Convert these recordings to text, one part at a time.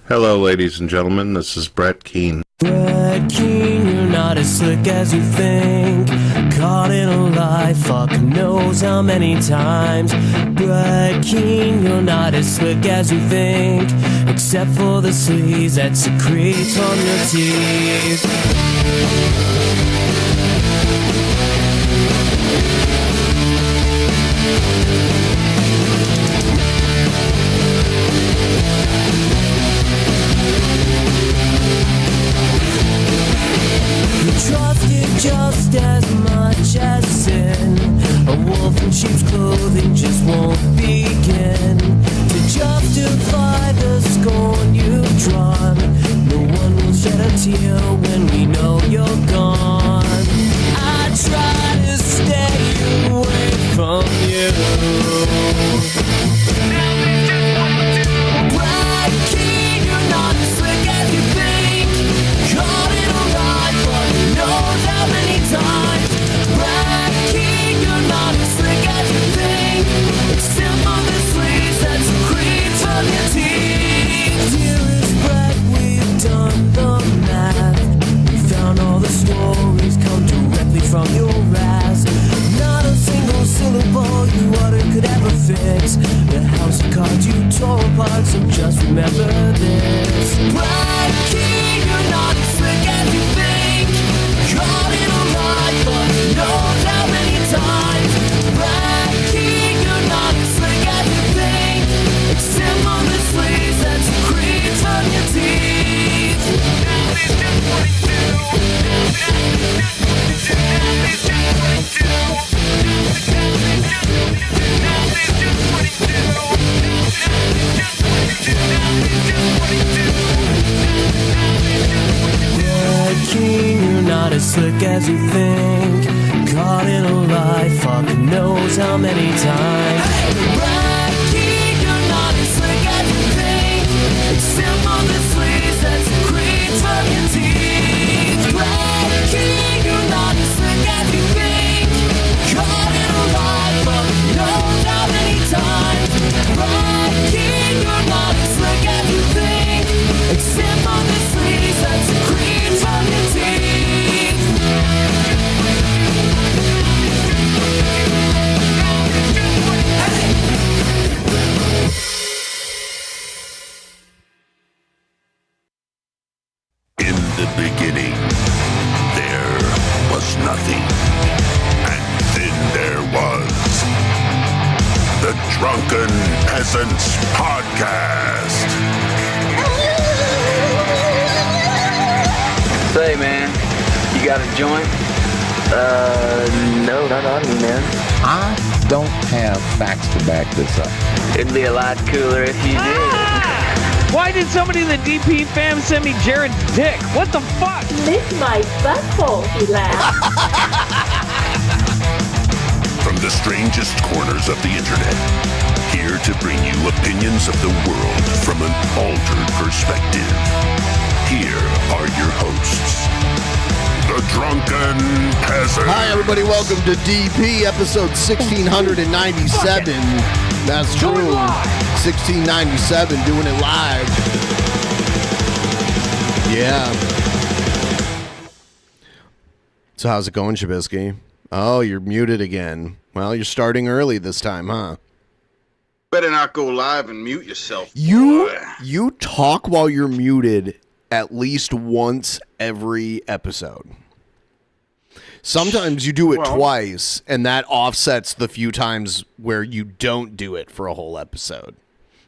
Hello, ladies and gentlemen. This is Brett Keane. Brett Keane, you're not as slick as you think. Caught in a lie, fuck knows how many times. Brett Keane, you're not as slick as you think. Except for the sleaze that secretes from your teeth. Trusted just as much as sin. A wolf in sheep's clothing just won't begin to justify the scorn you've drawn. No one will shed a tear when we know you're gone. I try to stay away from you. Brett Keane, you're not as slick as you think. Caught in a lie, but who knows how many times. Brett Keane, you're not as slick as you think. Except for the sleaze that secretes from your teeth. Dearest Brett, we've done the math. We found all the stories come directly from your ass. Not a single syllable you uttered could ever fix the house of cards you tore apart, so just remember this. Brett Keane, you're not as slick as you think. Caught in a lie, but who knows how many times. Brett Keane, you're not as slick as you think. Except for the sleaze that secretes from your teeth. Now it's just what you do. Now it's just what you do. Brett Keane, you're not as slick as you think. Caught in a lie, fuck knows how many times. Brett Keane, you're not as slick as you think. Except for the sleaze that secretes from your teeth. Brett Keane, you're not as slick as you think. Caught in a lie, fuck knows how many times. Brett Keane, you're not as slick as you think. Except for the sleaze that secretes from your teeth. In the beginning, there was nothing. And then there was the Drunken Peasants Podcast. Say, man, you got a joint? No, not on me, man. I don't have facts to back this up. It'd be a lot cooler if you did. Why did somebody in the DP fam send me Jared's dick? What the fuck? Lick my butthole, he laughed. From the strangest corners of the internet, here to bring you opinions of the world from an altered perspective. Here are your hosts, the Drunken Peasants. Hi, everybody. Welcome to DP, episode 1697. That's true. 1697, doing it live. Yeah. So how's it going, Shabisky? Oh, you're muted again. Well, you're starting early this time, huh? Better not go live and mute yourself. You talk while you're muted at least once every episode. Sometimes you do it twice, and that offsets the few times where you don't do it for a whole episode.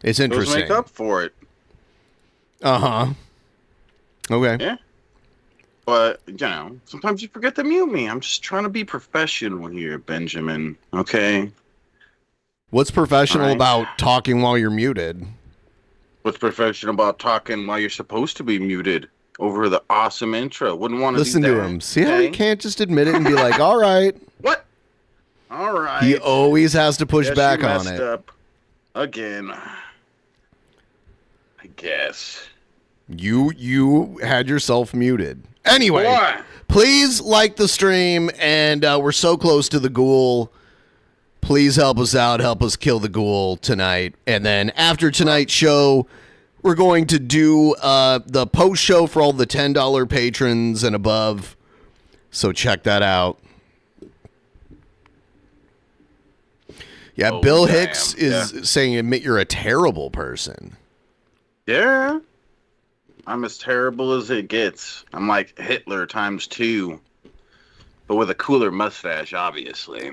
It's interesting. Those make up for it. Uh-huh. Okay. Yeah. But, you know, sometimes you forget to mute me. I'm just trying to be professional here, Benjamin. Okay? What's professional about talking while you're muted? What's professional about talking while you're supposed to be muted over the awesome intro? Wouldn't want to listen do that. to him. See how he can't just admit it and be like, all right. What? All right. He always has to push back on messed it. Up again. I guess. You had yourself muted. Anyway, What? please like the stream, and we're so close to the ghoul. Please help us out. Help us kill the ghoul tonight. And then after tonight's show, We're going to do the post show for all the $10 patrons and above. So check that out. Yeah, Oh, Bill damn. Hicks is saying, admit you're a terrible person. Yeah. I'm as terrible as it gets. I'm like Hitler times 2. But with a cooler mustache, obviously.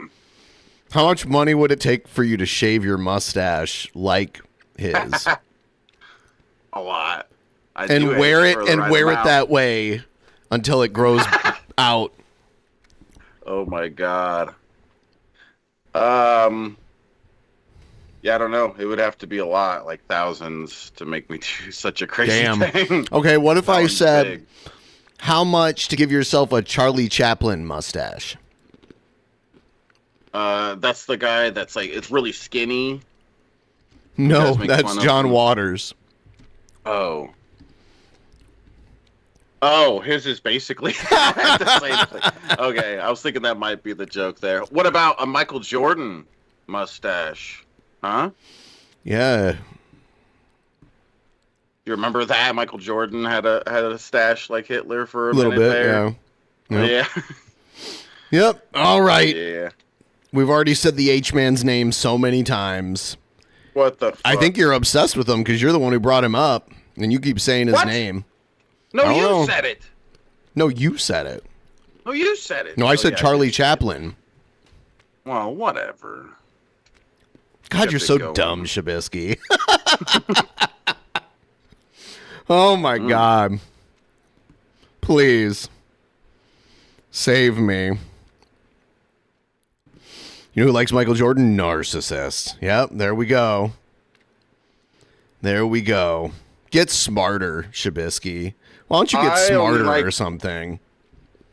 How much money would it take for you to shave your mustache like his? A lot. And wear it that way until it grows out. Oh my god. Yeah, I don't know. It would have to be a lot, like thousands, to make me do such a crazy thing. Okay, what if I Sounds said, big. how much to give yourself a Charlie Chaplin mustache? That's the guy that's like, it's really skinny. No, guys make that's fun of John him. Waters. Oh. Oh, his is basically the same thing. Okay, I was thinking that might be the joke there. What about a Michael Jordan mustache? Huh? Yeah. You remember that Michael Jordan had a stash like Hitler for a Little minute bit, there? yeah. Yeah. Yep. All right. Yeah. We've already said the H-Man's name so many times. What the fuck? I think you're obsessed with him because you're the one who brought him up, and you keep saying his What? name. No, I don't you know. said it. No, you said it. No, you said it. No, I Oh, said yeah, Charlie you- Chaplin. Well, whatever. God, Kept you're it so going. dumb, Shabisky. Oh, my Mm. God. Please. Save me. You know who likes Michael Jordan? Narcissist. Yep, there we go. There we go. Get smarter, Shabisky. Why don't you get I only smarter like- or something?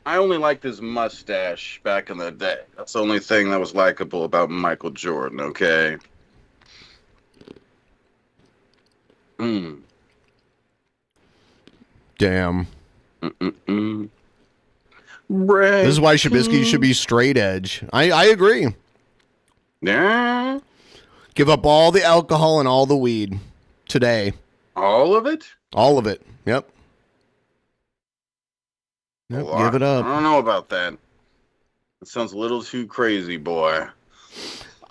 I only liked his mustache back in the day. That's the only thing that was likable about Michael Jordan, okay? Damn. Brett This is why Shabisky should be straight edge. I agree. Yeah? Give up all the alcohol and all the weed today. All of it? All of it. Yep. Yep, Well, give it I up. don't know about that. It sounds a little too crazy, boy.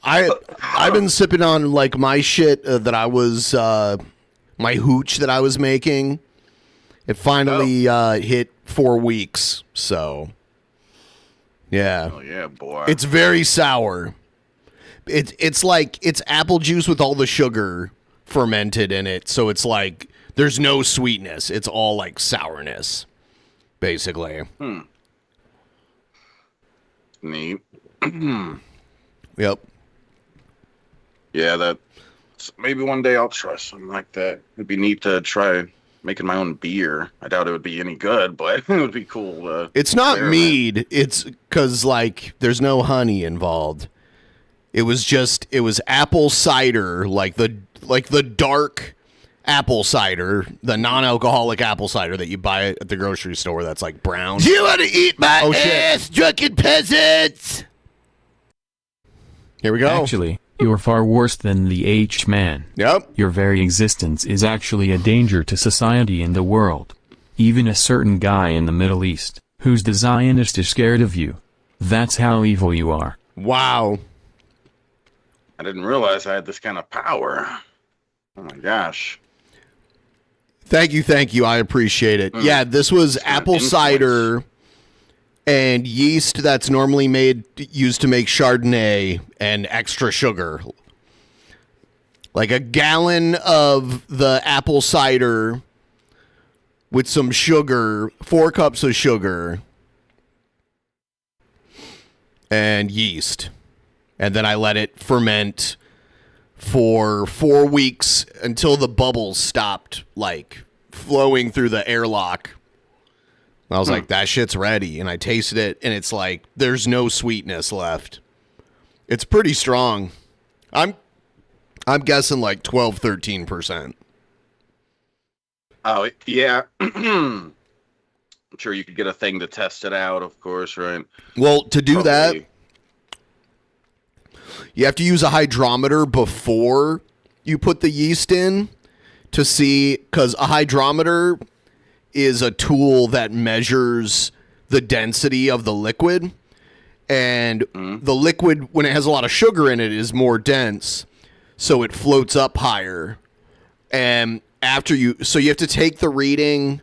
I've been sipping on like my shit that I was my hooch that I was making. It finally hit 4 weeks, so yeah. Oh yeah, boy. It's very sour. It's like it's apple juice with all the sugar fermented in it, so it's like there's no sweetness. It's all like sourness, basically. Neat. Yep. Yeah, that. Maybe one day I'll try something like that. It'd be neat to try making my own beer. I doubt it would be any good, but it would be cool. It's not experiment. mead. It's because like there's no honey involved. It was apple cider, like the dark apple cider, the non-alcoholic apple cider that you buy at the grocery store. That's like brown. Do you want to eat my Oh, shit. ass, drunken peasants? Here we go. Actually, you're far worse than the H-Man. Yep. Your very existence is actually a danger to society and the world. Even a certain guy in the Middle East, who's the Zionist, is scared of you. That's how evil you are. Wow. I didn't realize I had this kind of power. Oh my gosh. Thank you. I appreciate it. Yeah, this was apple influence. cider and yeast that's normally used to make Chardonnay and extra sugar. Like a gallon of the apple cider with some sugar, 4 cups of sugar, and yeast. And then I let it ferment for 4 weeks until the bubbles stopped, like, flowing through the airlock. I was like, that shit's ready. And I tasted it, and it's like, there's no sweetness left. It's pretty strong. I'm guessing like 12, 13%. Oh, yeah. I'm sure you could get a thing to test it out, of course, right? Well, to do that, Probably. you have to use a hydrometer before you put the yeast in to see, because a hydrometer is a tool that measures the density of the liquid. And the liquid, when it has a lot of sugar in it, is more dense. So it floats up higher. And so you have to take the reading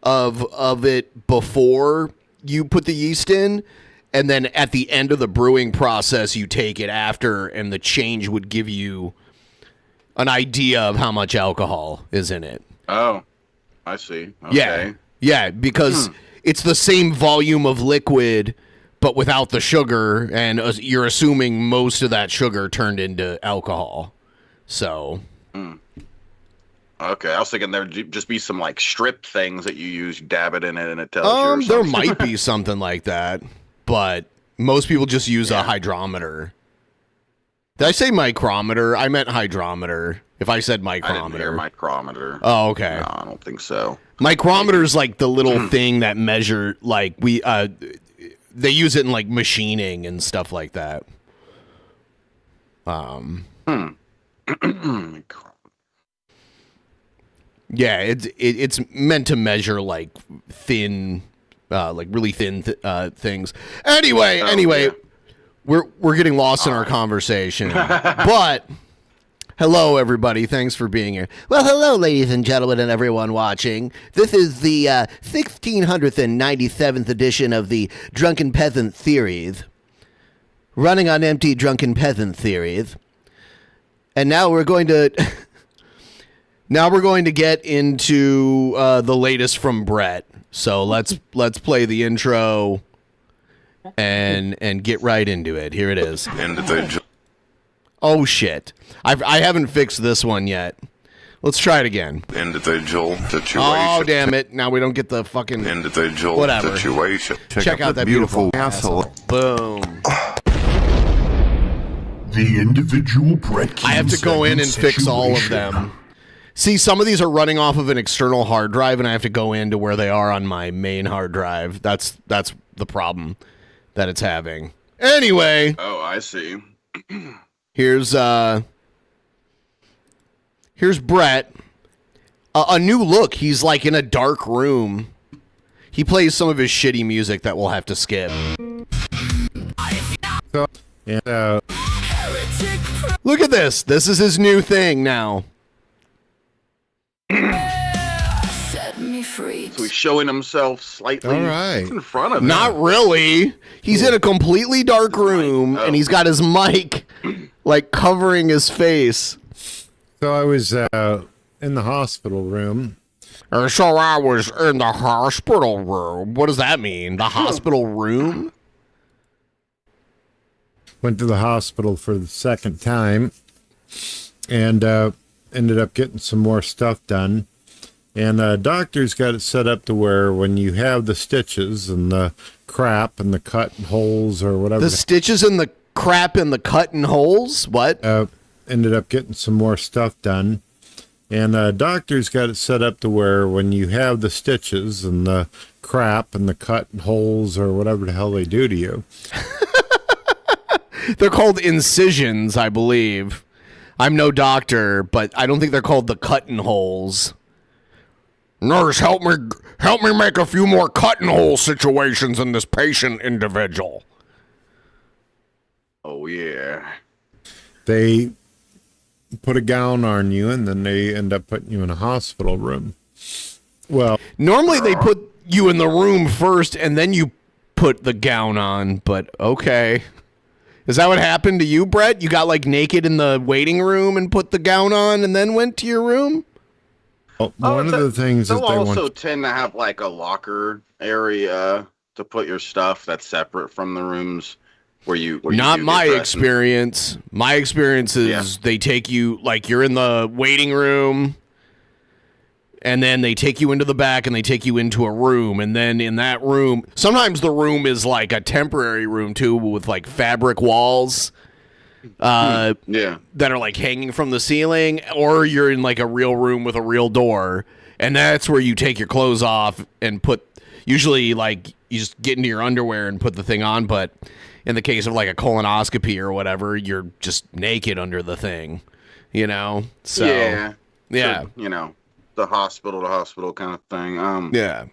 of it before you put the yeast in. And then at the end of the brewing process, you take it after, and the change would give you an idea of how much alcohol is in it. Oh, I see. Okay. Yeah, because it's the same volume of liquid, but without the sugar, and you're assuming most of that sugar turned into alcohol. So. Okay, I was thinking there'd just be some like strip things that you use, you dab it in it, and it tells you. Or There something. might be something like that, but most people just use a hydrometer. Did I say micrometer? I meant hydrometer. If I said micrometer. I didn't hear micrometer. Oh, okay. No, I don't think so. Micrometer is like the little thing that measure, like they use it in like machining and stuff like that. Yeah, it's meant to measure like thin, like really thin things. Anyway, we're getting lost in our conversation. But hello, everybody. Thanks for being here. Well, hello, ladies and gentlemen, and everyone watching. This is the 1697th edition of the Drunken Peasant series, running on empty Drunken Peasant series. And now we're going to get into the latest from Brett. So let's play the intro and get right into it. Here it is. Oh shit! I haven't fixed this one yet. Let's try it again. Individual situation. Oh damn it! Now we don't get the fucking individual whatever. situation. Check out that beautiful asshole. Boom. The individual Brett. I have to go in and fix all of them. See, some of these are running off of an external hard drive, and I have to go into where they are on my main hard drive. That's the problem that it's having. Anyway. Oh, I see. Here's Brett. A new look. He's like in a dark room. He plays some of his shitty music that we'll have to skip. Look at this. This is his new thing now. Set me free. So he's showing himself slightly in front of him. Not really. He's in a completely dark room, and he's got his mic like covering his face. So I was in the hospital room. So I was in the hospital room. What does that mean? The hospital room? Went to the hospital for the second time, and ended up getting some more stuff done. And doctor's got it set up to where when you have the stitches and the crap and the cut and holes or whatever. The stitches and the crap and the cut and holes? What? Ended up getting some more stuff done. And doctor's got it set up to where when you have the stitches and the crap and the cut and holes or whatever the hell they do to you. They're called incisions, I believe. I'm no doctor, but I don't think they're called the cutting holes. Nurse, help me make a few more cutting hole situations in this patient individual. Oh yeah. They put a gown on you, and then they end up putting you in a hospital room. Well, normally they put you in the room first, and then you put the gown on. But okay. Is that what happened to you, Brett? You got like naked in the waiting room and put the gown on and then went to your room? One of the things that they also tend to have like a locker area to put your stuff that's separate from the rooms where you Not my experience. My experience is they take you, like you're in the waiting room, and then they take you into the back and they take you into a room. And then in that room, sometimes the room is like a temporary room too, with like fabric walls that are like hanging from the ceiling, or you're in like a real room with a real door. And that's where you take your clothes off and usually like you just get into your underwear and put the thing on. But in the case of like a colonoscopy or whatever, you're just naked under the thing, you know? So. Yeah. Yeah. You know, the hospital to hospital kind of thing. Yeah.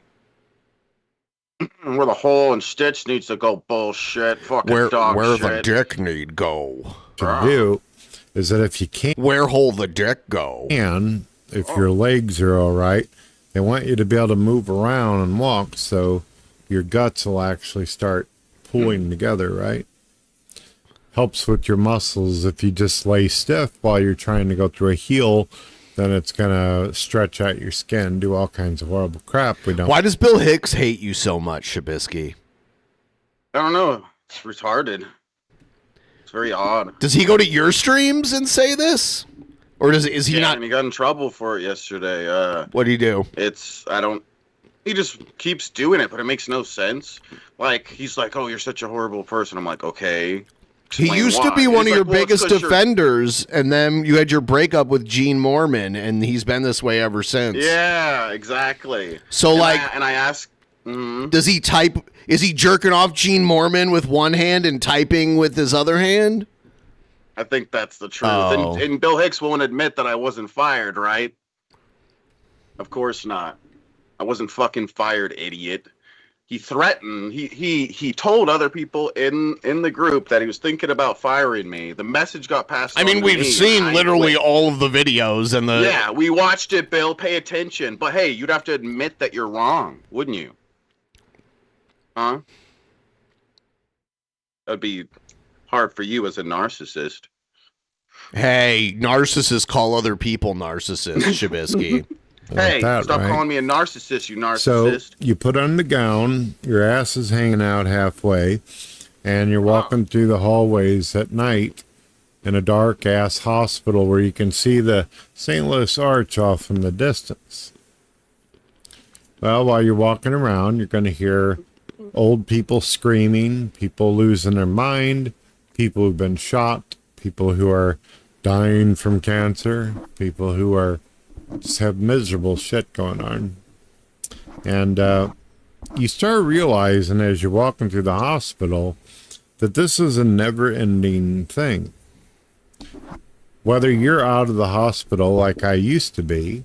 Where the hole and stitch needs to go bullshit. Fucking dog where shit. the dick need go. To do is that if you can't, where hole the dick go? And if your legs are all right, they want you to be able to move around and walk, so your guts will actually start pulling together, right? Helps with your muscles. If you just lay stiff while you're trying to go through a heel, then it's gonna stretch out your skin, do all kinds of horrible crap. We don't. Why does Bill Hicks hate you so much, Shabisky? I don't know. It's retarded. It's very odd. Does he go to your streams and say this, or is he not? And he got in trouble for it yesterday. What do you do? He just keeps doing it, but it makes no sense. Like, he's like, "Oh, you're such a horrible person." I'm like, "Okay." He used to be one of your biggest defenders, and then you had your breakup with Gene Mormon, and he's been this way ever since. Yeah, exactly. So, and like, I ask, does he type? Is he jerking off Gene Mormon with one hand and typing with his other hand? I think that's the truth. Oh. And Bill Hicks won't admit that I wasn't fired, right? Of course not. I wasn't fucking fired, idiot. He threatened. He told other people in the group that he was thinking about firing me. The message got passed. I mean, we've seen literally all of the videos and the. Yeah, we watched it, Bill. Pay attention. But hey, you'd have to admit that you're wrong, wouldn't you? Huh? That'd be hard for you as a narcissist. Hey, narcissists call other people narcissists, Shabisky. Hey, that, stop right? calling me a narcissist, you So narcissist. you put on the gown, your ass is hanging out halfway, and you're walking through the hallways at night in a dark ass hospital where you can see the St. Louis Arch off in the distance. Well, while you're walking around, you're going to hear old people screaming, people losing their mind, people who've been shot, people who are dying from cancer, people who are just have miserable shit going on. And you start realizing as you're walking through the hospital that this is a never-ending thing. Whether you're out of the hospital like I used to be,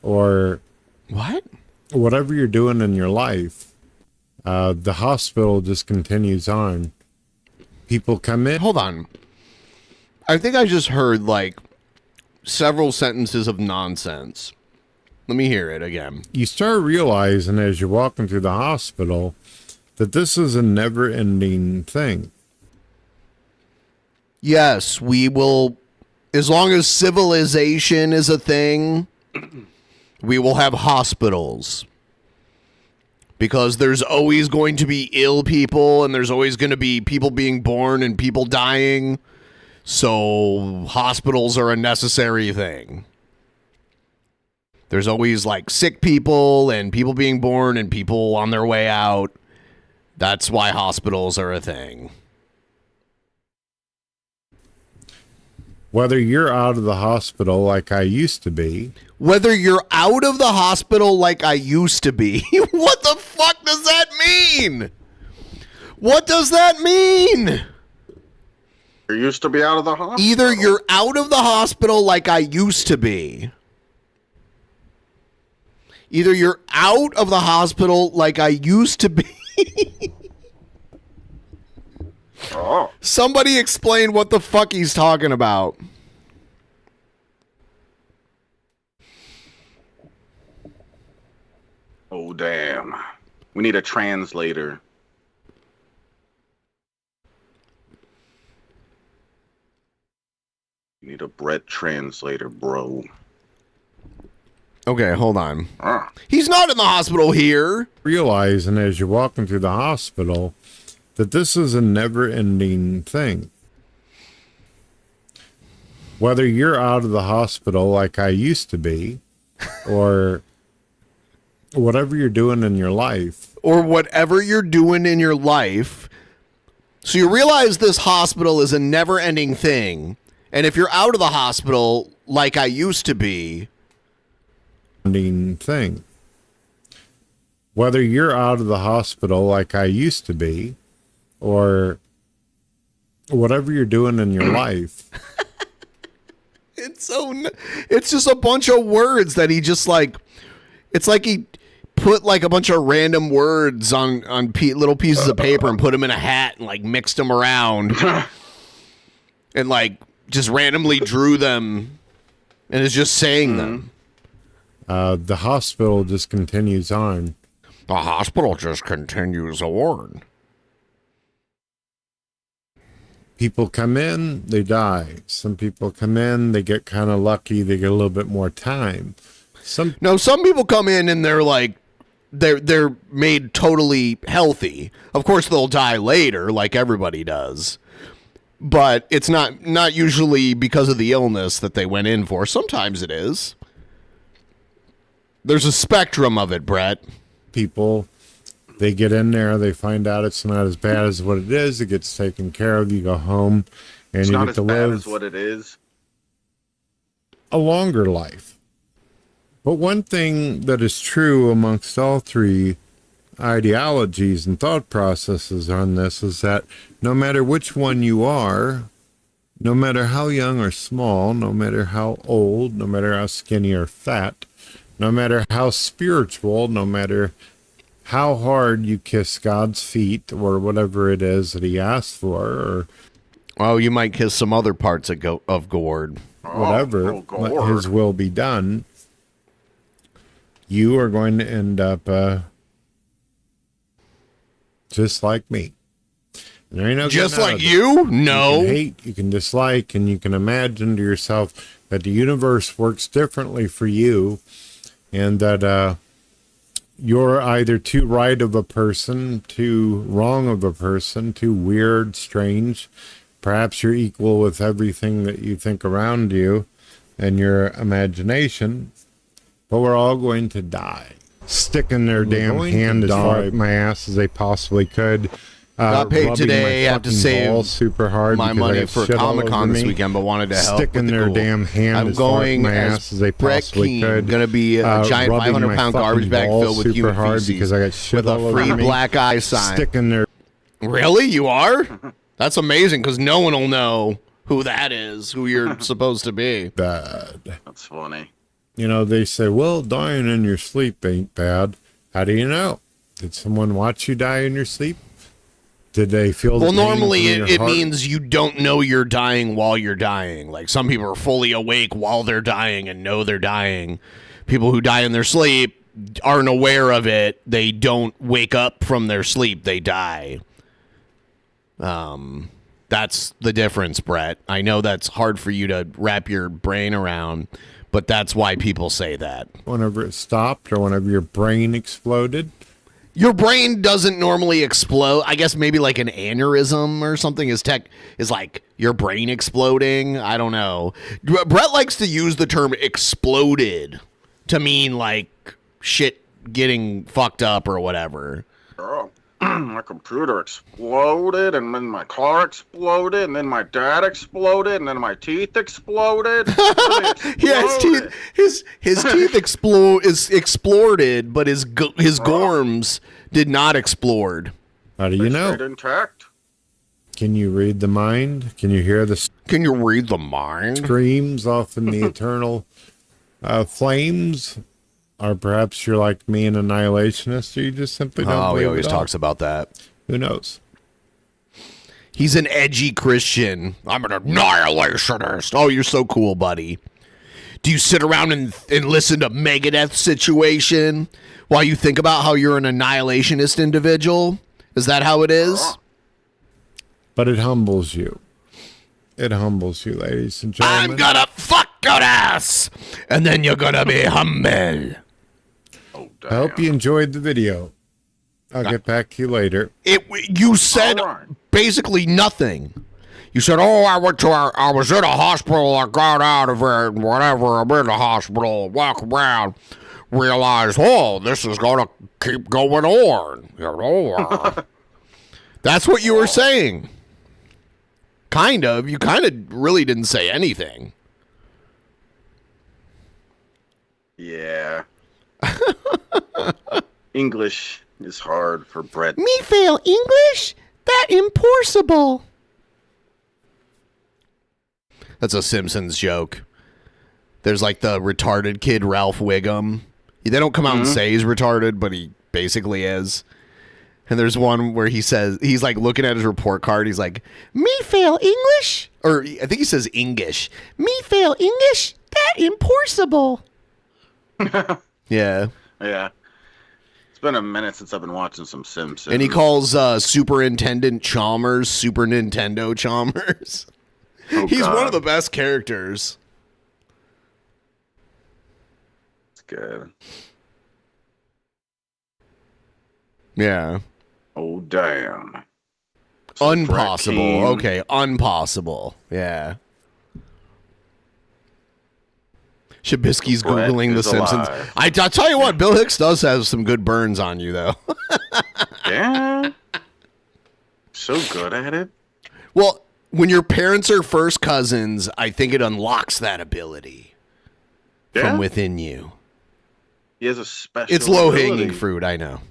or what? Whatever you're doing in your life, the hospital just continues on. People come in. Hold on. I think I just heard like several sentences of nonsense. Let me hear it again. You start realizing as you're walking through the hospital that this is a never-ending thing. Yes, we will, as long as civilization is a thing, we will have hospitals. Because there's always going to be ill people, and there's always going to be people being born and people dying. So hospitals are a necessary thing. There's always like sick people and people being born and people on their way out. That's why hospitals are a thing. Whether you're out of the hospital like I used to be. Whether you're out of the hospital like I used to be. What the fuck does that mean? What does that mean? You used to be out of the hospital? Either you're out of the hospital like I used to be. Either you're out of the hospital like I used to be. Oh. Somebody explain what the fuck he's talking about. Oh, damn. We need a translator. You need a Brett translator, bro. Okay, hold on. He's not in the hospital here. Realizing as you're walking through the hospital that this is a never-ending thing. Whether you're out of the hospital like I used to be, or whatever you're doing in your life. Or whatever you're doing in your life. So you realize this hospital is a never-ending thing. And if you're out of the hospital like I used to be. Thing. Whether you're out of the hospital like I used to be, or whatever you're doing in your life. It's just a bunch of words that he just like. It's like he put like a bunch of random words on little pieces of paper and put them in a hat and like mixed them around and like just randomly drew them and is just saying them. The hospital just continues on. The hospital just continues on. People come in, they die. Some people come in, they get kind of lucky, they get a little bit more time. Some people come in and they're like, they're made totally healthy. Of course, they'll die later, like everybody does. But it's not usually because of the illness that they went in for. Sometimes it is. There's a spectrum of it, Brett. People, they get in there, they find out it's not as bad as what it is. It gets taken care of. You go home, and It's you not get as to bad live as what it is. a longer life. But one thing that is true amongst all three ideologies and thought processes on this is that no matter which one you are, no matter how young or small, no matter how old, no matter how skinny or fat, no matter how spiritual, no matter how hard you kiss God's feet or whatever it is that he asked for, or well, you might kiss some other parts of Gord. Whatever, let his will be done, you are going to end up just like me. There ain't no just getting out like of it. you? No. You can hate, you can dislike, and you can imagine to yourself that the universe works differently for you, and that you're either too right of a person, too wrong of a person, too weird, strange. Perhaps you're equal with everything that you think around you and your imagination, but we're all going to die. Sticking their damn hand as far up my ass as they possibly could. Got paid today. I have to save super hard my money for Comic-Con this weekend, but wanted to help sticking with their the damn hand I'm as far up going my as ass as they Brett possibly Keane, could. Going to be a giant rubbing 500-pound my garbage fucking bag balls filled with super human hard feces because I got shit with all a over free me. black eye sign. Sticking their Really? You are? That's amazing because no one will know who that is, who you're supposed to be. Bad. That's funny. You know, they say, well, dying in your sleep ain't bad. How do you know? Did someone watch you die in your sleep? Did they feel the Well, pain normally from your it heart? means you don't know you're dying while you're dying. Like some people are fully awake while they're dying and know they're dying. People who die in their sleep aren't aware of it. They don't wake up from their sleep. They die. That's the difference, Brett. I know that's hard for you to wrap your brain around, but that's why people say that. Whenever it stopped or whenever your brain exploded? Your brain doesn't normally explode. I guess maybe like an aneurysm or something is like your brain exploding. I don't know. Brett likes to use the term exploded to mean like shit getting fucked up or whatever. Oh, my computer exploded, and then my car exploded, and then my dad exploded, and then my teeth exploded. Yeah, his teeth exploded, but his gorms did not explode. How do you know? Stayed intact. Can you read the mind? Can you hear the Can you read the mind? Screams off in the eternal flames? Or perhaps you're like me, an annihilationist, or you just simply don't believe he always it all. talks about that. Who knows? He's an edgy Christian. I'm an annihilationist. Oh, you're so cool, buddy. Do you sit around and listen to Megadeth Situation while you think about how you're an annihilationist individual? Is that how it is? But it humbles you. It humbles you, ladies and gentlemen. I'm gonna fuck your ass, and then you're gonna be humble. Oh, damn. I hope you enjoyed the video. I'll get back to you later. You said basically nothing. You said, "Oh, I was in a hospital. I got out of it, whatever. I'm in the hospital. Walk around, realize, oh, this is gonna keep going on." You know, that's what you were saying. Kind of. You kind of really didn't say anything. Yeah. English is hard for Brett. Me fail English? That impossible. That's a Simpsons joke. There's like the retarded kid, Ralph Wiggum. They don't come out and say he's retarded, but he basically is. And there's one where he says, he's like looking at his report card. He's like, me fail English? Or I think he says English. Me fail English? That impossible. Yeah. Yeah. It's been a minute since I've been watching some Simpsons. And he calls Superintendent Chalmers Super Nintendo Chalmers. Oh, He's God. one of the best characters. It's good. Yeah. Oh, damn. Unpossible. Okay, unpossible. Yeah. Shabisky's Brett Googling The is Simpsons. alive. I'll tell you what, Bill Hicks does have some good burns on you, though. Yeah. So good at it. Well, when your parents are first cousins, I think it unlocks that ability from within you. He has a special It's low-hanging ability. fruit, I know.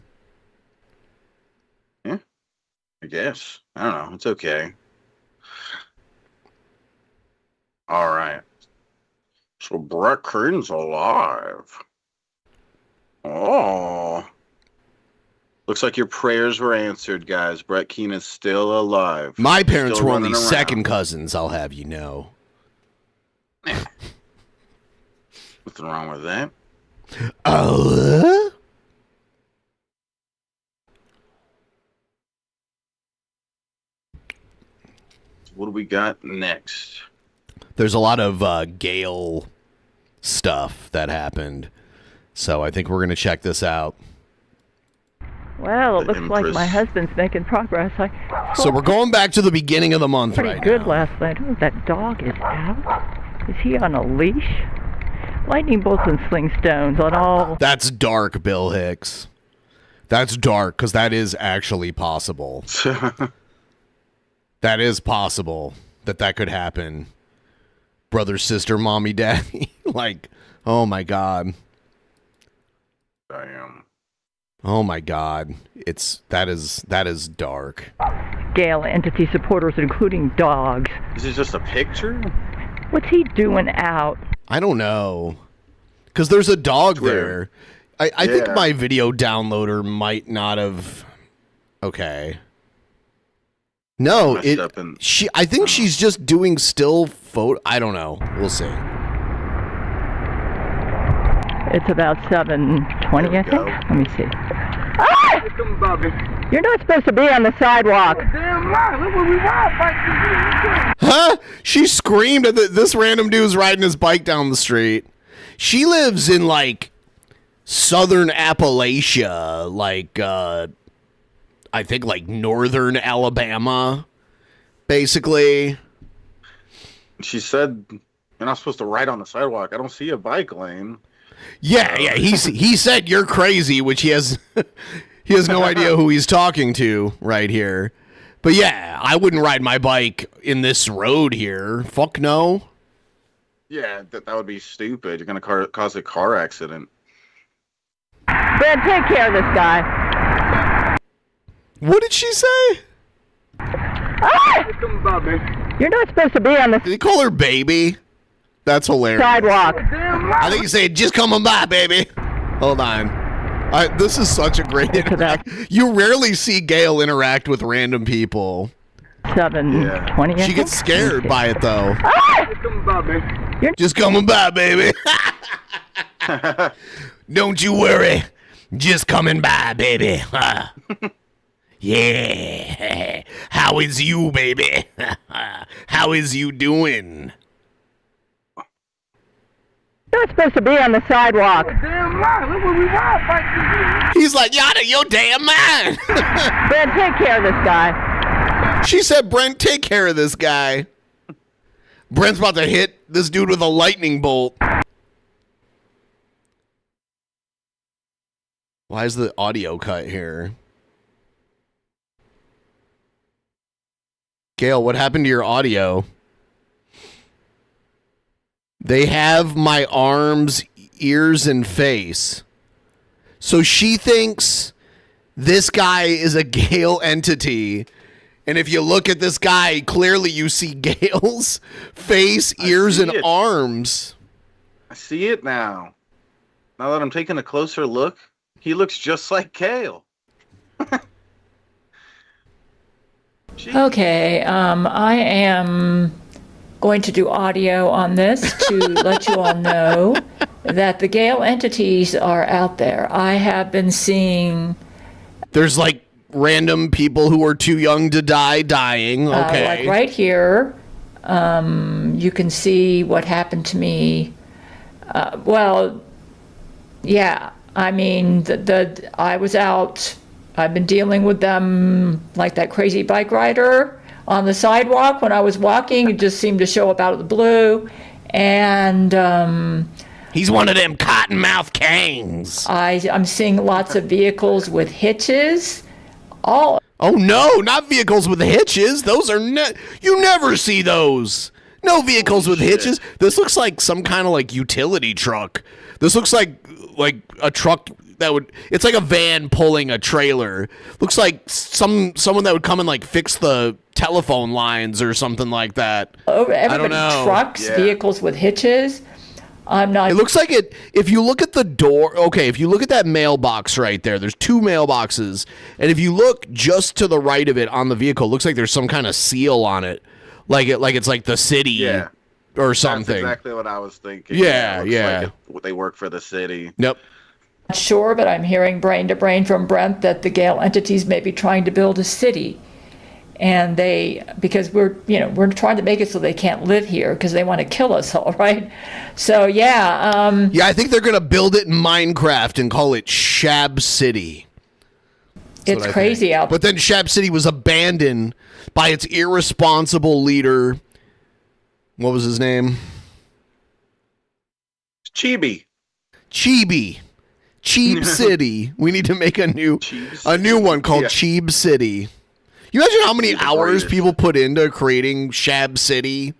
Yeah. I guess. I don't know. It's okay. All right. So Brett Keen's alive. Oh. Looks like your prayers were answered, guys. Brett Keen is still alive. My parents Still were only running around. second cousins, I'll have you know. Nothing wrong with that. What do we got next? There's a lot of Gail stuff that happened. So I think we're going to check this out. Well, it The looks like Empress. my husband's making progress. So we're going back to the beginning of the month pretty right good now. last night. Oh, that dog is out. Is he on a leash? Lightning bolts and sling stones on all. That's dark, Bill Hicks. That's dark, because that is actually possible. That is possible that could happen. Brother, sister, mommy, daddy. Like, oh my God. Damn. Oh my God. That is dark. Gail entity supporters, including dogs. Is it just a picture? What's he doing out? I don't know. Because there's a dog there. I think Yeah. my video downloader might not have. Okay. No, Messed up and- I think she's just doing still photo. I don't know. We'll see. It's about 7:20, I think. go. Let me see. Ah! You're not supposed to be on the sidewalk. Huh? She screamed at this random dude's riding his bike down the street. She lives in like southern Appalachia, like I think like northern Alabama, basically. She said you're not supposed to ride on the sidewalk. I don't see a bike lane. Yeah. He said you're crazy, which he has no idea who he's talking to right here. But yeah, I wouldn't ride my bike in this road here. Fuck no. Yeah, that would be stupid. You're gonna cause a car accident. Ben, take care of this guy. What did she say? Ah! You're not supposed to be on the Did he call her baby? That's hilarious. sidewalk. I think he said, just coming by, baby. Hold on. This is such a great interaction. You rarely see Gail interact with random people. 7:20. She gets scared by it, though. Ah! Just coming by, baby. Don't you worry. Just coming by, baby. Yeah. How is you, baby? How is you doing? You're not supposed to be on the sidewalk. He's like, yada, your damn mind. Ben, take care of this guy. She said, Brent, take care of this guy. Brent's about to hit this dude with a lightning bolt. Why is the audio cut here? Gail, what happened to your audio? They have my arms, ears, and face. So she thinks this guy is a Gail entity. And if you look at this guy, clearly you see Gail's face, ears, and arms. I see it now. Now that I'm taking a closer look, he looks just like Gail. Okay, I am going to do audio on this to let you all know that the Gail entities are out there. I have been seeing... There's like random people who are too young to die dying. Okay. Like right here, you can see what happened to me. Well, yeah, I mean, I was out... I've been dealing with them like that crazy bike rider on the sidewalk when I was walking. It just seemed to show up out of the blue. And he's one of them cottonmouth kings. I'm seeing lots of vehicles with hitches. Oh no, not vehicles with hitches. Those are you never see those. No vehicles with hitches. This looks like some kind of like utility truck. This looks like a truck it's like a van pulling a trailer. Looks like someone that would come and like fix the telephone lines or something like that. I don't know. Trucks, vehicles with hitches. I'm not. It looks like it. If you look at the door, okay. If you look at that mailbox right there, there's two mailboxes, and if you look just to the right of it on the vehicle, it looks like there's some kind of seal on it, like it's like the city or something. That's exactly what I was thinking. Yeah. Like they work for the city. Yep. Not sure, but I'm hearing brain to brain from Brent that the Gail entities may be trying to build a city, and because we're trying to make it so they can't live here because they want to kill us all, right? So yeah. I think they're gonna build it in Minecraft and call it Shab City. It's crazy out there. But then Shab City was abandoned by its irresponsible leader. What was his name? Chibi. Cheeb City. We need to make a new one called Cheeb City. You imagine how many hours people put into creating Shab City?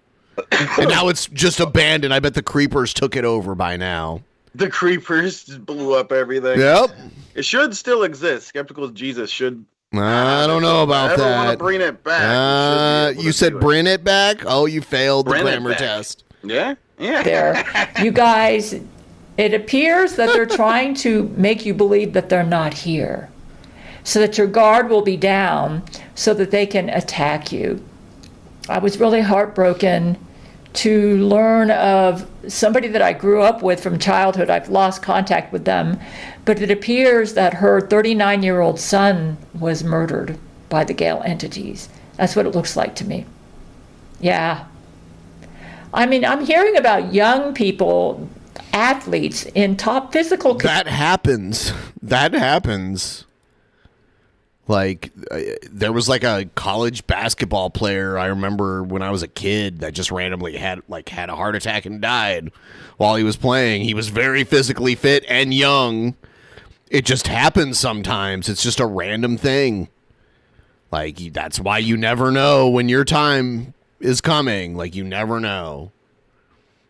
And now it's just abandoned. I bet the creepers took it over by now. The creepers blew up everything. Yep. It should still exist. Skeptical Jesus should. I don't know about that. I don't want to bring it back. You said bring it back? Oh, you failed the grammar test. Yeah? There. You guys, it appears that they're trying to make you believe that they're not here, so that your guard will be down so that they can attack you. I was really heartbroken to learn of somebody that I grew up with from childhood. I've lost contact with them, but it appears that her 39-year-old son was murdered by the Gail entities. That's what it looks like to me. Yeah. I mean, I'm hearing about young people, athletes in top physical... That happens. Like, there was like a college basketball player I remember when I was a kid that just randomly had a heart attack and died while he was playing. He was very physically fit and young. It just happens sometimes. It's just a random thing. Like, that's why you never know when your time is coming. Like, you never know.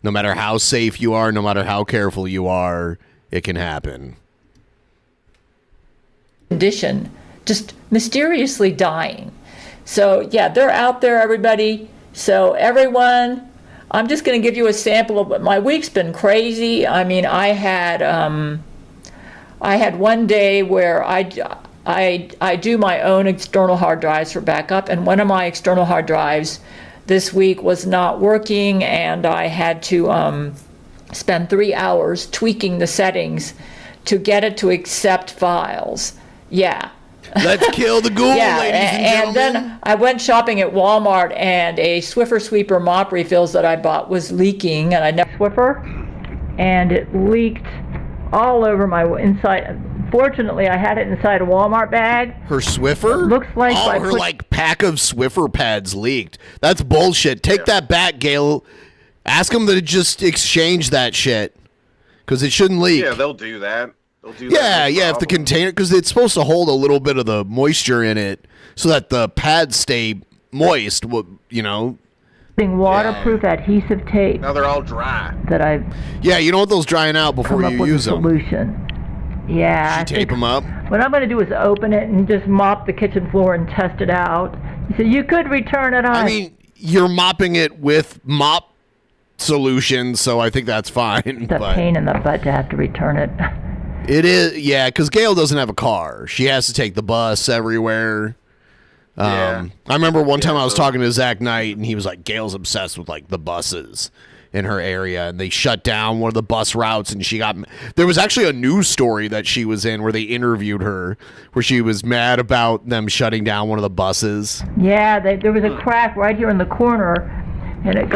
No matter how safe you are, no matter how careful you are, it can happen. Condition. Just mysteriously dying. So yeah, they're out there, everybody. So everyone, I'm just going to give you a sample of what my week's been crazy. I mean, I had one day where I do my own external hard drives for backup, and one of my external hard drives this week was not working, and I had to spend 3 hours tweaking the settings to get it to accept files. Yeah. Let's kill the ghoul, ladies and gentlemen. And then I went shopping at Walmart, and a Swiffer Sweeper mop refills that I bought was leaking, and I never Swiffer, and it leaked all over my inside. Fortunately, I had it inside a Walmart bag. Her Swiffer? It looks like her pack of Swiffer pads leaked. That's bullshit. Take that back, Gail. Ask them to just exchange that shit, because it shouldn't leak. Yeah, they'll do that. Yeah, if the container, because it's supposed to hold a little bit of the moisture in it so that the pads stay moist, Waterproof adhesive tape. Now they're all dry. Yeah, you don't want those drying out before you use them. Solution. Yeah. You tape them up? What I'm going to do is open it and just mop the kitchen floor and test it out. So you could return it on. I mean, you're mopping it with mop solution, so I think that's fine. It's a but pain in the butt to have to return it. it is, yeah, because Gail doesn't have a car. She has to take the bus everywhere. I remember one time I was talking to Zach Knight, and he was like, Gail's obsessed with like the buses in her area, and they shut down one of the bus routes, and there was actually a news story that she was in where they interviewed her, where she was mad about them shutting down one of the buses. Yeah, there was a crack right here in the corner, and it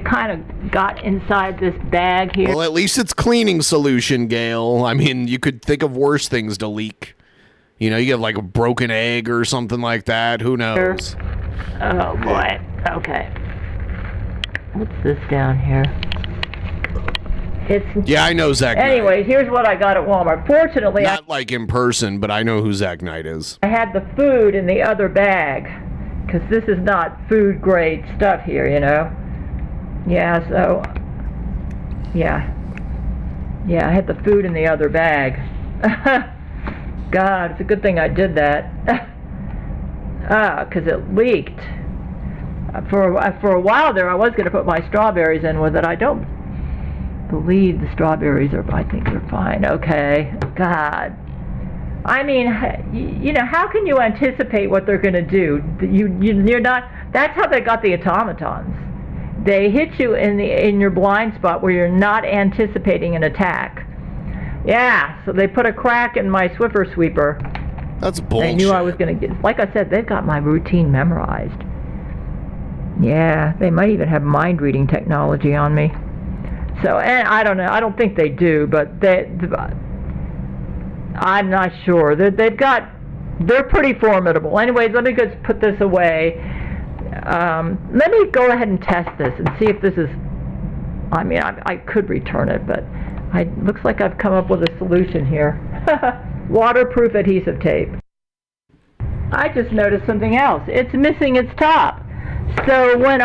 kind of got inside this bag here. Well, at least it's cleaning solution, Gail. I mean, you could think of worse things to leak. You know, you have like a broken egg or something like that. Who knows? Oh, boy. Okay. What's this down here? Yeah, I know Zach Knight. Anyway, here's what I got at Walmart. Fortunately, Not like in person, but I know who Zach Knight is. I had the food in the other bag, because this is not food grade stuff here, you know. Yeah, so, yeah, I had the food in the other bag. God, it's a good thing I did that. Because it leaked. For a while there, I was going to put my strawberries in with it. I don't believe the strawberries I think they're fine. Okay. God. I mean, you know, how can you anticipate what they're going to do? You're not, that's how they got the automatons. They hit you in your blind spot where you're not anticipating an attack. Yeah, so they put a crack in my Swiffer sweeper. That's bullshit. They knew I was going to get, like I said, they've got my routine memorized. Yeah, they might even have mind reading technology on me. So, and I don't know, I don't think they do, but I'm not sure. They're pretty formidable. Anyways, let me just put this away. Let me go ahead and test this and see if this is, I mean, I could return it, but looks like I've come up with a solution here. Waterproof adhesive tape. I just noticed something else. It's missing its top. So why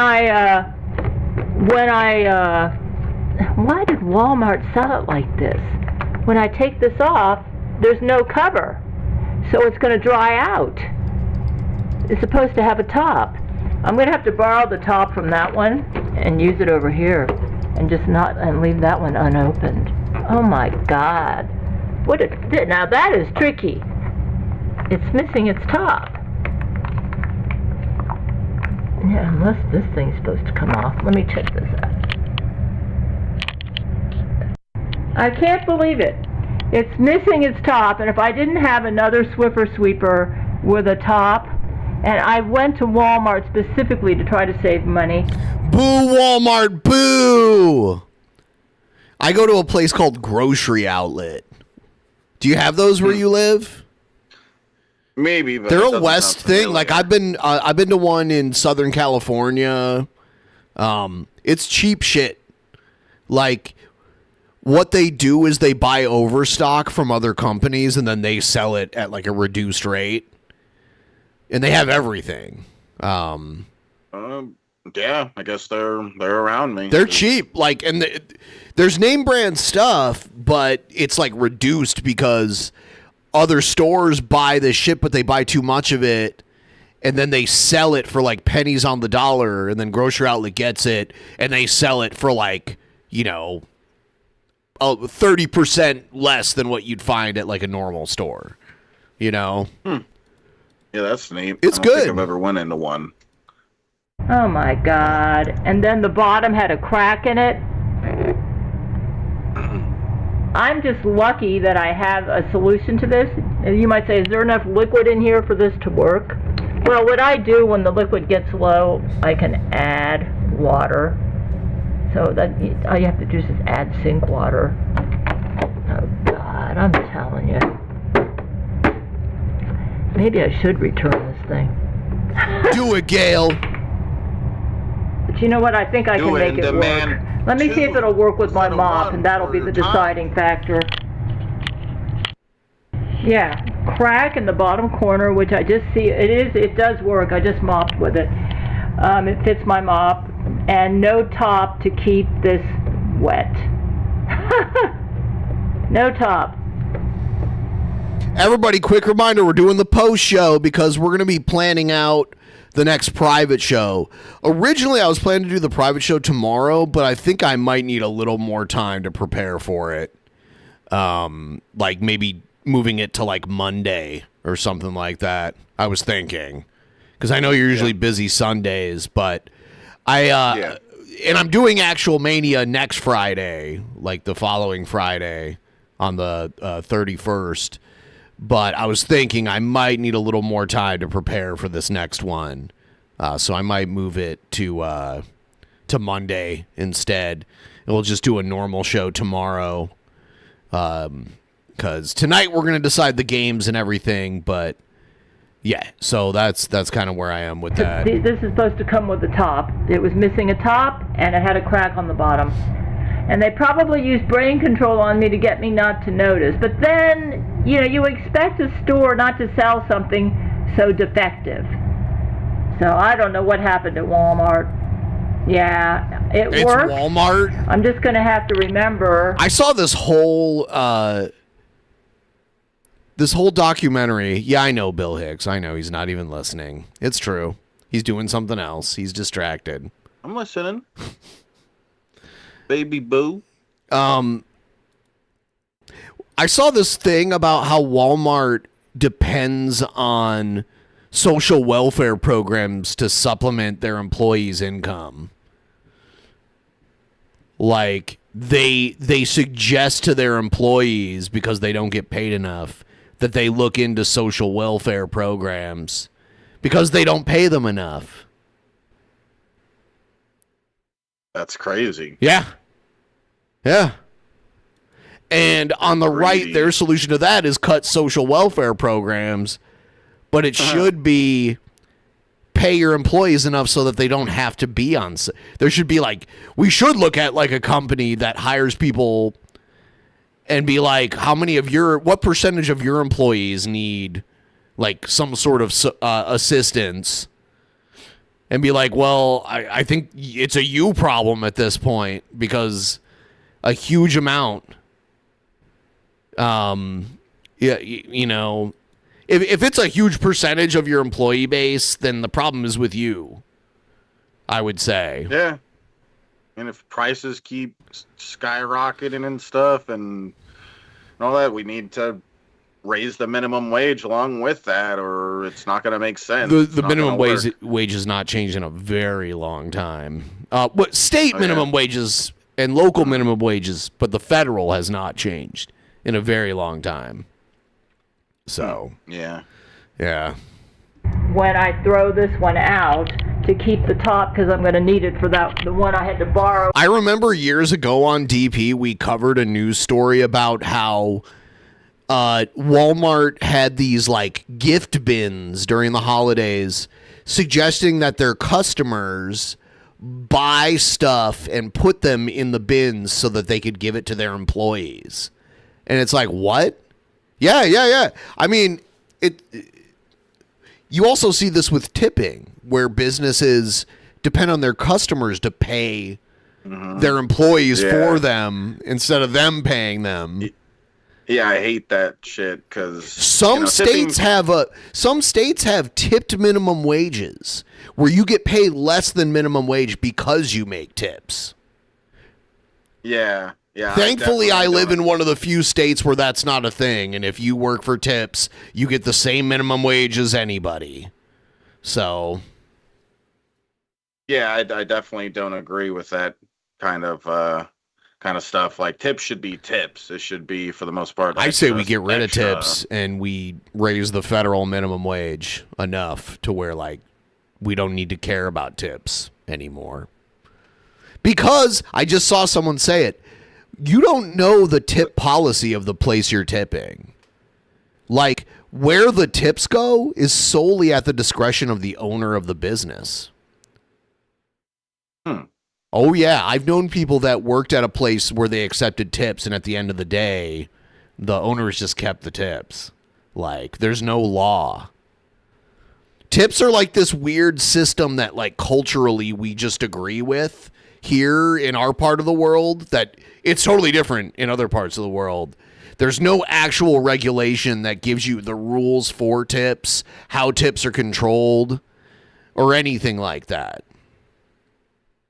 did Walmart sell it like this? When I take this off, there's no cover. So it's going to dry out. It's supposed to have a top. I'm going to have to borrow the top from that one and use it over here and and leave that one unopened. Oh my God. Now that is tricky. It's missing its top. Yeah, unless this thing's supposed to come off. Let me check this out. I can't believe it. It's missing its top, and if I didn't have another Swiffer sweeper with a top, and I went to Walmart specifically to try to save money. Boo, Walmart, boo! I go to a place called Grocery Outlet. Do you have those where you live? Maybe, but they're a West thing. Like I've been to one in Southern California. It's cheap shit. Like what they do is they buy overstock from other companies and then they sell it at like a reduced rate. And they have everything. Yeah, I guess they're around me. They're cheap. Like, and there's name brand stuff, but it's like reduced because other stores buy this shit, but they buy too much of it, and then they sell it for like pennies on the dollar, and then Grocery Outlet gets it, and they sell it for like, 30% less than what you'd find at like a normal store. Yeah, that's neat. It's I don't good. think I've ever went into one. Oh my God. And then the bottom had a crack in it. I'm just lucky that I have a solution to this. And you might say, is there enough liquid in here for this to work? Well, what I do when the liquid gets low, I can add water. So that all you have to do is just add sink water. Oh God, I'm telling you. Maybe I should return this thing. Do it, Gail. But you know what? I think I can make it work. Let me see if it'll work with my mop, and that'll be the deciding factor. Yeah, crack in the bottom corner, which I just see. It does work. I just mopped with it. It fits my mop, and no top to keep this wet. No top. Everybody, quick reminder, we're doing the post show because we're going to be planning out the next private show. Originally, I was planning to do the private show tomorrow, but I think I might need a little more time to prepare for it. Like maybe moving it to like Monday or something like that. I was thinking, because I know you're usually busy Sundays, but and I'm doing actual Mania next Friday, like the following Friday on the 31st. But I was thinking I might need a little more time to prepare for this next one. So I might move it to Monday instead. And we'll just do a normal show tomorrow. Because tonight we're going to decide the games and everything. But yeah, so that's kind of where I am with that. This is supposed to come with a top. It was missing a top, and it had a crack on the bottom. And they probably used brain control on me to get me not to notice. But then, you expect a store not to sell something so defective. So I don't know what happened at Walmart. Yeah, it's worked. Walmart? I'm just going to have to remember. I saw this whole documentary. Yeah, I know Bill Hicks. I know he's not even listening. It's true. He's doing something else. He's distracted. I'm listening. Baby boo. I saw this thing about how Walmart depends on social welfare programs to supplement their employees' income. Like they suggest to their employees, because they don't get paid enough, that they look into social welfare programs because they don't pay them enough. That's crazy. Yeah. Yeah. And on the right, their solution to that is cut social welfare programs, but it should be pay your employees enough so that they don't have to be on. There should be we should look at a company that hires people and be like, what percentage of your employees need some sort of assistance? And be like, well, I think it's a you problem at this point, because a huge amount, if it's a huge percentage of your employee base, then the problem is with you, I would say. Yeah. And if prices keep skyrocketing and stuff and all that, we need to raise the minimum wage along with that, or it's not going to make sense. The minimum wage has not changed in a very long time. State minimum wages and local minimum wages, but the federal has not changed in a very long time. So yeah. When I throw this one out to keep the top, because I'm going to need it for the one I had to borrow. I remember years ago on DP, we covered a news story about how Walmart had these gift bins during the holidays, suggesting that their customers buy stuff and put them in the bins so that they could give it to their employees. And it's like, what? Yeah. I mean, you also see this with tipping, where businesses depend on their customers to pay their employees for them instead of them paying them. Yeah, I hate that shit because some states have tipped minimum wages where you get paid less than minimum wage because you make tips. Yeah. Thankfully, I live in one of the few states where that's not a thing, and if you work for tips, you get the same minimum wage as anybody. So, yeah, I definitely don't agree with that kind of stuff. Tips should be tips. It should be, for the most part, I say we get rid of tips and we raise the federal minimum wage enough to where we don't need to care about tips anymore. Because I just saw someone say it. You don't know the tip policy of the place you're tipping. Where the tips go is solely at the discretion of the owner of the business. Oh, yeah. I've known people that worked at a place where they accepted tips, and at the end of the day, the owners just kept the tips. There's no law. Tips are this weird system that culturally we just agree with here in our part of the world, that It's totally different in other parts of the world. There's no actual regulation that gives you the rules for tips, how tips are controlled, or anything like that.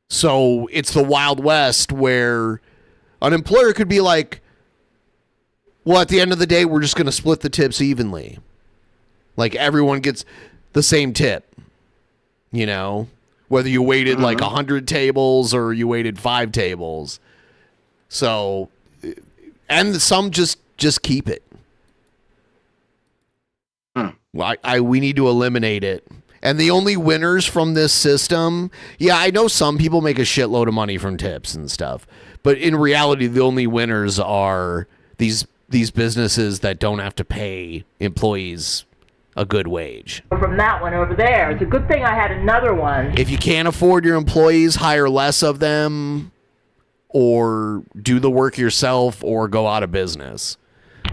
So it's the Wild West where an employer could be like, well, at the end of the day, we're just going to split the tips evenly. Like everyone gets the same tip, you know, whether you waited like 100 tables or you waited 5 tables. So, and some just keep it. We need to eliminate it. And the only winners from this system, yeah, I know some people make a shitload of money from tips and stuff, but in reality, the only winners are these businesses that don't have to pay employees a good wage. From that one over there, it's a good thing I had another one. If you can't afford your employees, hire less of them, or do the work yourself, or go out of business.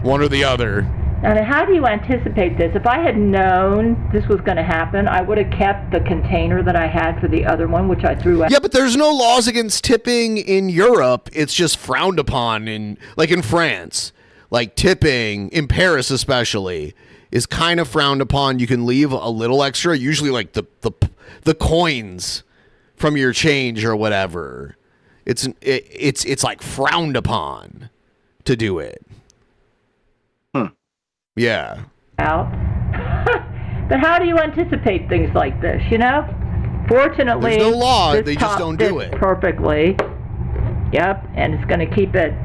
One or the other. Now, how do you anticipate this? If I had known this was going to happen, I would have kept the container that I had for the other one, which I threw out. Yeah, but there's no laws against tipping in Europe. It's just frowned upon in France. Like tipping, in Paris especially, is kind of frowned upon. You can leave a little extra, usually like the coins from your change or whatever. It's like frowned upon to do it. Yeah. Out. But how do you anticipate things like this, you know? Fortunately, there's no law. this They just top don't do fits it. Perfectly. Yep, and it's going to keep it.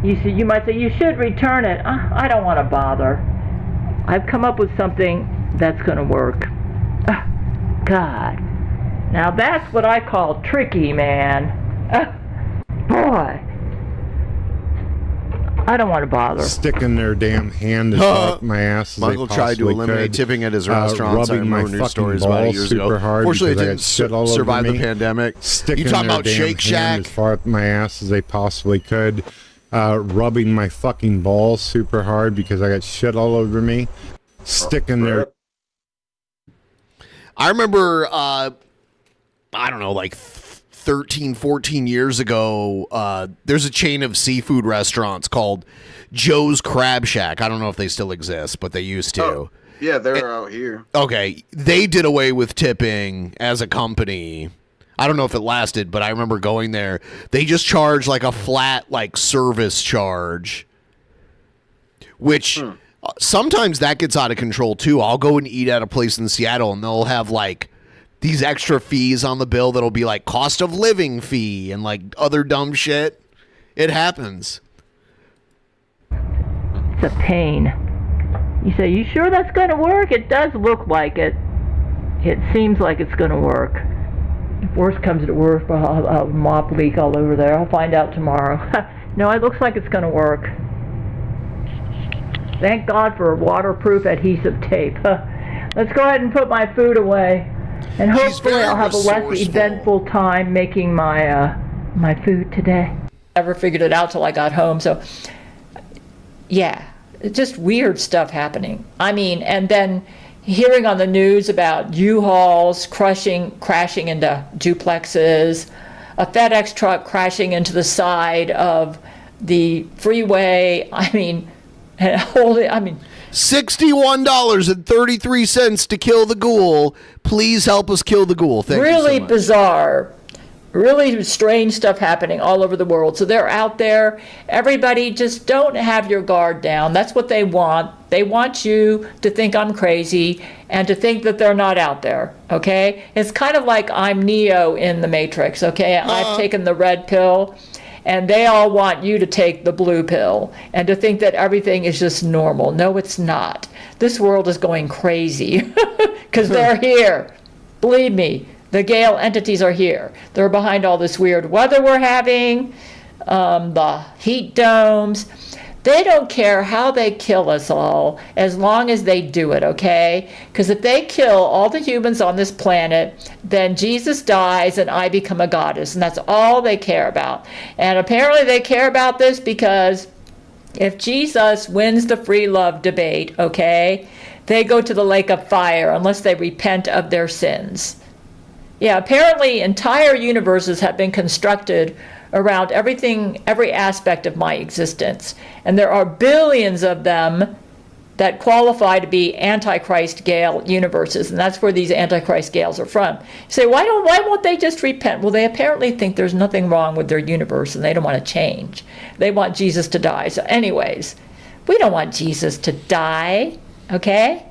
You might say, you should return it. I don't want to bother. I've come up with something that's going to work. God. Now that's what I call tricky, man. Boy. I don't want to bother. Sticking their damn hand as far up my ass as Michael they tried to possibly eliminate could. tipping at his restaurants. Rubbing my news fucking stories about balls years super ago. hard. Fortunately, it because I didn't got shit all over survive the me. pandemic. Sticking You talking their about damn Shake Shack? hand as far up my ass as they possibly could. Rubbing my fucking balls super hard because I got shit all over me. Sticking their... I remember, I don't know, like 13, 14 years ago, there's a chain of seafood restaurants called Joe's Crab Shack. I don't know if they still exist, but they used to. Oh, yeah, they're out here. Okay, they did away with tipping as a company. I don't know if it lasted, but I remember going there. They just charge like a flat like service charge, which sometimes that gets out of control too. I'll go and eat at a place in Seattle and they'll have like these extra fees on the bill that'll be like cost of living fee and like other dumb shit. It happens. It's a pain. You say, you sure that's going to work? It does look like it. It seems like it's going to work. If worse comes to worse, I'll mop leak all over there. I'll find out tomorrow. No, it looks like it's going to work. Thank God for waterproof adhesive tape. Let's go ahead and put my food away. And hopefully I'll have a less eventful time making my my food today. Never figured it out till I got home. So, yeah, it's just weird stuff happening. I mean, and then hearing on the news about U-Hauls crashing into duplexes, a FedEx truck crashing into the side of the freeway. I mean, $61.33 to kill the ghoul. Please help us kill the ghoul. Thank you so really much. bizarre, really strange stuff happening all over the world. So they're out there. Everybody, just don't have your guard down. That's what they want. They want you to think I'm crazy and to think that they're not out there, okay? It's kind of like I'm Neo in the Matrix, okay? I've taken the red pill, and they all want you to take the blue pill and to think that everything is just normal. No, it's not. This world is going crazy because they're here. Believe me, the Gail entities are here. They're behind all this weird weather we're having, the heat domes. They don't care how they kill us all as long as they do it, okay? Because if they kill all the humans on this planet, then Jesus dies and I become a goddess, and that's all they care about. And apparently they care about this because if Jesus wins the free love debate, okay, they go to the lake of fire unless they repent of their sins. Yeah, apparently entire universes have been constructed around everything, every aspect of my existence. And there are billions of them that qualify to be Antichrist Gail universes, and that's where these Antichrist Gails are from. You say, why won't they just repent? Well, they apparently think there's nothing wrong with their universe, and they don't want to change. They want Jesus to die. So anyways, we don't want Jesus to die, okay?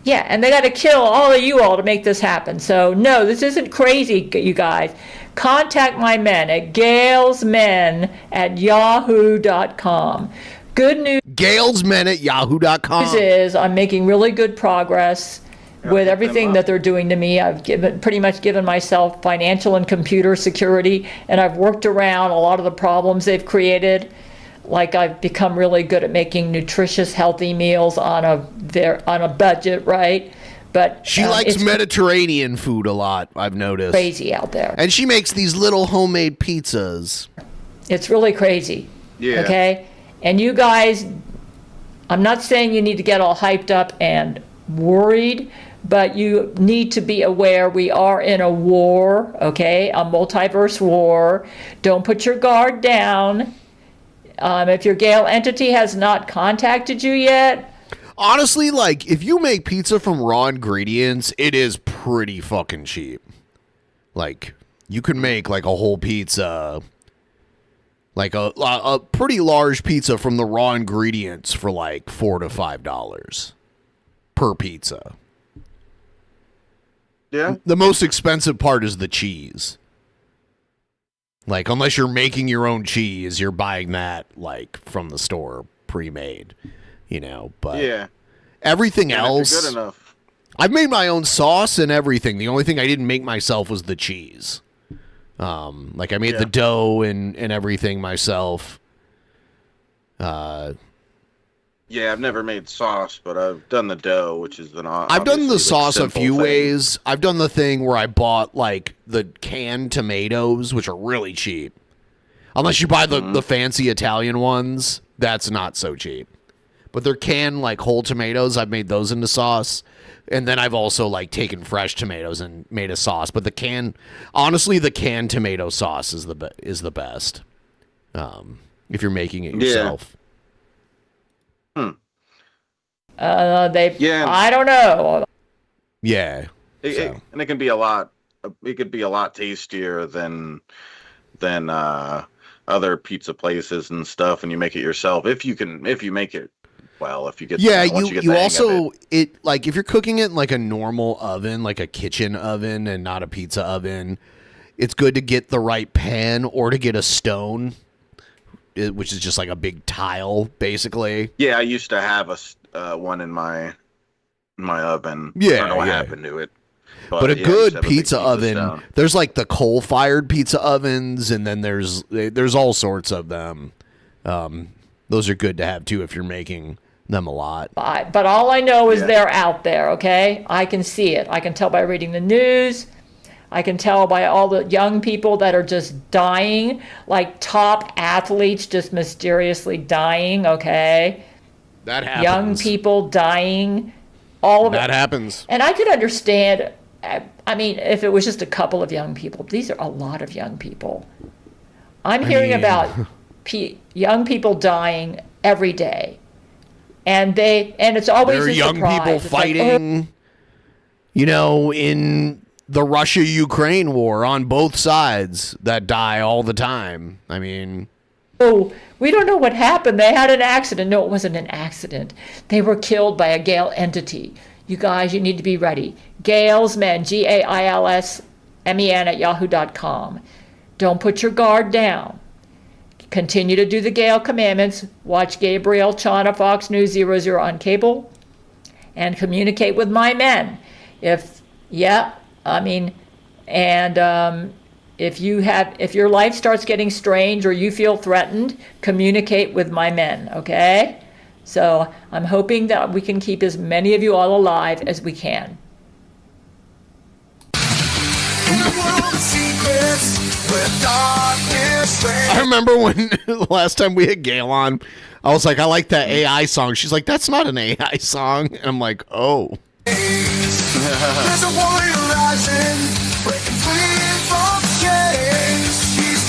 Yeah, and they got to kill all of you all to make this happen. So no, this isn't crazy, you guys. Contact my men at galesmen@yahoo.com. Good news. galesmen@yahoo.com. Is I'm making really good progress with everything that they're doing to me. I've pretty much given myself financial and computer security, and I've worked around a lot of the problems they've created. Like I've become really good at making nutritious, healthy meals on a budget, right? But she likes Mediterranean food a lot, I've noticed. Crazy out there. And she makes these little homemade pizzas. It's really crazy. Yeah. Okay? And you guys, I'm not saying you need to get all hyped up and worried, but you need to be aware we are in a war, okay? A multiverse war. Don't put your guard down. If your Gail entity has not contacted you yet. Honestly, like, if you make pizza from raw ingredients, it is pretty fucking cheap. Like, you can make, like, a whole pizza, like, a pretty large pizza from the raw ingredients for, like, $4 to $5 per pizza. Yeah. The most expensive part is the cheese. Like, unless you're making your own cheese, you're buying that, like, from the store, pre-made, you know, but yeah. Everything else, good enough. I've made my own sauce and everything. The only thing I didn't make myself was the cheese. Like, I made the dough and everything myself. Yeah, I've never made sauce, but I've done the dough, which is I've done the sauce a few ways. I've done the thing where I bought, like, the canned tomatoes, which are really cheap. Unless you buy the fancy Italian ones, that's not so cheap. But they're canned, like, whole tomatoes. I've made those into sauce. And then I've also, like, taken fresh tomatoes and made a sauce. But the canned tomato sauce is the best. If you're making it yourself. I don't know. Yeah. And it can be a lot. It could be a lot tastier than other pizza places and stuff, and you make it yourself. If you make it well, if you get you also it, like, if you're cooking it in, like, a normal oven, like a kitchen oven and not a pizza oven, it's good to get the right pan or to get a stone, which is just like a big tile, basically. Yeah, I used to have one in my oven. Yeah, I don't know what happened to it. But a good pizza oven, there's, like, the coal-fired pizza ovens, and then there's all sorts of them. Those are good to have, too, if you're making them a lot. But all I know is they're out there, okay? I can see it. I can tell by reading the news. I can tell by all the young people that are just dying, like top athletes just mysteriously dying, okay? That happens. Young people dying, all of that happens. And I could understand, I mean, if it was just a couple of young people. These are a lot of young people. I'm hearing about young people dying every day. And it's always a young surprise. People it's fighting, like, you know, in the Russia-Ukraine war on both sides that die all the time. I mean, we don't know what happened. They had an accident. No, it wasn't an accident. They were killed by a Gail entity. You guys, you need to be ready. Gail's Men, GAILSMEN @yahoo.com. Don't put your guard down. Continue to do the Gail commandments. Watch Gabriel Chana Fox News 00 on cable, and communicate with my men. If your life starts getting strange or you feel threatened, communicate with my men. Okay. So I'm hoping that we can keep as many of you all alive as we can. I remember when last time we had Gail on, I was like, I like that AI song. She's like, that's not an AI song. And I'm like, oh. There's a warrior rising, breaking free from chains. She's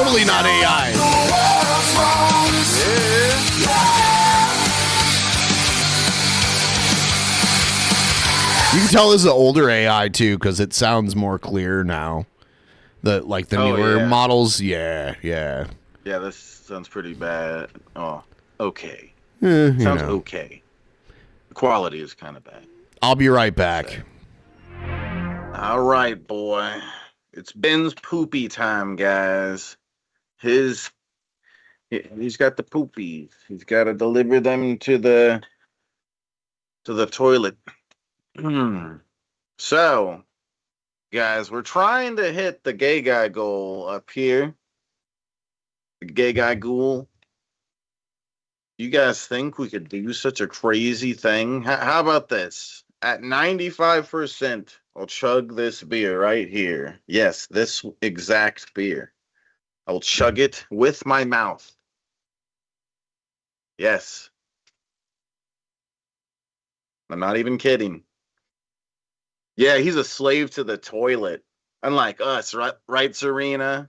totally not AI. You can tell this is an older AI too, because it sounds more clear now. The newer models, yeah. Yeah, this sounds pretty bad. Oh, okay. Sounds okay. The quality is kind of bad. I'll be right back. All right, boy. It's Ben's poopy time, guys. He's got the poopies. He's got to deliver them to the toilet. So, guys, we're trying to hit the gay guy goal up here. The gay guy ghoul. You guys think we could do such a crazy thing? How about this? At 95%, I'll chug this beer right here. Yes, this exact beer. I'll chug it with my mouth. Yes. I'm not even kidding. Yeah, he's a slave to the toilet. Unlike us, right, Serena?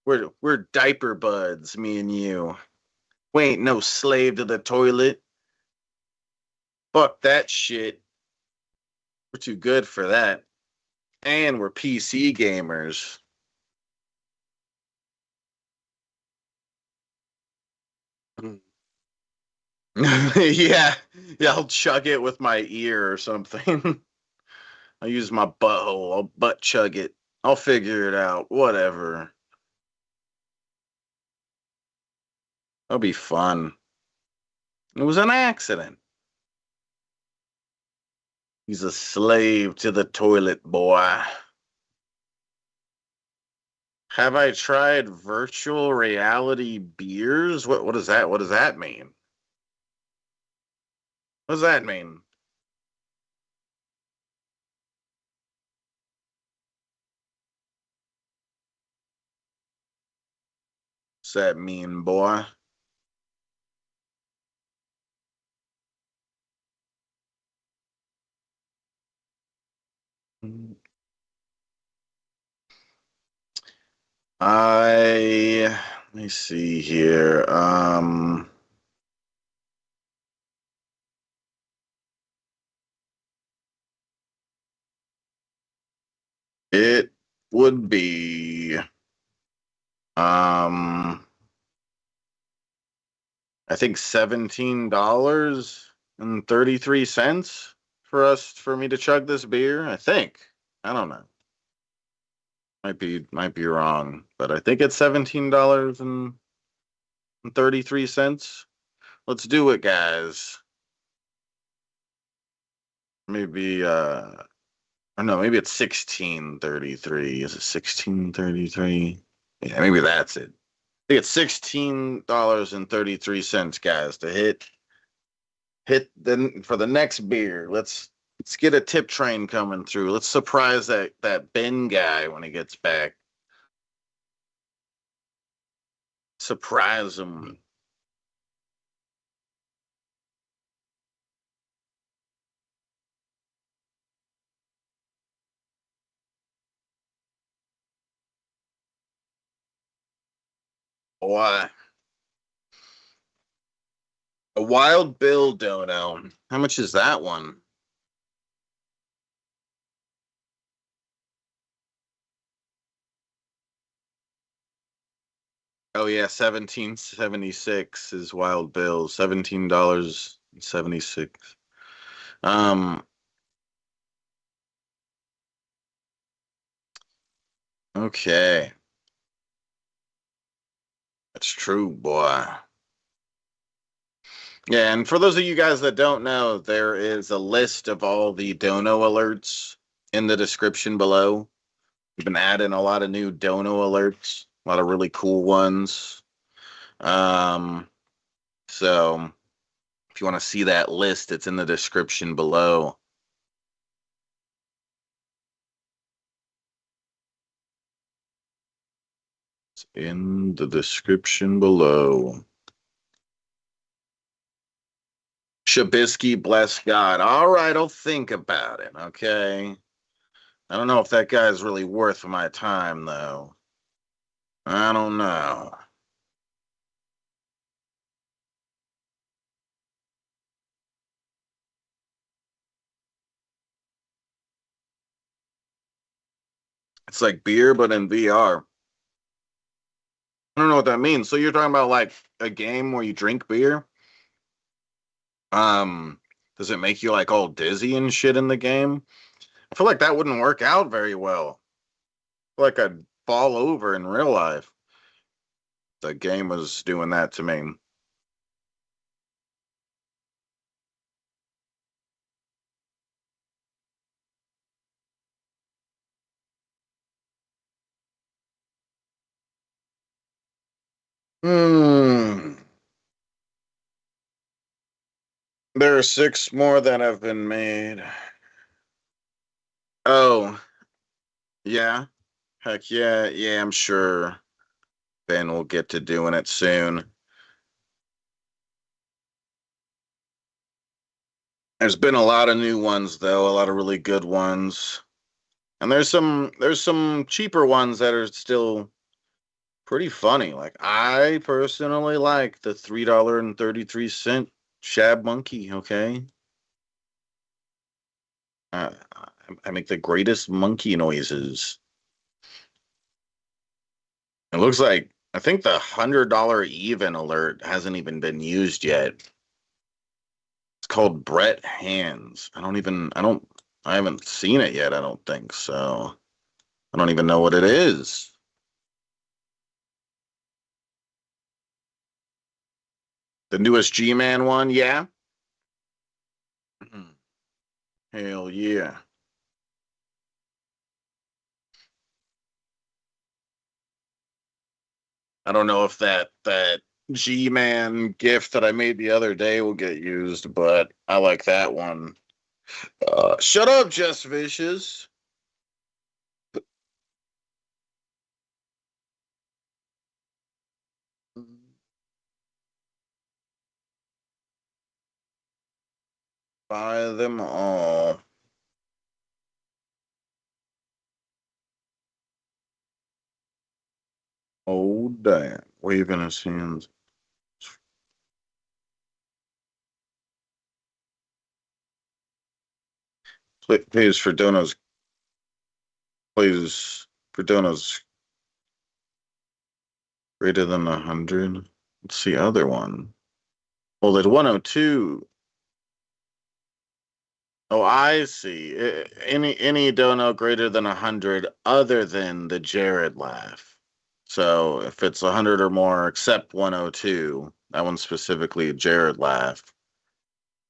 We're diaper buds, me and you. We ain't no slave to the toilet. Fuck that shit. We're too good for that. And we're PC gamers. yeah, I'll chug it with my ear or something. I'll use my butthole. I'll butt chug it. I'll figure it out. Whatever. That'll be fun. It was an accident. He's a slave to the toilet, boy. Have I tried virtual reality beers? What is that? What does that mean? What does that mean? What's that mean, boy? Let me see here. It would be, I think $17.33 for me to chug this beer. I think. I don't know. Might be wrong, but I think it's $17.33. Let's do it, guys. Maybe or no, maybe it's 16.33. Is it 16.33? Yeah, maybe that's it. I think it's $16.33, guys, to hit then for the next beer. Let's get a tip train coming through. Let's surprise that Ben guy when he gets back. Surprise him. Why? A Wild Bill dono. How much is that one? Oh yeah, 17.76 is Wild Bill. $17.76. Okay. That's true, boy. Yeah, and for those of you guys that don't know, there is a list of all the dono alerts in the description below. We've been adding a lot of new dono alerts, a lot of really cool ones. So if you want to see that list, it's in the description below. It's in the description below. Shabisky, bless God. All right, I'll think about it, okay? I don't know if that guy's really worth my time, though. I don't know. It's like beer, but in VR. I don't know what that means. So you're talking about like a game where you drink beer? Does it make you like all dizzy and shit in the game? I feel like that wouldn't work out very well. I feel like I'd fall over in real life. The game was doing that to me. There are 6 more that have been made. Oh, yeah. Heck yeah. Yeah, I'm sure Ben will get to doing it soon. There's been a lot of new ones though, a lot of really good ones. And there's some cheaper ones that are still pretty funny. Like I personally like the $3.33 Shabmonkey, okay? I make the greatest monkey noises. It looks like I think the $100 even alert hasn't even been used yet. It's called Brett Hands. I haven't seen it yet, I don't think so. I don't even know what it is. The newest G Man one, yeah? Hell yeah. I don't know if that G Man gift that I made the other day will get used, but I like that one. Shut up, Just Vicious. Buy them all. Oh, damn. Waving his hands. Please for donos. Please for donos. Greater than 100. What's the other one? Well, there's 102. Oh, I see. Any dono greater than 100 other than the Jared laugh. So if it's 100 or more, except 102, that one's specifically a Jared laugh,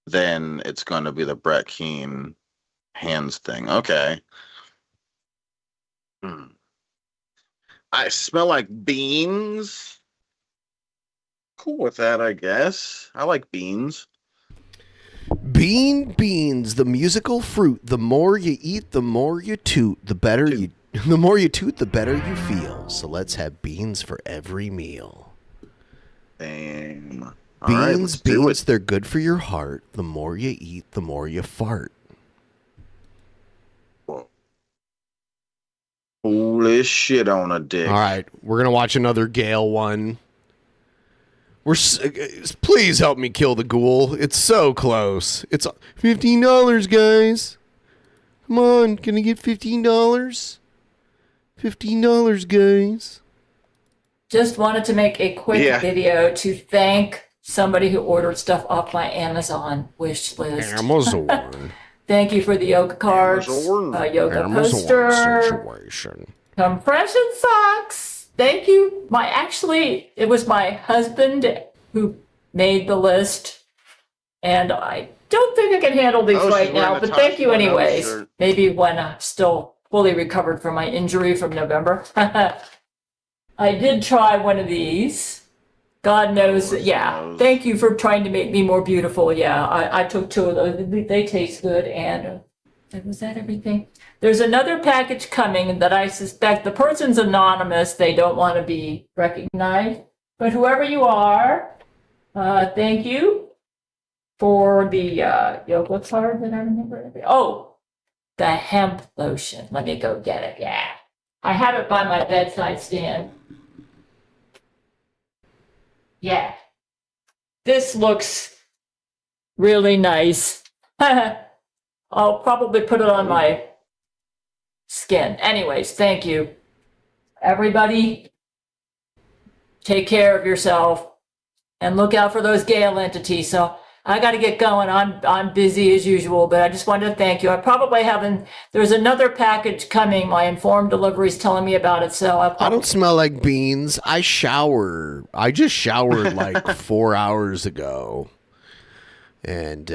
then it's going to be the Brett Keen hands thing. Okay. I smell like beans. Cool with that, I guess. I like beans. Beans, the musical fruit. The more you eat, the more you toot. The more you toot, the better you feel. So let's have beans for every meal. Damn. Beans, they're good for your heart. The more you eat, the more you fart. Holy shit on a dick. All right, we're going to watch another Gail one. Please help me kill the ghoul. It's so close. It's $15, guys. Come on, can I get $15? $15, guys. Just wanted to make a quick video to thank somebody who ordered stuff off my Amazon wish list. Amazon. Thank you for the yoga cards, yoga poster, situation. Compression socks. Thank you. It was my husband who made the list, and I don't think I can handle these right now, but thank you anyways. Maybe when I'm still fully recovered from my injury from November. I did try one of these. God knows that, yeah. Thank you for trying to make me more beautiful. Yeah, I took 2 of those. They taste good, and was that everything? There's another package coming that I suspect the person's anonymous. They don't want to be recognized. But whoever you are, thank you for the yoga card that I remember. Oh, the hemp lotion. Let me go get it. Yeah. I have it by my bedside stand. Yeah. This looks really nice. I'll probably put it on my skin. Anyways, thank you. Everybody, take care of yourself and look out for those Gail entities. So I got to get going. I'm busy as usual, but I just wanted to thank you. I probably haven't. There's another package coming. My informed delivery is telling me about it. So I don't smell like beans. I shower. I just showered like 4 hours ago. And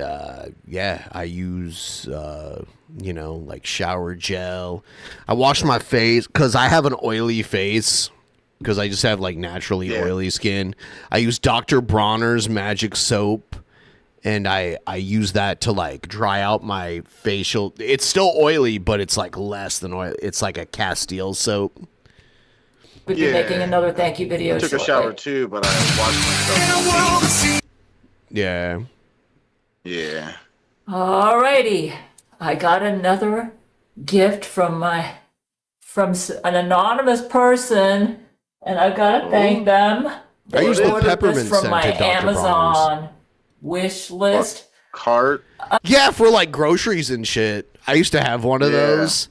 yeah, I use, like shower gel. I wash my face because I have an oily face because I just have like naturally oily skin. I use Dr. Bronner's magic soap. And I use that to like dry out my facial. It's still oily, but it's like less than oil. It's like a Castile soap. We'll be making another thank you video. I took a shower too, but I washed myself. Yeah. Yeah. Alrighty. I got another gift from an anonymous person, and I've got to thank them. I use the peppermint from scent my to Dr. Amazon wish list. Cart. Yeah, for like groceries and shit. I used to have one of those.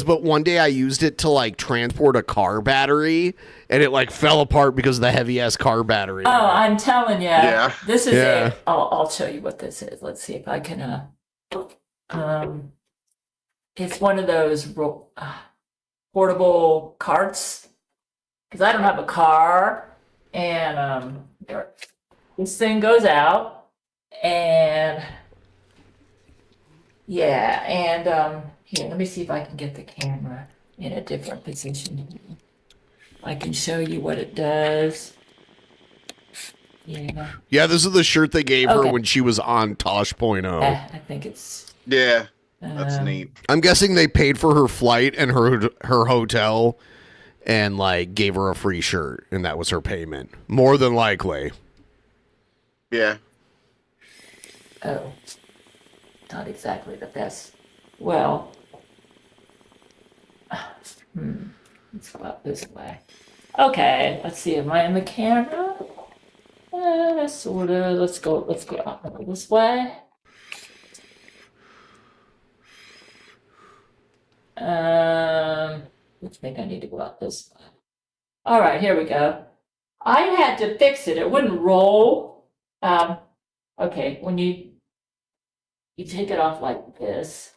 But one day I used it to like transport a car battery, and it like fell apart because of the heavy ass car battery. Oh, I'm telling you. Yeah. This is I'll show you what this is. Let's see if I can. It's one of those portable carts because I don't have a car, and this thing goes out, and here, let me see if I can get the camera in a different position. I can show you what it does. Yeah. Yeah, this is the shirt they gave her when she was on Tosh.0. I think it's... Yeah, that's neat. I'm guessing they paid for her flight and her hotel and like gave her a free shirt, and that was her payment. More than likely. Yeah. Oh. Not exactly the best. Well... Let's go out this way. Okay, let's see. Am I in the camera? Sort of. Let's go out this way. Which think I need to go out this way. All right, here we go. I had to fix it. It wouldn't roll. Okay, when you take it off like this.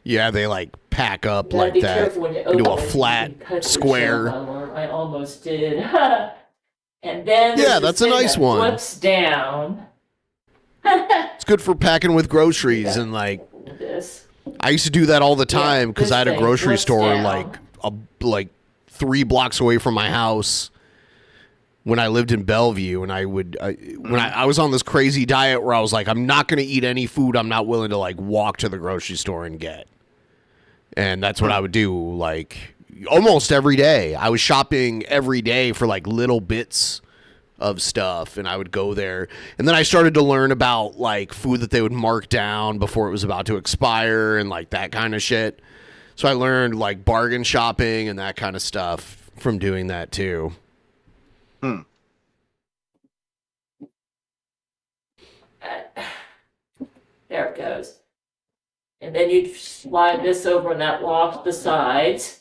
Yeah, they like pack up like that into a flat square. I almost did. And then that's a nice one. Flips down. It's good for packing with groceries and like. I used to do that all the time because I had a grocery store like 3 blocks away from my house when I lived in Bellevue, and I would when I was on this crazy diet where I was like, I'm not going to eat any food I'm not willing to like walk to the grocery store and get. And that's what I would do, like, almost every day. I was shopping every day for, like, little bits of stuff, and I would go there. And then I started to learn about, like, food that they would mark down before it was about to expire and, like, that kind of shit. So I learned, like, bargain shopping and that kind of stuff from doing that, too. There it goes. And then you'd slide this over and that locks the sides.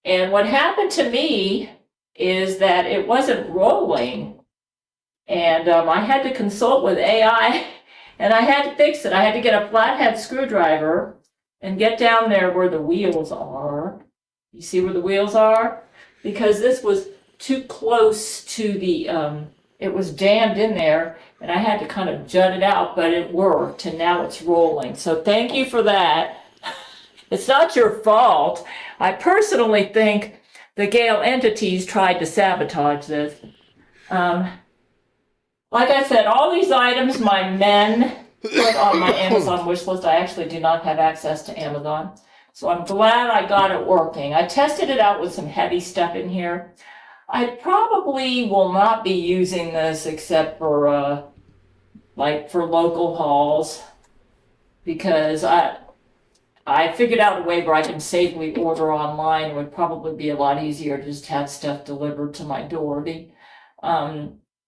And what happened to me is that it wasn't rolling. And I had to consult with AI, and I had to fix it. I had to get a flathead screwdriver and get down there where the wheels are. You see where the wheels are? Because this was too close to the, it was jammed in there, and I had to kind of jut it out, but it worked, and now it's rolling. So thank you for that. It's not your fault. I personally think the Gail entities tried to sabotage this. Like I said, all these items my men put on my Amazon wish list. I actually do not have access to Amazon. So I'm glad I got it working. I tested it out with some heavy stuff in here. I probably will not be using this except for like for local hauls, because I figured out a way where I can safely order online. It would probably be a lot easier to just have stuff delivered to my door.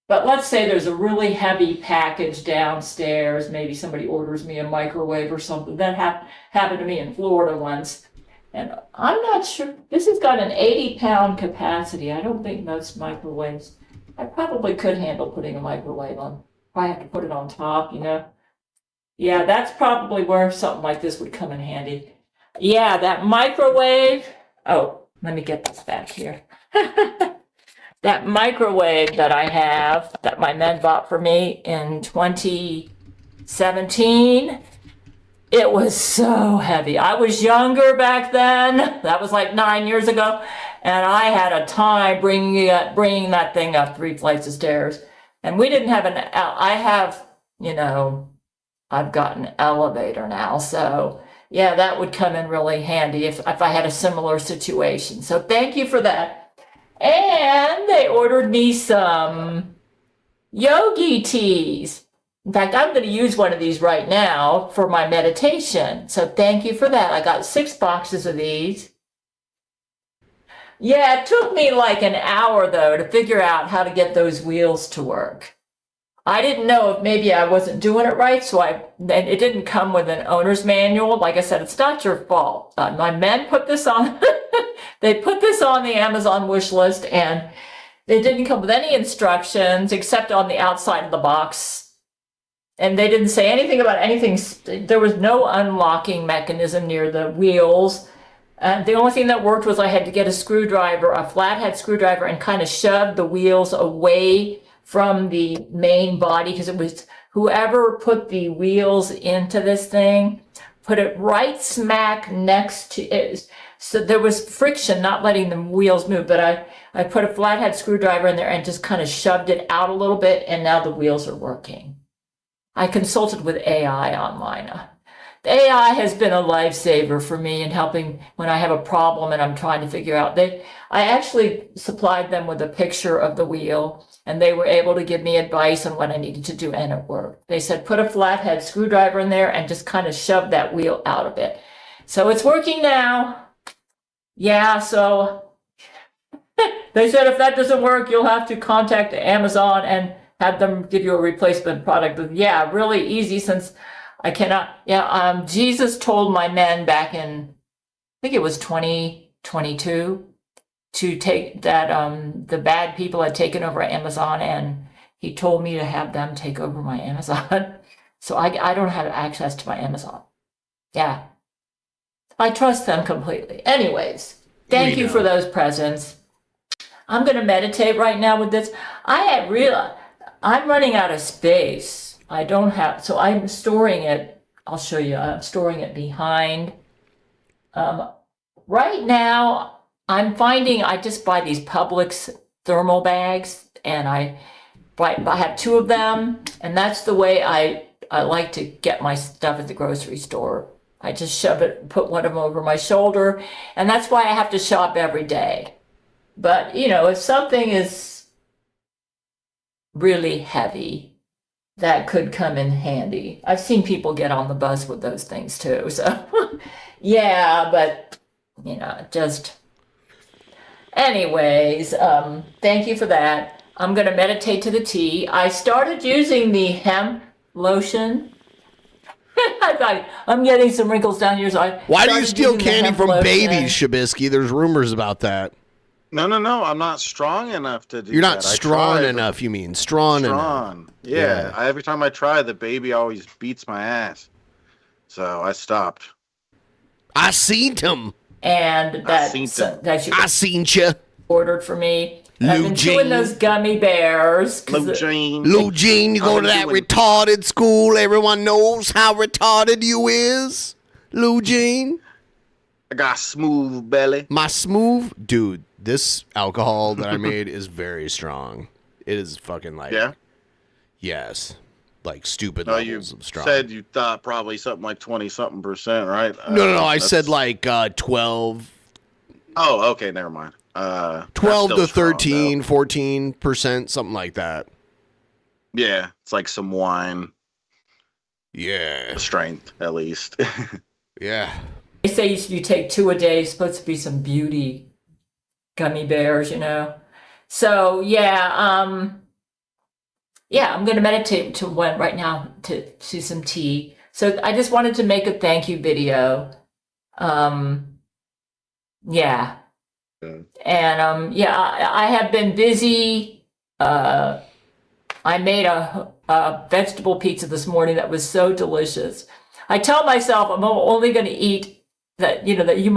But let's say there's a really heavy package downstairs. Maybe somebody orders me a microwave or something. That happened to me in Florida once. And I'm not sure. This has got an 80-pound capacity. I don't think most microwaves. I probably could handle putting a microwave on. I have to put it on top, you know. Yeah, that's probably where something like this would come in handy. Yeah, that microwave. Oh, let me get this back here. That microwave that I have, that my men bought for me in 2017, it was so heavy. I was younger back then. That was like 9 years ago. And I had a time bringing that thing up 3 flights of stairs. And we didn't have I've got an elevator now. So yeah, that would come in really handy if I had a similar situation. So thank you for that. And they ordered me some yogi teas. In fact, I'm going to use one of these right now for my meditation. So thank you for that. I got 6 boxes of these. Yeah, it took me like an hour, though, to figure out how to get those wheels to work. I didn't know if maybe I wasn't doing it right, so it didn't come with an owner's manual. Like I said, it's not your fault. My men put this on. They put this on the Amazon wish list, and it didn't come with any instructions except on the outside of the box. And they didn't say anything about anything. There was no unlocking mechanism near the wheels. The only thing that worked was I had to get a flathead screwdriver, and kind of shove the wheels away from the main body, because it was whoever put the wheels into this thing, put it right smack next to it. So there was friction not letting the wheels move, but I put a flathead screwdriver in there and just kind of shoved it out a little bit, and now the wheels are working. I consulted with AI online. The AI has been a lifesaver for me in helping when I have a problem and I'm trying to figure out. I actually supplied them with a picture of the wheel, and they were able to give me advice on what I needed to do, and it worked. They said, put a flathead screwdriver in there and just kind of shove that wheel out of it. So it's working now. Yeah, so they said if that doesn't work, you'll have to contact Amazon and have them give you a replacement product. But yeah, really easy, since I cannot. Yeah, Jesus told my men back in, I think it was 2022, to take that the bad people had taken over Amazon, and he told me to have them take over my Amazon. So I don't have access to my Amazon. Yeah. I trust them completely. Anyways, thank you for those presents. I'm going to meditate right now with this. I'm running out of space. I don't have, so I'm storing it. I'll show you. I'm storing it behind. Right now, I'm finding I just buy these Publix thermal bags, and I have 2 of them, and that's the way I like to get my stuff at the grocery store. I just shove it, put one of them over my shoulder, and that's why I have to shop every day. But, if something is really heavy, that could come in handy. I've seen people get on the bus with those things too, so yeah, but, just... Anyways, thank you for that. I'm going to meditate to the tea. I started using the hemp lotion. I thought, I'm getting some wrinkles down here. So why do you steal candy from babies, Shabisky? There's rumors about that. No. I'm not strong enough to do that. You're not strong enough, you mean. Strong enough. Yeah. Every time I try, the baby always beats my ass. So I stopped. I seen him. And that I seen you. Ordered for me. I've been chewing those gummy bears. Lou Jean, you go to that retarded school. Everyone knows how retarded you is. Lou Jean. I got smooth belly. My smooth? Dude, this alcohol that I made is very strong. It is fucking like... Yeah? Yes. Like stupid levels of strong. You said you thought probably something like 20-something%, right? No. I said like 12. Oh, okay. Never mind. 12 to 13, 14%, something like that. Yeah. It's like some wine. Yeah. Strength, at least. Yeah. They say you take 2 a day. It's supposed to be some beauty gummy bears, you know. So yeah, I'm going to meditate to one right now to some tea. So I just wanted to make a thank you video. Yeah. And I have been busy. I made a vegetable pizza this morning that was so delicious. I tell myself I'm only going to eat that, that you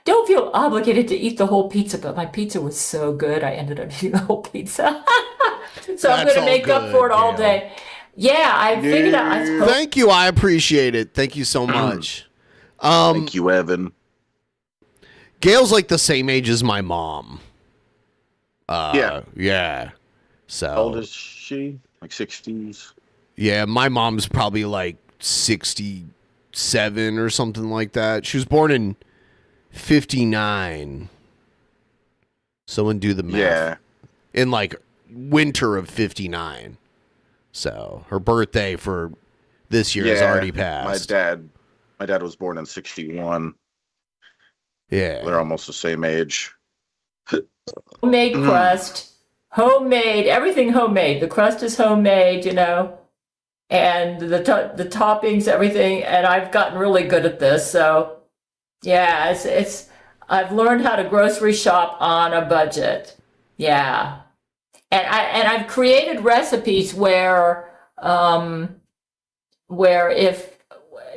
don't feel obligated to eat the whole pizza, but my pizza was so good I ended up eating the whole pizza. So I'm going to make up for it all day. Yeah, I figured out. Thank you. I appreciate it. Thank you so much. Thank you, Evan. Gail's like the same age as my mom. Yeah. So how old is she? Like 60s? Yeah, my mom's probably like 67 or something like that. She was born in 59. Someone do the math. Yeah. In like winter of 59. So her birthday for this year has already passed. My dad was born in 61. Yeah. They're almost the same age. Homemade crust, homemade, everything homemade. The crust is homemade, and the toppings, everything. And I've gotten really good at this. So yeah, I've learned how to grocery shop on a budget. Yeah. And I've created recipes where if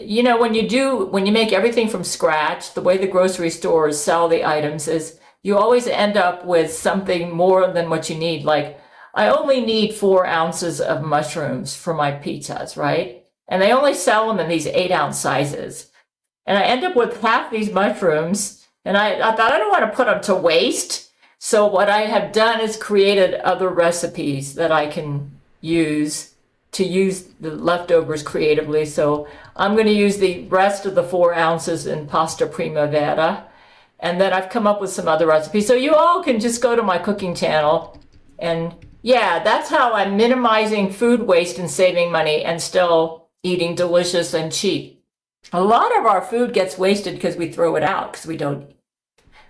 when you make everything from scratch, the way the grocery stores sell the items is you always end up with something more than what you need. Like I only need 4 ounces of mushrooms for my pizzas, right? And they only sell them in these 8-ounce sizes. And I end up with half these mushrooms, and I thought I don't want to put them to waste. So what I have done is created other recipes that I can use to use the leftovers creatively. So I'm going to use the rest of the 4 ounces in pasta primavera. And then I've come up with some other recipes. So you all can just go to my cooking channel. And yeah, that's how I'm minimizing food waste and saving money and still eating delicious and cheap. A lot of our food gets wasted because we throw it out because we don't.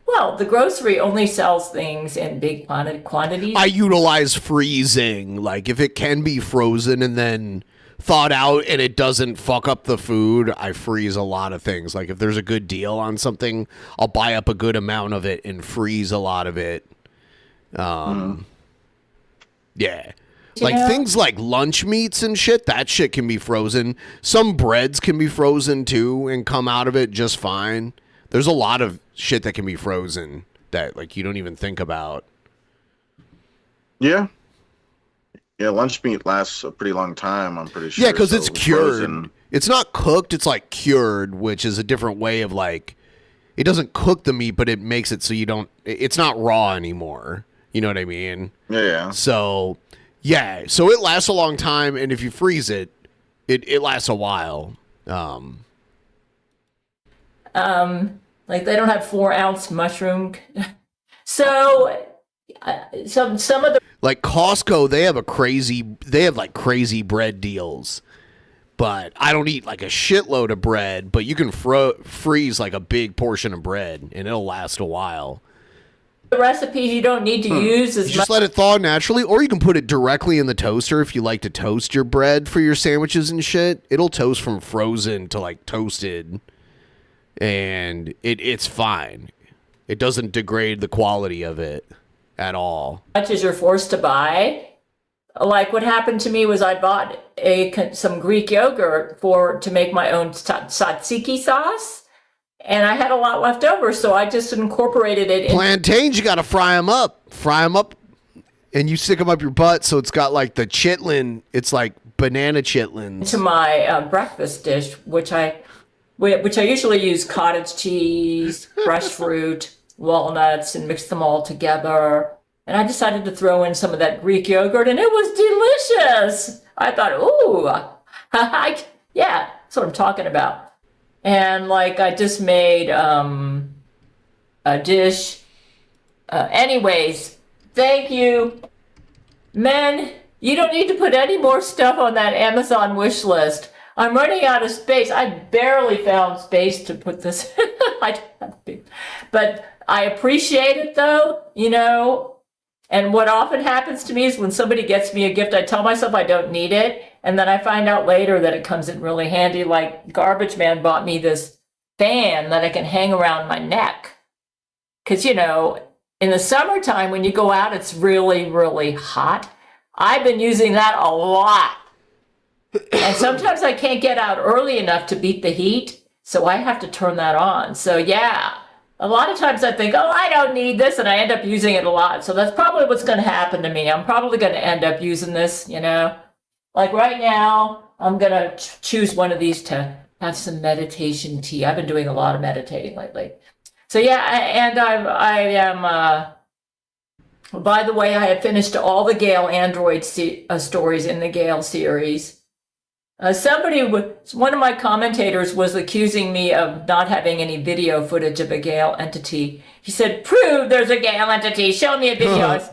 Well, the grocery only sells things in big quantities. I utilize freezing. Like, if it can be frozen and then thawed out and it doesn't fuck up the food, I freeze a lot of things. Like, if there's a good deal on something, I'll buy up a good amount of it and freeze a lot of it. Yeah. Like, things like lunch meats and shit, that shit can be frozen. Some breads can be frozen, too, and come out of it just fine. There's a lot of shit that can be frozen that like you don't even think about. Yeah, lunch meat lasts a pretty long time, I'm pretty sure. Yeah, because it's cured. Frozen. It's not cooked, it's like cured, which is a different way of like, it doesn't cook the meat, but it makes it so it's not raw anymore. You know what I mean? Yeah. So it lasts a long time, and if you freeze it, it lasts a while. Like they don't have 4-ounce mushroom. So some of the like Costco, they have crazy bread deals. But I don't eat like a shitload of bread, but you can freeze like a big portion of bread and it'll last a while. The recipes you don't need to use as much. Just let it thaw naturally, or you can put it directly in the toaster if you like to toast your bread for your sandwiches and shit. It'll toast from frozen to like toasted. And it's fine. It doesn't degrade the quality of it at all. Much as you're forced to buy. Like what happened to me was I bought some Greek yogurt to make my own tzatziki sauce, and I had a lot left over, so I just incorporated it. Plantains, you got to fry them up, and you stick them up your butt, so it's got like the chitlin. It's like banana chitlins. To my breakfast dish, which I usually use cottage cheese, fresh fruit, walnuts, and mix them all together. And I decided to throw in some of that Greek yogurt, and it was delicious. I thought, ooh, yeah, that's what I'm talking about. And like I just made a dish. Anyways, thank you. Men, you don't need to put any more stuff on that Amazon wish list. I'm running out of space. I barely found space to put this. But I appreciate it though, you know. And what often happens to me is when somebody gets me a gift, I tell myself I don't need it. And then I find out later that it comes in really handy. Like Garbage Man bought me this fan that I can hang around my neck. Because, you know, in the summertime when you go out, it's really, really hot. I've been using that a lot. And sometimes I can't get out early enough to beat the heat. So I have to turn that on. So yeah. A lot of times I think, oh, I don't need this, and I end up using it a lot. So that's probably what's going to happen to me. I'm probably going to end up using this, you know. Like right now, I'm going to choose one of these to have some meditation tea. I've been doing a lot of meditating lately. So yeah, I am, by the way, I have finished all the Gail Android stories in the Gail series. One of my commentators was accusing me of not having any video footage of a Gail entity. He said, prove there's a Gail entity. Show me a video.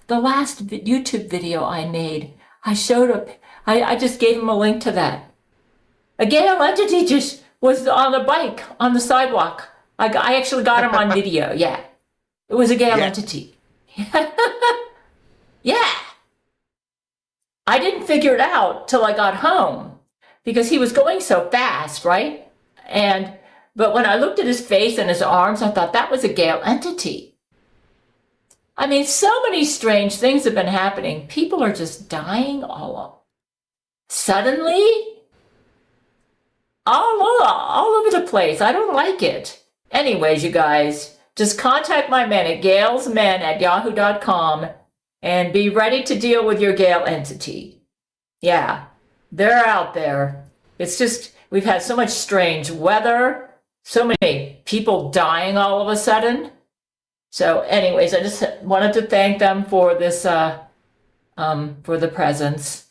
The last YouTube video I made, I showed up. I just gave him a link to that. A Gail entity just was on a bike on the sidewalk. I actually got him on video. Yeah. It was a Gail entity. Yeah. I didn't figure it out till I got home because he was going so fast, right? But when I looked at his face and his arms, I thought that was a Gail entity. I mean, so many strange things have been happening. People are just dying suddenly, all over the place. I don't like it. Anyways, you guys, just contact my men at gailsmen@yahoo.com. And be ready to deal with your Gail entity. Yeah, they're out there. It's just, we've had so much strange weather, so many people dying all of a sudden. So anyways, I just wanted to thank them for this, for the presents.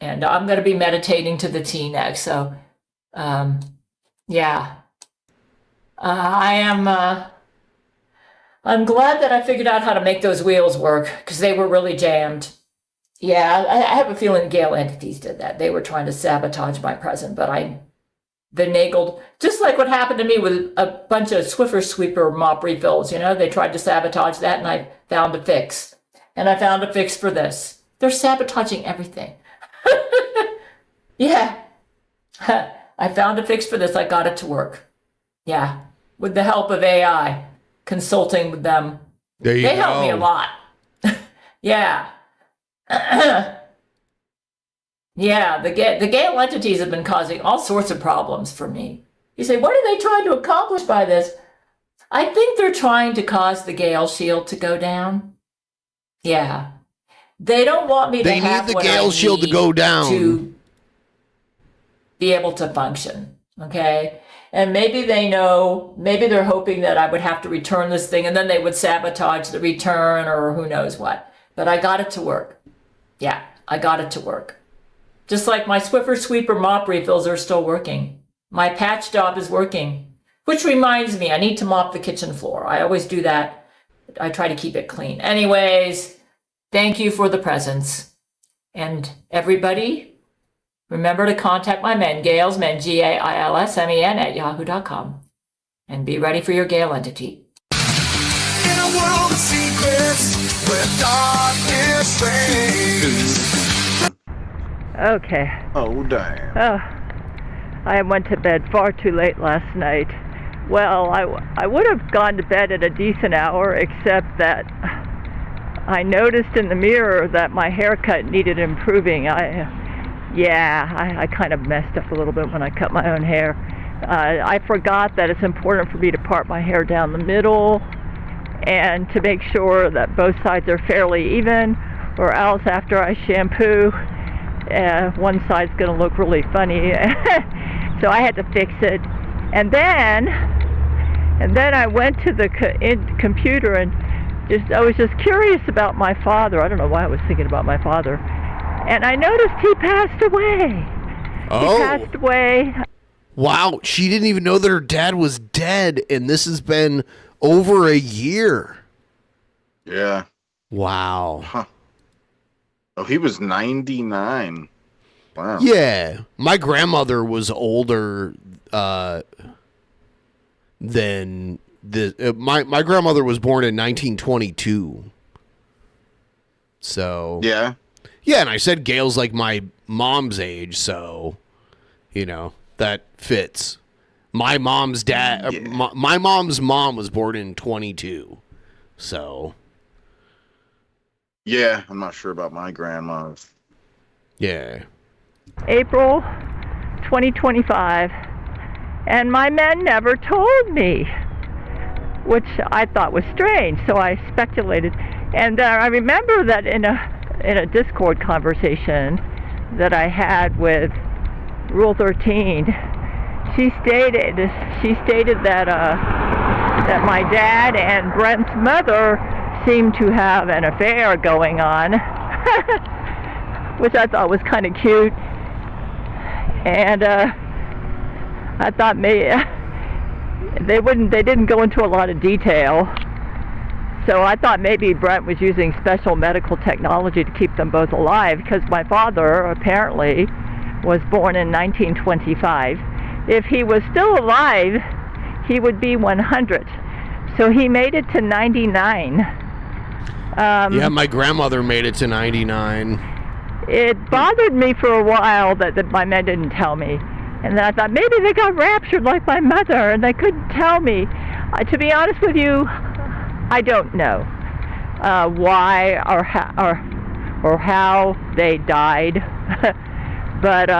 And I'm going to be meditating to the tea next. So, yeah. I'm glad that I figured out how to make those wheels work because they were really jammed. Yeah, I have a feeling Gail entities did that. They were trying to sabotage my present, but I finagled, just like what happened to me with a bunch of Swiffer Sweeper mop refills. You know, they tried to sabotage that and I found a fix. And I found a fix for this. They're sabotaging everything. Yeah. I found a fix for this. I got it to work. Yeah. With the help of AI. Consulting with them. They help me a lot. Yeah. Yeah, the Gail entities have been causing all sorts of problems for me. You say, what are they trying to accomplish by this? I think they're trying to cause the Gail shield to go down. Yeah. They don't want me to have the Gail shield to go down to be able to function. Okay? And maybe they know, maybe they're hoping that I would have to return this thing and then they would sabotage the return or who knows what. But I got it to work. Yeah, I got it to work. Just like my Swiffer Sweeper mop refills are still working. My patch job is working. Which reminds me, I need to mop the kitchen floor. I always do that. I try to keep it clean. Anyways, thank you for the presents. And everybody, remember to contact my men, Gail's men, GAILSMEN @yahoo.com. And be ready for your Gail entity. In a world of secrets where darkness reigns. Okay. Oh, damn. Oh, I went to bed far too late last night. Well, I would have gone to bed at a decent hour, except that I noticed in the mirror that my haircut needed improving. I kind of messed up a little bit when I cut my own hair. I forgot that it's important for me to part my hair down the middle and to make sure that both sides are fairly even, or else after I shampoo, one side's going to look really funny. So I had to fix it. And then I went to the computer and I was just curious about my father. I don't know why I was thinking about my father. And I noticed he passed away. Oh. He passed away. Wow, she didn't even know that her dad was dead, and this has been over a year. Yeah. Wow. Huh. Oh, he was 99. Wow. Yeah. My grandmother was older. then my grandmother was born in 1922. So Yeah. yeah, and I said Gail's like my mom's age, so you know that fits. My mom's dad, my mom's mom was born in 22, so Yeah, I'm not sure about my grandma's. yeah. April 2025, and my men never told me, which I thought was strange, so I speculated. And I remember that in a Discord conversation that I had with Rule 13, she stated that that my dad and Brent's mother seemed to have an affair going on, which I thought was kind of cute. And I thought maybe they didn't go into a lot of detail. So I thought maybe Brent was using special medical technology to keep them both alive, because my father apparently was born in 1925. If he was still alive, he would be 100. So he made it to 99. Yeah, my grandmother made it to 99. It bothered me for a while that my men didn't tell me. And then I thought maybe they got raptured like my mother and they couldn't tell me. To be honest with you, I don't know why or how they died. But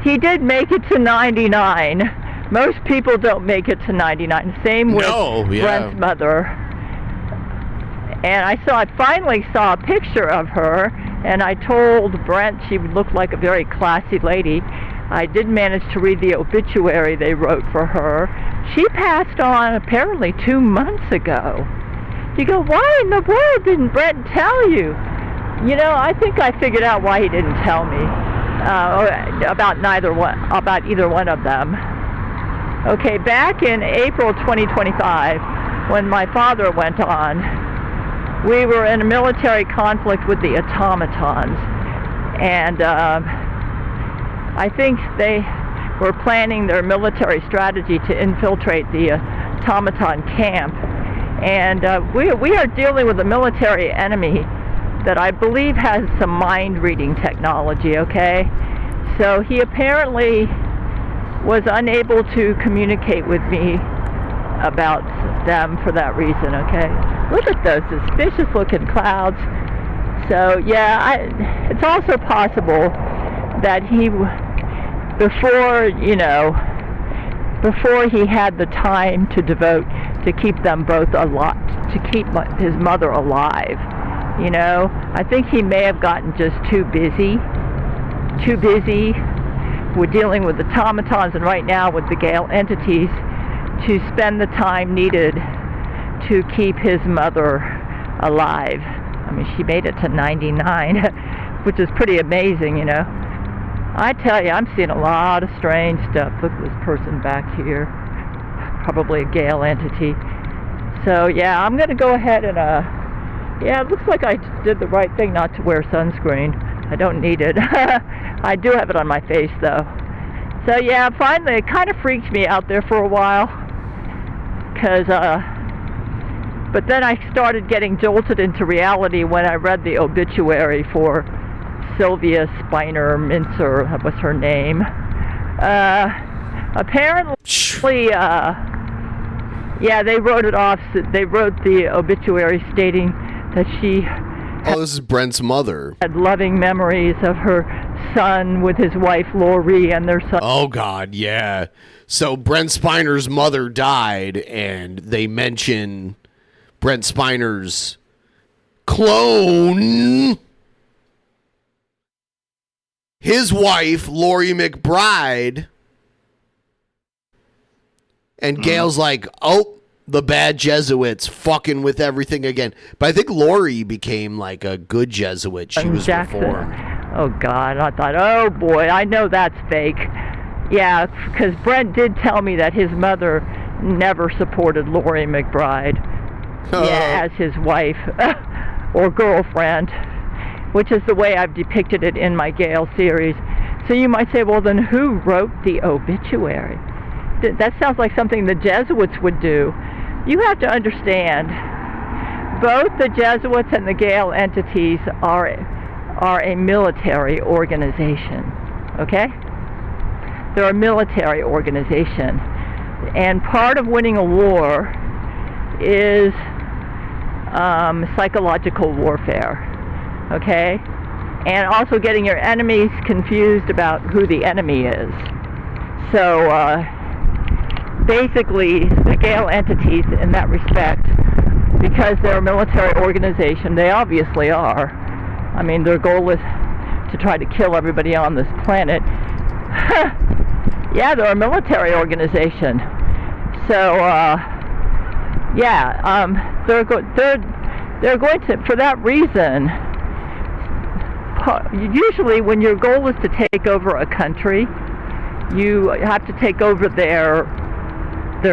he did make it to 99. Most people don't make it to 99. Same with Brent's mother. And I finally saw a picture of her, and I told Brent she would look like a very classy lady. I did manage to read the obituary they wrote for her. She passed on apparently 2 months ago. You go, why in the world didn't Brent tell you? You know, I think I figured out why he didn't tell me about either one of them. Okay, back in April 2025, when my father went on, we were in a military conflict with the automatons, and I think they were planning their military strategy to infiltrate the automaton camp, and we are dealing with a military enemy that I believe has some mind-reading technology, okay? So he apparently was unable to communicate with me about them for that reason, okay? Look at those suspicious-looking clouds. So, yeah, it's also possible that before he had the time to devote to keep them both alive, to keep his mother alive, you know, I think he may have gotten just too busy with dealing with the automatons and right now with the Gail entities to spend the time needed to keep his mother alive. I mean, she made it to 99, which is pretty amazing, you know. I tell you, I'm seeing a lot of strange stuff. Look at this person back here. Probably a Gail entity. So, yeah, I'm going to go ahead and, yeah, it looks like I did the right thing not to wear sunscreen. I don't need it. I do have it on my face, though. So, yeah, finally, it kind of freaked me out there for a while. But then I started getting jolted into reality when I read the obituary for Sylvia Spiner Mincer, that was her name. Apparently, yeah, they wrote it off. They wrote the obituary stating that she this is Brent's mother. Had loving memories of her son with his wife Lori and their son. Oh God, yeah. So Brent Spiner's mother died, and they mention Brent Spiner's clone, his wife Lori McBride, and Gail's like, oh, the bad Jesuits fucking with everything again. But I think Lori became like a good Jesuit. She was reformed. Oh God, I thought, oh boy, I know that's fake. Yeah, because Brent did tell me that his mother never supported Lori McBride. Yeah, as his wife or girlfriend, which is the way I've depicted it in my Gail series. So you might say, well, then who wrote the obituary? that sounds like something the Jesuits would do. You have to understand, both the Jesuits and the Gail entities are a military organization, okay? They're a military organization. And part of winning a war is psychological warfare, okay? And also getting your enemies confused about who the enemy is. So basically, the Gail entities in that respect, because they're a military organization, they obviously are. I mean, their goal is to try to kill everybody on this planet. Yeah, they're a military organization. So, they're going to, for that reason, usually when your goal is to take over a country, you have to take over their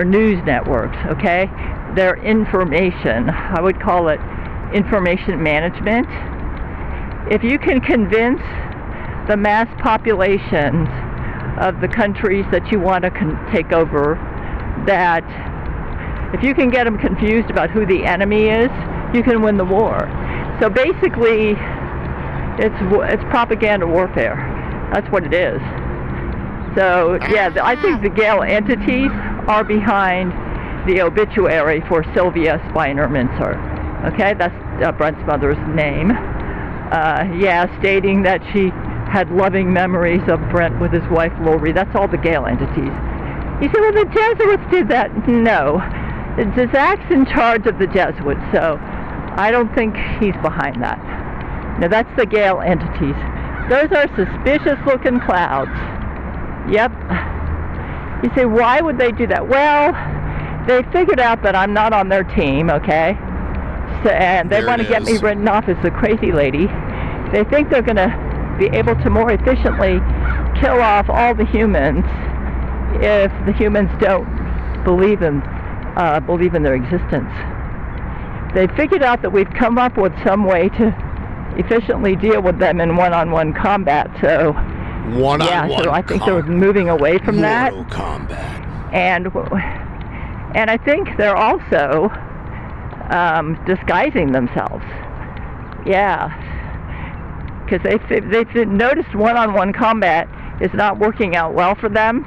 news networks, okay? Their information. I would call it information management. If you can convince the mass populations of the countries that you want to take over, that if you can get them confused about who the enemy is, you can win the war. So basically, it's propaganda warfare. That's what it is. So yeah, I think the Gail entities are behind the obituary for Sylvia Spiner Mincer. Okay, that's Brent's mother's name. Stating that she had loving memories of Brent with his wife Lori. That's all the Gail entities. You say, well, the Jesuits did that. No. Zach's in charge of the Jesuits, so I don't think he's behind that. Now, that's the Gail entities. Those are suspicious-looking clouds. Yep. You say, why would they do that? Well, they figured out that I'm not on their team, okay? So, and they want to get me written off as the crazy lady. They think they're going to be able to more efficiently kill off all the humans if the humans don't believe in their existence. They figured out that we've come up with some way to efficiently deal with them in one-on-one combat. So so I think they're moving away from that. Combat. And I think they're also disguising themselves. Yeah, because they've noticed one-on-one combat is not working out well for them.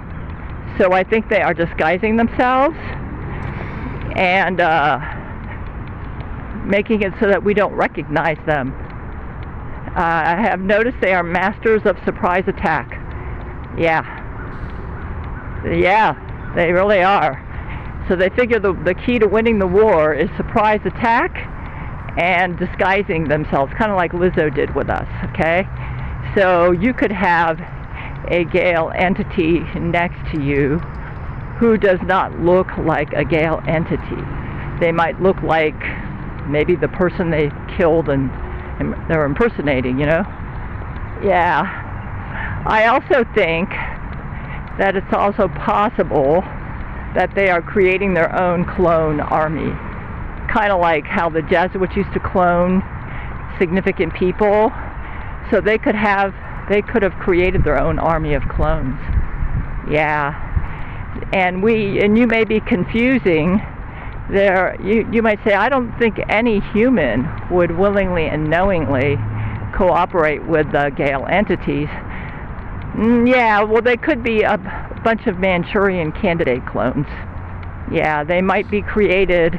So I think they are disguising themselves and making it so that we don't recognize them. I have noticed they are masters of surprise attack. Yeah, they really are. So they figure the key to winning the war is surprise attack and disguising themselves, kind of like Lizzo did with us, okay? So you could have a Gail entity next to you who does not look like a Gail entity. They might look like maybe the person they killed and they're impersonating, you know? Yeah. I also think that it's also possible that they are creating their own clone army. Kind of like how the Jesuits used to clone significant people. So they could have created their own army of clones. Yeah. And you may be confusing there. You might say, I don't think any human would willingly and knowingly cooperate with the Gail entities. Yeah, well, they could be a bunch of Manchurian candidate clones. Yeah, they might be created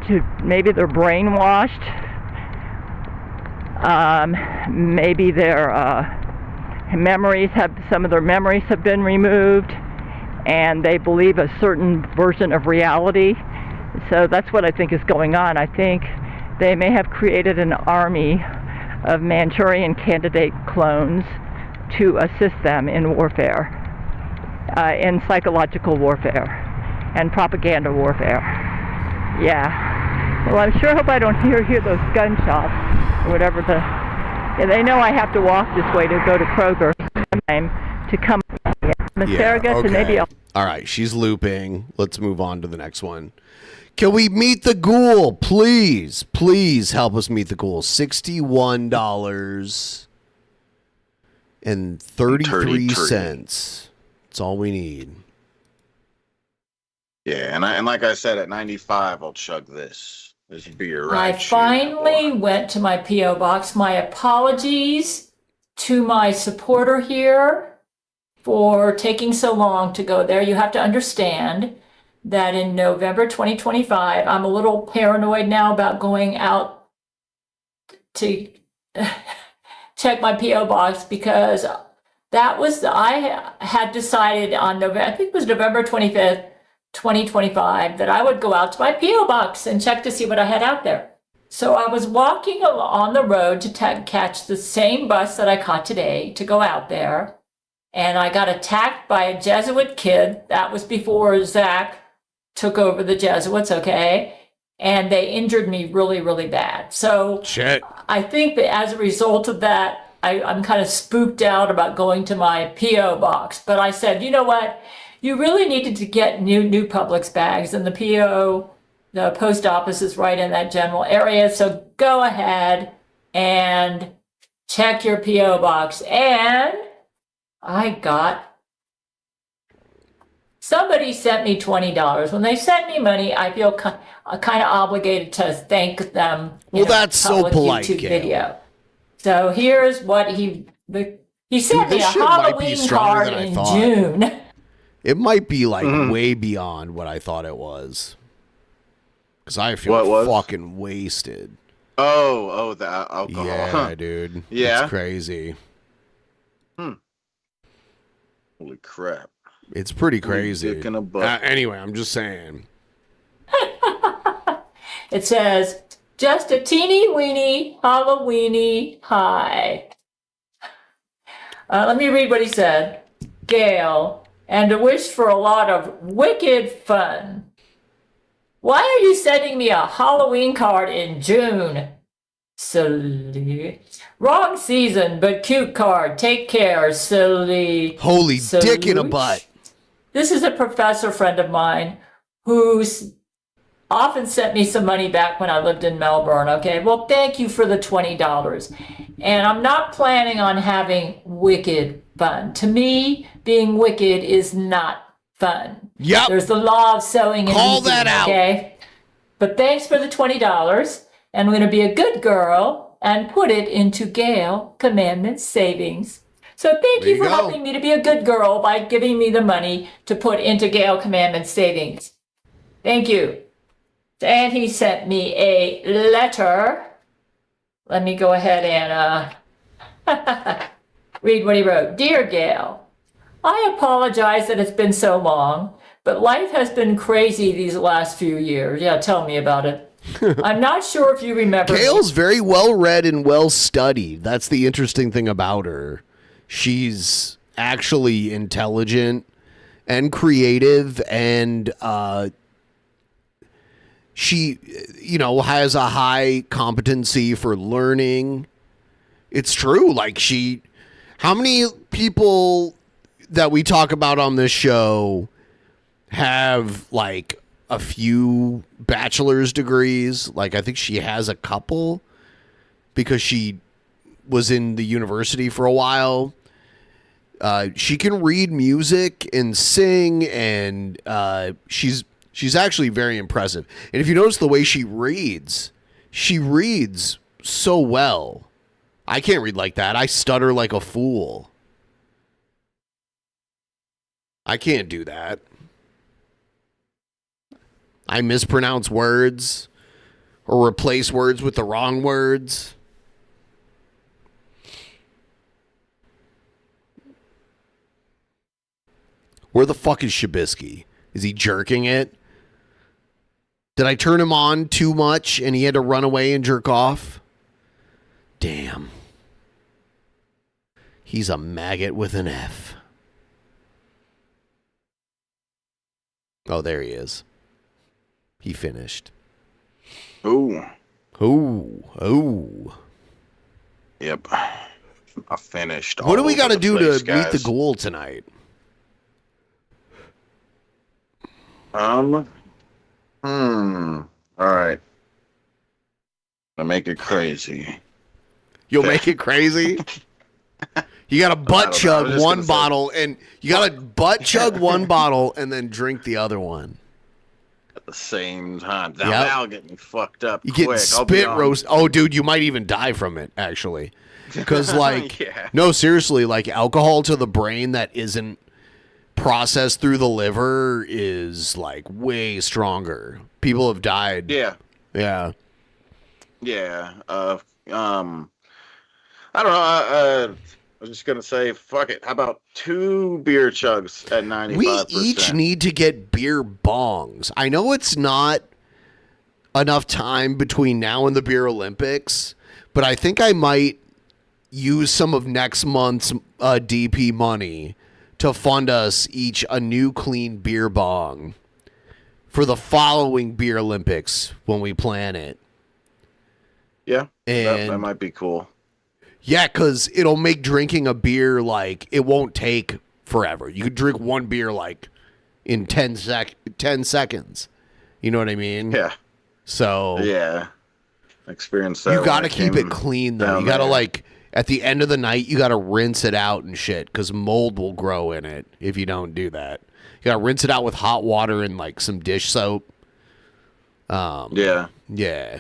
to, maybe they're brainwashed. Maybe their some of their memories have been removed, and they believe a certain version of reality. So that's what I think is going on. I think they may have created an army of Manchurian candidate clones to assist them in warfare, in psychological warfare and propaganda warfare. Yeah. Well, I sure hope I don't hear those gunshots or whatever they know I have to walk this way to go to Kroger to come and maybe I'll... All right, she's looping. Let's move on to the next one. Can we meet the ghoul? Please help us meet the ghoul. $61.33. That's all we need. Yeah, and like I said, at 95, I'll chug this beer I right. finally went to my P.O. box. My apologies to my supporter here for taking so long to go there. You have to understand that in November 2025, I'm a little paranoid now about going out to check my P.O. box because I had decided on November, I think it was November 25th, 2025, that I would go out to my P.O. box and check to see what I had out there. So I was walking on the road to catch the same bus that I caught today to go out there. And I got attacked by a Jesuit kid. That was before Zach took over the Jesuits, okay? And they injured me really, really bad. So Shit. I think that as a result of that, I'm kind of spooked out about going to my P.O. box. But I said, you know what? You really needed to get new Publix bags, and the post office is right in that general area. So go ahead and check your P.O. box. And somebody sent me $20. When they send me money, I feel kind of obligated to thank them. Well, that's so polite, YouTube Gail. video. So here's what he sent me a Halloween card in June. It might be like way beyond what I thought it was. Because I feel fucking wasted. Oh, the alcohol. Yeah, dude. Yeah. It's crazy. Holy crap. It's pretty crazy. Dick in a butt. Anyway, I'm just saying. It says, just a teeny weeny Halloweeny high. Let me read what he said. Gail, and a wish for a lot of wicked fun. Why are you sending me a Halloween card in June? Silly. Wrong season, but cute card. Take care, silly. Holy dick in a butt. This is a professor friend of mine who's often sent me some money back when I lived in Melbourne, okay? Well, thank you for the $20. And I'm not planning on having wicked fun. To me, being wicked is not fun. Yep. There's the law of sowing and Call reaping, that out. okay? But thanks for the $20. And I'm going to be a good girl and put it into Gail Commandment Savings. So thank you for helping me to be a good girl by giving me the money to put into Gail Commandment Savings. Thank you. And he sent me a letter. Let me go ahead and read what he wrote. Dear Gail, I apologize that it's been so long, but life has been crazy these last few years. Yeah, tell me about it. I'm not sure if you remember. Gail's very well read and well studied. That's the interesting thing about her. She's actually intelligent and creative, and she, has a high competency for learning. It's true. Like how many people that we talk about on this show have like a few bachelor's degrees? Like I think she has a couple because she was in the university for a while. She can read music and sing, and she's actually very impressive. And if you notice the way she reads so well. I can't read like that. I stutter like a fool. I can't do that. I mispronounce words or replace words with the wrong words. Where the fuck is Shabisky? Is he jerking it? Did I turn him on too much and he had to run away and jerk off? Damn. He's a maggot with an F. Oh, there he is. He finished. Ooh. Ooh. Ooh. Yep. I finished. What do we got to do place, to guys. meet the ghoul tonight? All right. I'll make it crazy. You'll make it crazy? You got to butt chug one bottle, and you got to butt chug one bottle and then drink the other one. the same time. Yep. That'll get me fucked up You quick. get spit roast. Oh, dude, you might even die from it, actually. Because, like, Yeah. no, seriously, like, alcohol to the brain that isn't processed through the liver is, like, way stronger. People have died. Yeah. Yeah. Yeah. I don't know. I was just gonna say, fuck it. How about 2 beer chugs at 95%? We each need to get beer bongs. I know it's not enough time between now and the Beer Olympics, but I think I might use some of next month's DP money to fund us each a new clean beer bong for the following Beer Olympics when we plan it. Yeah, And that might be cool. yeah, because it'll make drinking a beer, like, it won't take forever. You could drink one beer, like, in 10 seconds. You know what I mean? Yeah. So Yeah. Experience that. you when got to I keep came it clean, though. down You got to, there. like, at the end of the night, you got to rinse it out and shit, because mold will grow in it if you don't do that. You got to rinse it out with hot water and, like, some dish soap. Yeah. Yeah.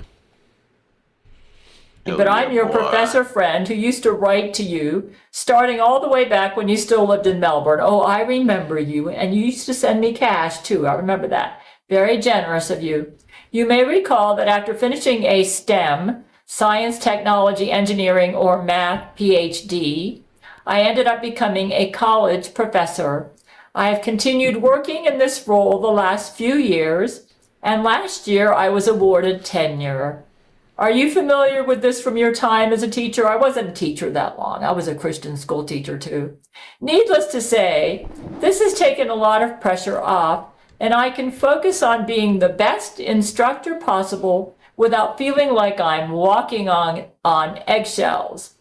But I'm your professor friend who used to write to you, starting all the way back when you still lived in Melbourne. Oh, I remember you. And you used to send me cash, too. I remember that. Very generous of you. You may recall that after finishing a STEM, science, technology, engineering, or math PhD, I ended up becoming a college professor. I have continued working in this role the last few years, and last year I was awarded tenure. Are you familiar with this from your time as a teacher? I wasn't a teacher that long. I was a Christian school teacher too. Needless to say, this has taken a lot of pressure off, and I can focus on being the best instructor possible without feeling like I'm walking on eggshells.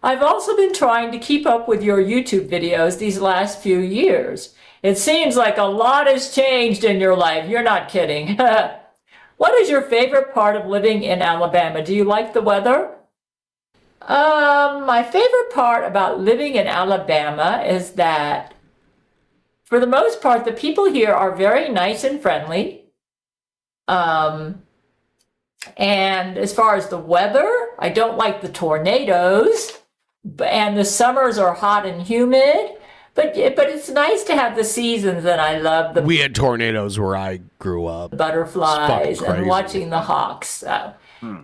I've also been trying to keep up with your YouTube videos these last few years. It seems like a lot has changed in your life. You're not kidding. What is your favorite part of living in Alabama? Do you like the weather? My favorite part about living in Alabama is that, for the most part, the people here are very nice and friendly. And as far as the weather, I don't like the tornadoes, and the summers are hot and humid. But it's nice to have the seasons, and I love the We had tornadoes where I grew up. butterflies It's fucking and crazy. watching the hawks. So,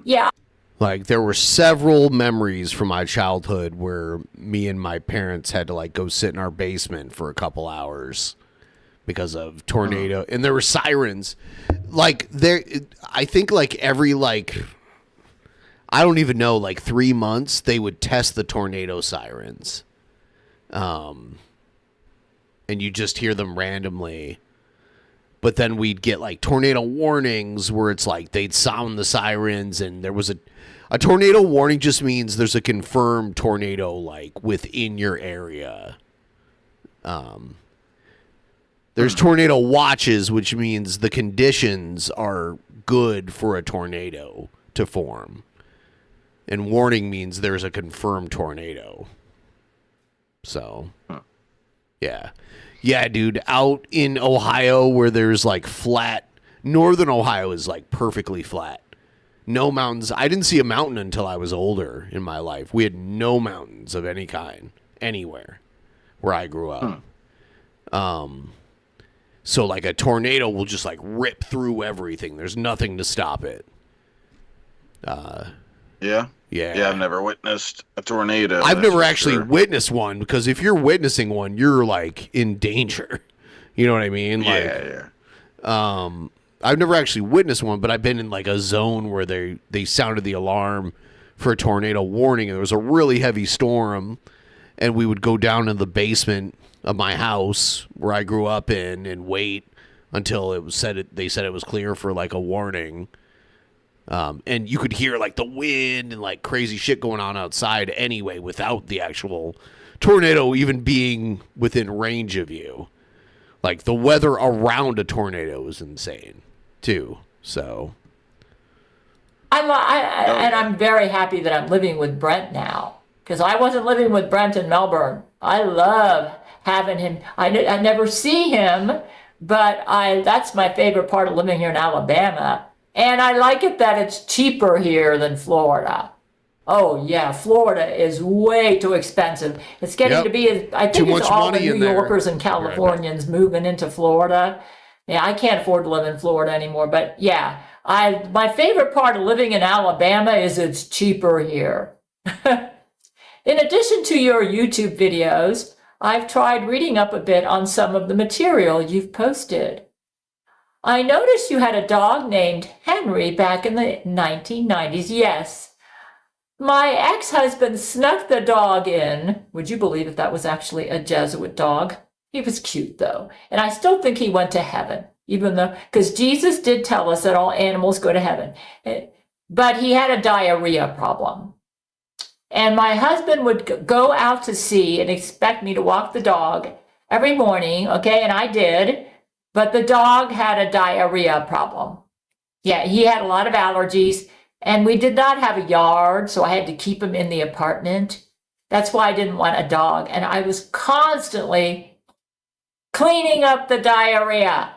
yeah. Like, there were several memories from my childhood where me and my parents had to, like, go sit in our basement for a couple hours because of tornado. And there were sirens. Like, I think, like, every, like, I don't even know, like, 3 months, they would test the tornado sirens. And you just hear them randomly. But then we'd get, like, tornado warnings where it's like they'd sound the sirens, and there was a tornado warning just means there's a confirmed tornado, like, within your area. There's tornado watches, which means the conditions are good for a tornado to form. And warning means there's a confirmed tornado. So, yeah. Yeah, dude, out in Ohio where there's, like, flat, northern Ohio is, like, perfectly flat. No mountains. I didn't see a mountain until I was older in my life. We had no mountains of any kind anywhere where I grew up. So, like, a tornado will just, like, rip through everything. There's nothing to stop it. Yeah. Yeah. I've never witnessed a tornado. I've that's never for actually sure. witnessed one, because if you're witnessing one, you're, like, in danger. You know what I mean? Like, Yeah. I've never actually witnessed one, but I've been in, like, a zone where they sounded the alarm for a tornado warning, and there was a really heavy storm, and we would go down in the basement of my house where I grew up in and wait until they said it was clear for, like, a warning. And you could hear, like, the wind and, like, crazy shit going on outside anyway without the actual tornado even being within range of you. Like, the weather around a tornado is insane, too. So, I'm very happy that I'm living with Brent now, because I wasn't living with Brent in Melbourne. I love having him. I never see him, but that's my favorite part of living here in Alabama. And I like it that it's cheaper here than Florida. Oh yeah, Florida is way too expensive. It's getting to be, I think it's all the New Yorkers and Californians moving into Florida. Yeah, I can't afford to live in Florida anymore, but yeah, my favorite part of living in Alabama is it's cheaper here. In addition to your YouTube videos, I've tried reading up a bit on some of the material you've posted. I noticed you had a dog named Henry back in the 1990s. Yes. My ex-husband snuck the dog in. Would you believe if that was actually a Jesuit dog? He was cute, though. And I still think he went to heaven, even though, because Jesus did tell us that all animals go to heaven. But he had a diarrhea problem. And my husband would go out to sea and expect me to walk the dog every morning, okay? And I did. But the dog had a diarrhea problem. Yeah, he had a lot of allergies. And we did not have a yard, so I had to keep him in the apartment. That's why I didn't want a dog. And I was constantly cleaning up the diarrhea.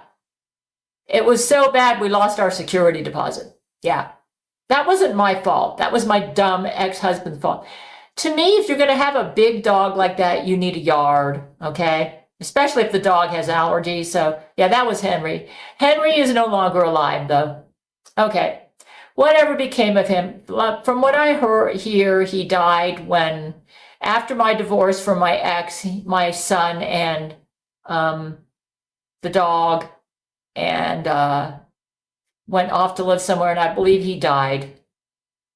It was so bad we lost our security deposit. Yeah, that wasn't my fault. That was my dumb ex-husband's fault. To me, if you're going to have a big dog like that, you need a yard, okay? Especially if the dog has allergies. So, yeah, that was Henry. Henry is no longer alive, though. Okay. Whatever became of him? From what I hear, he died after my divorce from my ex, my son and the dog, and went off to live somewhere, and I believe he died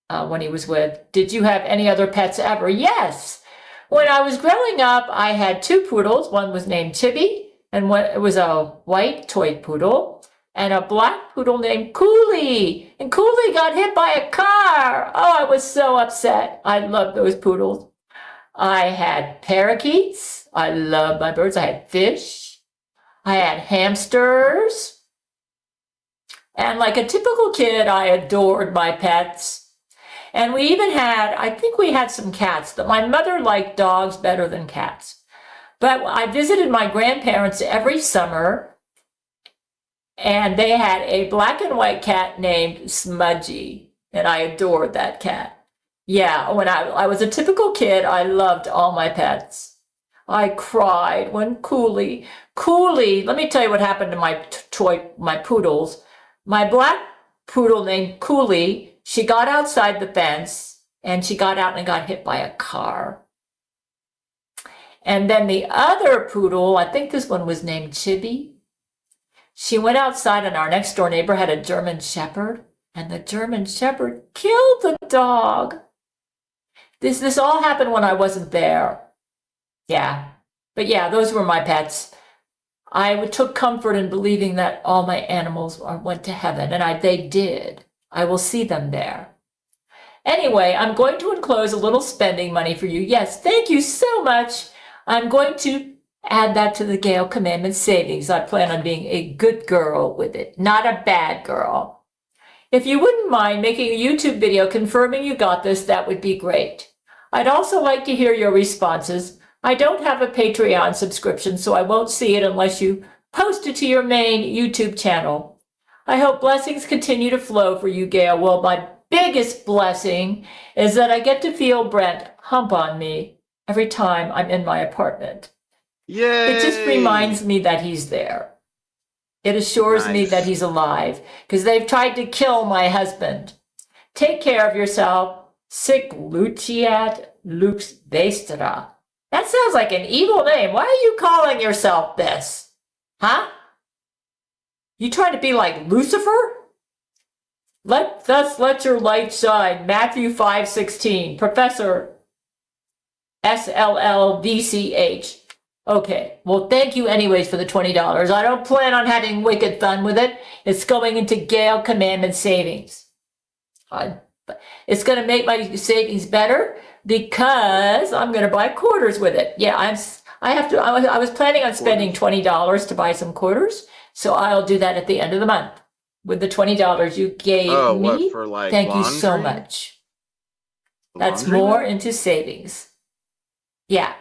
when he was with. Did you have any other pets ever? Yes. When I was growing up, I had 2 poodles. One was named Chibi, and it was a white toy poodle. And a black poodle named Cooley. And Cooley got hit by a car. Oh, I was so upset. I loved those poodles. I had parakeets. I loved my birds. I had fish. I had hamsters. And like a typical kid, I adored my pets. And we even I think we had some cats. But my mother liked dogs better than cats. But I visited my grandparents every summer. And they had a black and white cat named Smudgy, and I adored that cat. Yeah, when I was a typical kid, I loved all my pets. I cried when Cooley, let me tell you what happened to my poodles. My black poodle named Cooley, she got outside the fence, and she got out and got hit by a car. And then the other poodle, I think this one was named Chibi. She went outside, and our next door neighbor had a German Shepherd, and the German Shepherd killed the dog. This all happened when I wasn't there. Yeah. But yeah, those were my pets. I took comfort in believing that all my animals went to heaven, and they did. I will see them there. Anyway, I'm going to enclose a little spending money for you. Yes, thank you so much. I'm going to add that to the Gail Commandment savings. I plan on being a good girl with it, not a bad girl. If you wouldn't mind making a YouTube video confirming you got this, that would be great. I'd also like to hear your responses. I don't have a Patreon subscription, so I won't see it unless you post it to your main YouTube channel. I hope blessings continue to flow for you, Gail. Well, my biggest blessing is that I get to feel Brent hump on me every time I'm in my apartment. Yay! It just reminds me that he's there. It assures me that he's alive, because they've tried to kill my husband. Take care of yourself. Sic Luciat Lux Vestra. That sounds like an evil name. Why are you calling yourself this? Huh? You trying to be like Lucifer? Let your light shine. Matthew 5:16. Professor SLLVCH. Okay, well, thank you anyways for the $20. I don't plan on having wicked fun with it. It's going into Gail Commandment savings. It's going to make my savings better because I'm going to buy quarters with it. Yeah, I was planning on spending $20 to buy some quarters, so I'll do that at the end of the month with the $20 you gave me. What, for like Thank laundry? you so much. That's Laundry? more into savings. Yeah.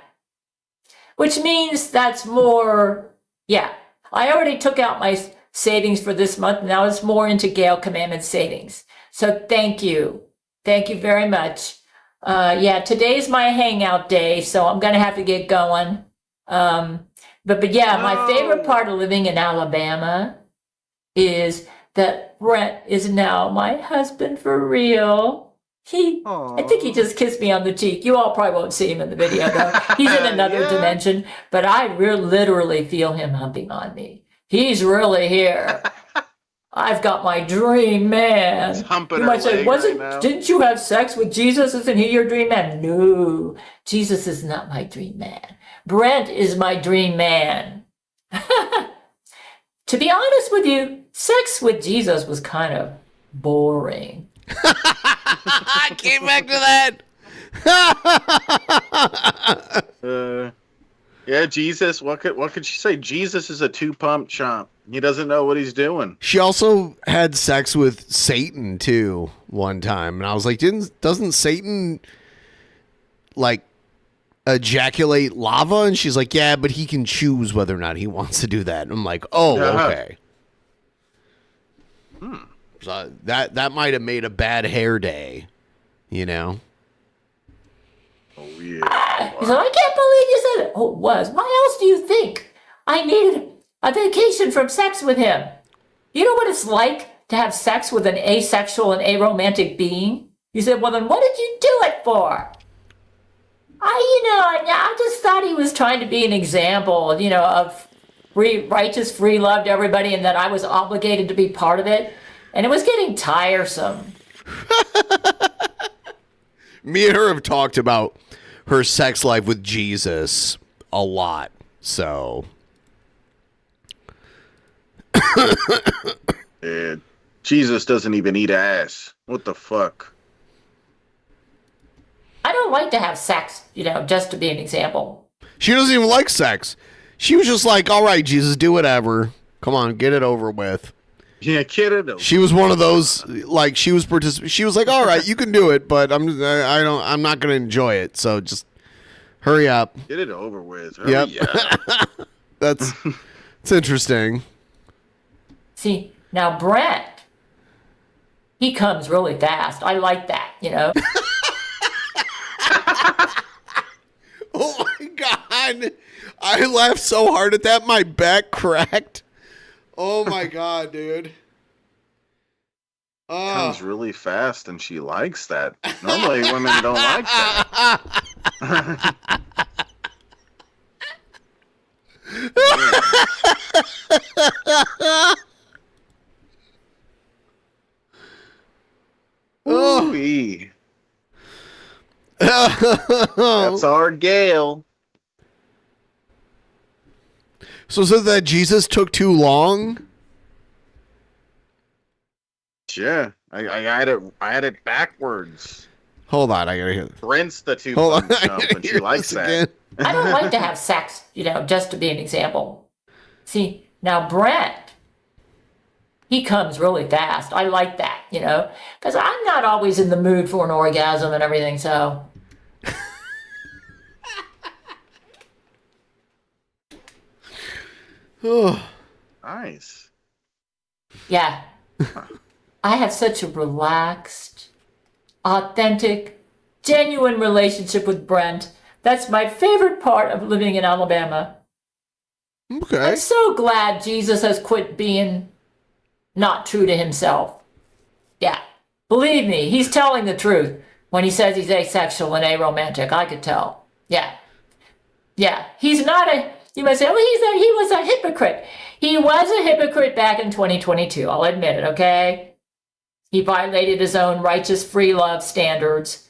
Which means that's more, yeah. I already took out my savings for this month. Now it's more into Gail Commandment savings. So thank you. Thank you very much. Yeah, today's my hangout day, so I'm going to have to get going. But yeah, my favorite part of living in Alabama is that Brent is now my husband for real. I think he just kissed me on the cheek. You all probably won't see him in the video, though. He's in another dimension, but I literally feel him humping on me. He's really here. I've got my dream man. He's humping You her might say, leg right now. didn't you have sex with Jesus? Isn't he your dream man? No, Jesus is not my dream man. Brent is my dream man. To be honest with you, sex with Jesus was kind of boring. I came back to that. Yeah, Jesus. What could she say? Jesus is a two-pump chump. He doesn't know what he's doing. She also had sex with Satan too one time, and I was like, doesn't Satan like ejaculate lava? And she's like, yeah, but he can choose whether or not he wants to do that. And I'm like, oh, okay. So that might have made a bad hair day, you know? Oh, yeah. He said, I can't believe you said it. Oh, it was. Why else do you think I needed a vacation from sex with him? You know what it's like to have sex with an asexual and aromantic being? You said, well, then what did you do it for? I just thought he was trying to be an example, of righteous, free love to everybody, and that I was obligated to be part of it. And it was getting tiresome. Me and her have talked about her sex life with Jesus a lot, so. Yeah, Jesus doesn't even eat ass. What the fuck? I don't like to have sex, just to be an example. She doesn't even like sex. She was just like, all right, Jesus, do whatever. Come on, get it over with. Yeah, get it over. She was one of those, like, she was like, all right, you can do it, but I'm not going to enjoy it, so just hurry up. Get it over with. Hurry up. It's interesting. See, now Brent, he comes really fast. I like that, Oh my God. I laughed so hard at that, my back cracked. Oh my God, dude. Comes really fast and she likes that. Normally women don't like that. Ooh-wee. That's our Gail. So is it that Jesus took too long? Yeah, I had it backwards. Hold on, I gotta hear this. Brent's the two-pump chump, and she likes that. I don't like to have sex, just to be an example. See, now Brent, he comes really fast. I like that, because I'm not always in the mood for an orgasm and everything, so. Nice. Yeah. I have such a relaxed, authentic, genuine relationship with Brent. That's my favorite part of living in Alabama. Okay. I'm so glad Jesus has quit being not true to himself. Yeah. Believe me, he's telling the truth when he says he's asexual and aromantic. I could tell. Yeah. Yeah. He's not you might say, oh, he was a hypocrite. He was a hypocrite back in 2022. I'll admit it, okay? He violated his own righteous free love standards,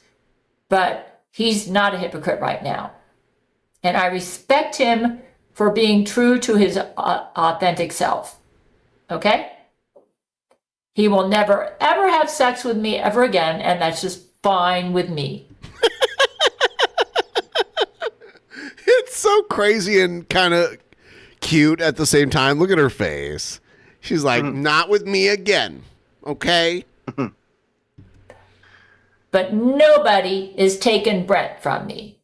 but he's not a hypocrite right now. And I respect him for being true to his authentic self, okay? He will never, ever have sex with me ever again, and that's just fine with me. It's so crazy and kind of cute at the same time. Look at her face. She's like, not with me again. Okay? But nobody is taking Brett from me.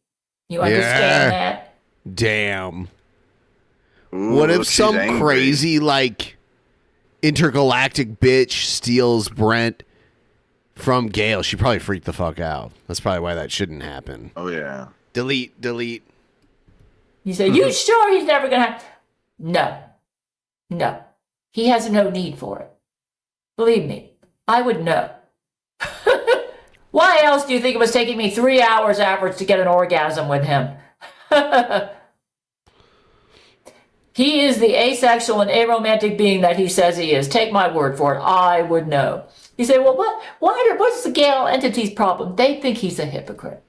You understand that? Damn. What if she's some angry. crazy, like, intergalactic bitch steals Brent from Gail? She'd probably freak the fuck out. That's probably why that shouldn't happen. Oh, yeah. Delete. You say, you sure he's never going to... No. He has no need for it. Believe me, I would know. Why else do you think it was taking me 3 hours average to get an orgasm with him? He is the asexual and aromantic being that he says he is. Take my word for it. I would know. You say, well, what's the Gail entity's problem? They think he's a hypocrite.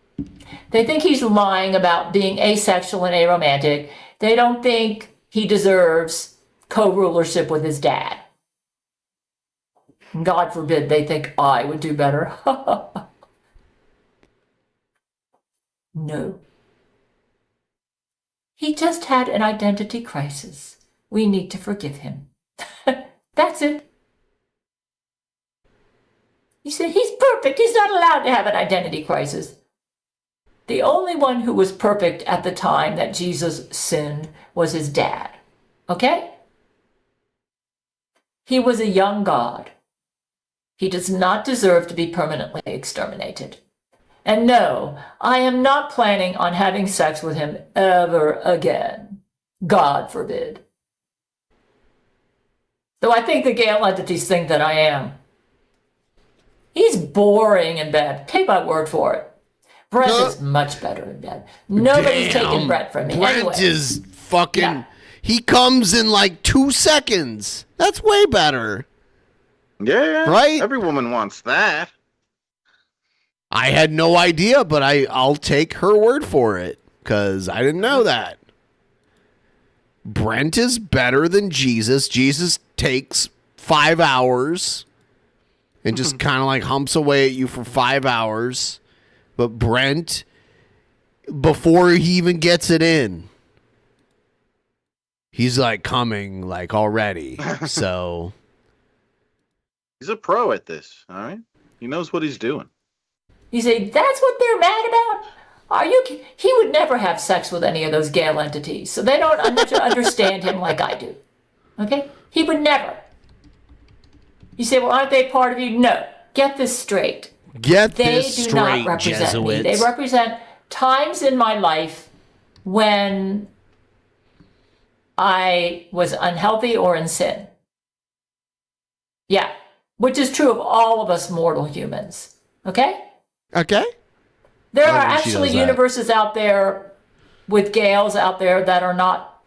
They think he's lying about being asexual and aromantic. They don't think he deserves co-rulership with his dad. God forbid they think I would do better. No. He just had an identity crisis. We need to forgive him. That's it. You say, he's perfect. He's not allowed to have an identity crisis. The only one who was perfect at the time that Jesus sinned was his dad. Okay? He was a young God. He does not deserve to be permanently exterminated. And no, I am not planning on having sex with him ever again. God forbid. Though I think the Gail entities think that I am. He's boring in bed. Take my word for it. Brett is much better in bed. Nobody's taking Brett from me. Brent anyway. is fucking... He comes in like 2 seconds. That's way better. Yeah. Right? Every woman wants that. I had no idea, but I'll take her word for it, because I didn't know that. Brent is better than Jesus. Jesus takes 5 hours and just kind of like humps away at you for 5 hours. But Brent, before he even gets it in, he's like coming like already. So he's a pro at this, all right? He knows what he's doing. You say, that's what they're mad about? He would never have sex with any of those Gail entities, so they don't understand him like I do. Okay? He would never. You say, well, aren't they part of you? No. Get this straight. They do not represent me. They represent times in my life when I was unhealthy or in sin. Yeah. Which is true of all of us mortal humans. Okay? Okay. There are actually universes out there with Gails out there that are not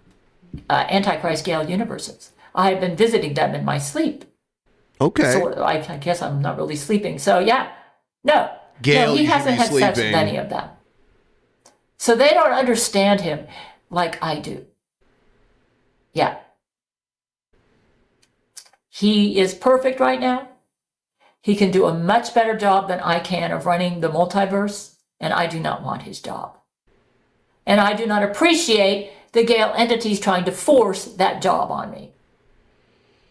Antichrist Gail universes. I have been visiting them in my sleep. Okay. Sort of. I guess I'm not really sleeping. So, yeah. No. Gail, he you hasn't should be had sex with sleeping. any of them. So they don't understand him like I do. Yeah. He is perfect right now. He can do a much better job than I can of running the multiverse, and I do not want his job. And I do not appreciate the Gail entities trying to force that job on me.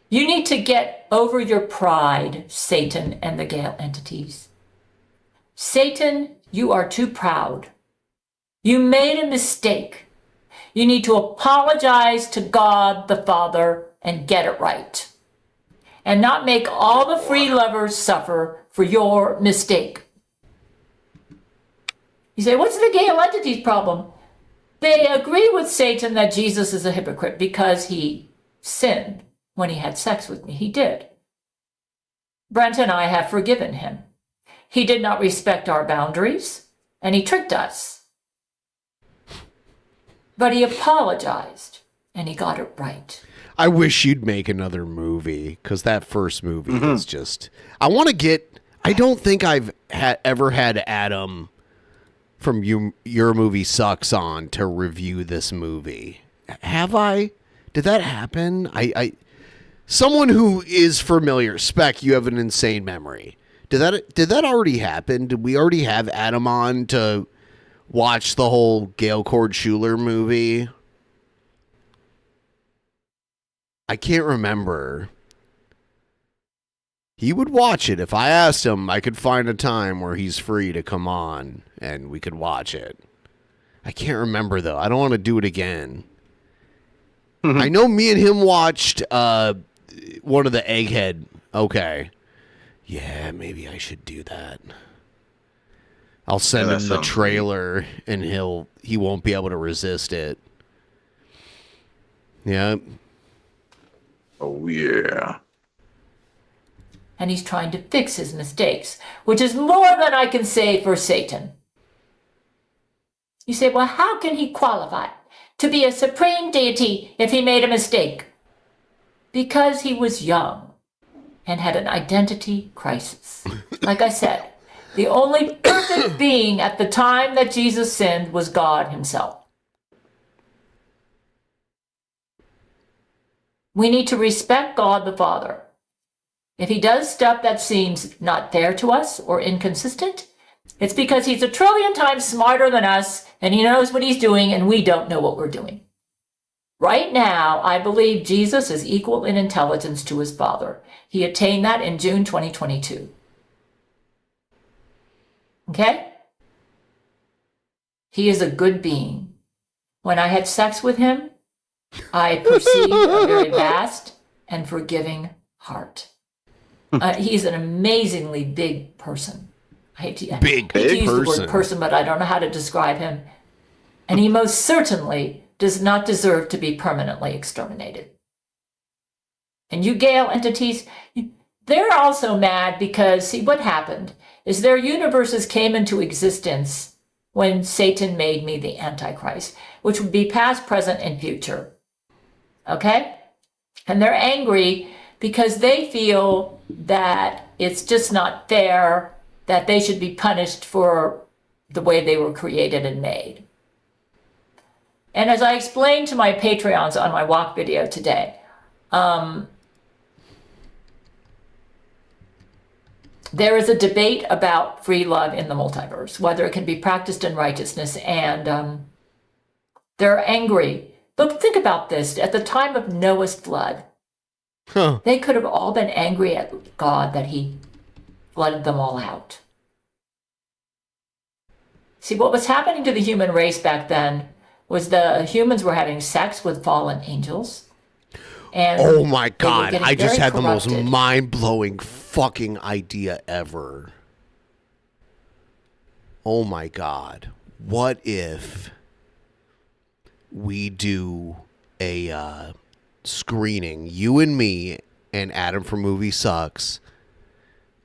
You need to get over your pride, Satan and the Gail entities. Satan, you are too proud. You made a mistake. You need to apologize to God the Father and get it right. And not make all the free lovers suffer for your mistake. You say, what's the Gail entities problem? They agree with Satan that Jesus is a hypocrite because he sinned when he had sex with me. He did. Brent and I have forgiven him. He did not respect our boundaries, and he tricked us. But he apologized, and he got it right. I wish you'd make another movie, because that first movie is just... I want to get... I don't think I've ever had Adam from Your Movie Sucks on to review this movie. Have I? Did that happen? Someone who is familiar, Spec, you have an insane memory. Did that already happen? Did we already have Adam on to watch the whole Gail Cord Schuler movie? I can't remember. He would watch it. If I asked him, I could find a time where he's free to come on and we could watch it. I can't remember, though. I don't want to do it again. I know me and him watched one of the Egghead. Okay. Yeah, maybe I should do that. I'll send him the trailer, and he won't be able to resist it. Yeah. Oh, yeah. And he's trying to fix his mistakes, which is more than I can say for Satan. You say, well, how can he qualify to be a supreme deity if he made a mistake? Because he was young and had an identity crisis. Like I said, the only perfect being at the time that Jesus sinned was God himself. We need to respect God the Father. If he does stuff that seems not fair to us or inconsistent, it's because he's a trillion times smarter than us, and he knows what he's doing, and we don't know what we're doing. Right now, I believe Jesus is equal in intelligence to his Father. He attained that in June 2022. Okay? He is a good being. When I had sex with him, I perceived a very vast and forgiving heart. He's an amazingly big person. I hate to use the word person, but I don't know how to describe him. And he most certainly does not deserve to be permanently exterminated. And you Gail entities, they're also mad because, see, what happened is their universes came into existence when Satan made me the Antichrist, which would be past, present, and future. Okay? And they're angry because they feel that it's just not fair, that they should be punished for the way they were created and made. And as I explained to my Patreons on my walk video today, there is a debate about free love in the multiverse, whether it can be practiced in righteousness, and they're angry. But think about this. At the time of Noah's flood, they could have all been angry at God that he flooded them all out. See, what was happening to the human race back then was the humans were having sex with fallen angels. And oh my God, I just had the most mind-blowing fucking idea ever. Oh my God. What if we do a screening, you and me and Adam from Movie Sucks,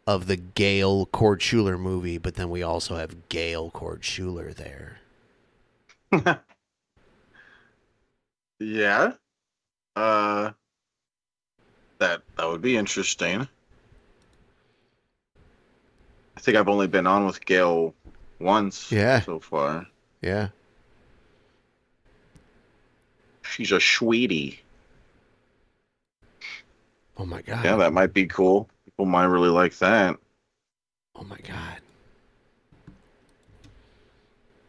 of the Gail Cord Schuler movie, but then we also have Gail Cord Schuler there. Yeah. That would be interesting. I think I've only been on with Gail once so far. Yeah. She's a sweetie. Oh my God. Yeah, that might be cool. People might really like that. Oh my God.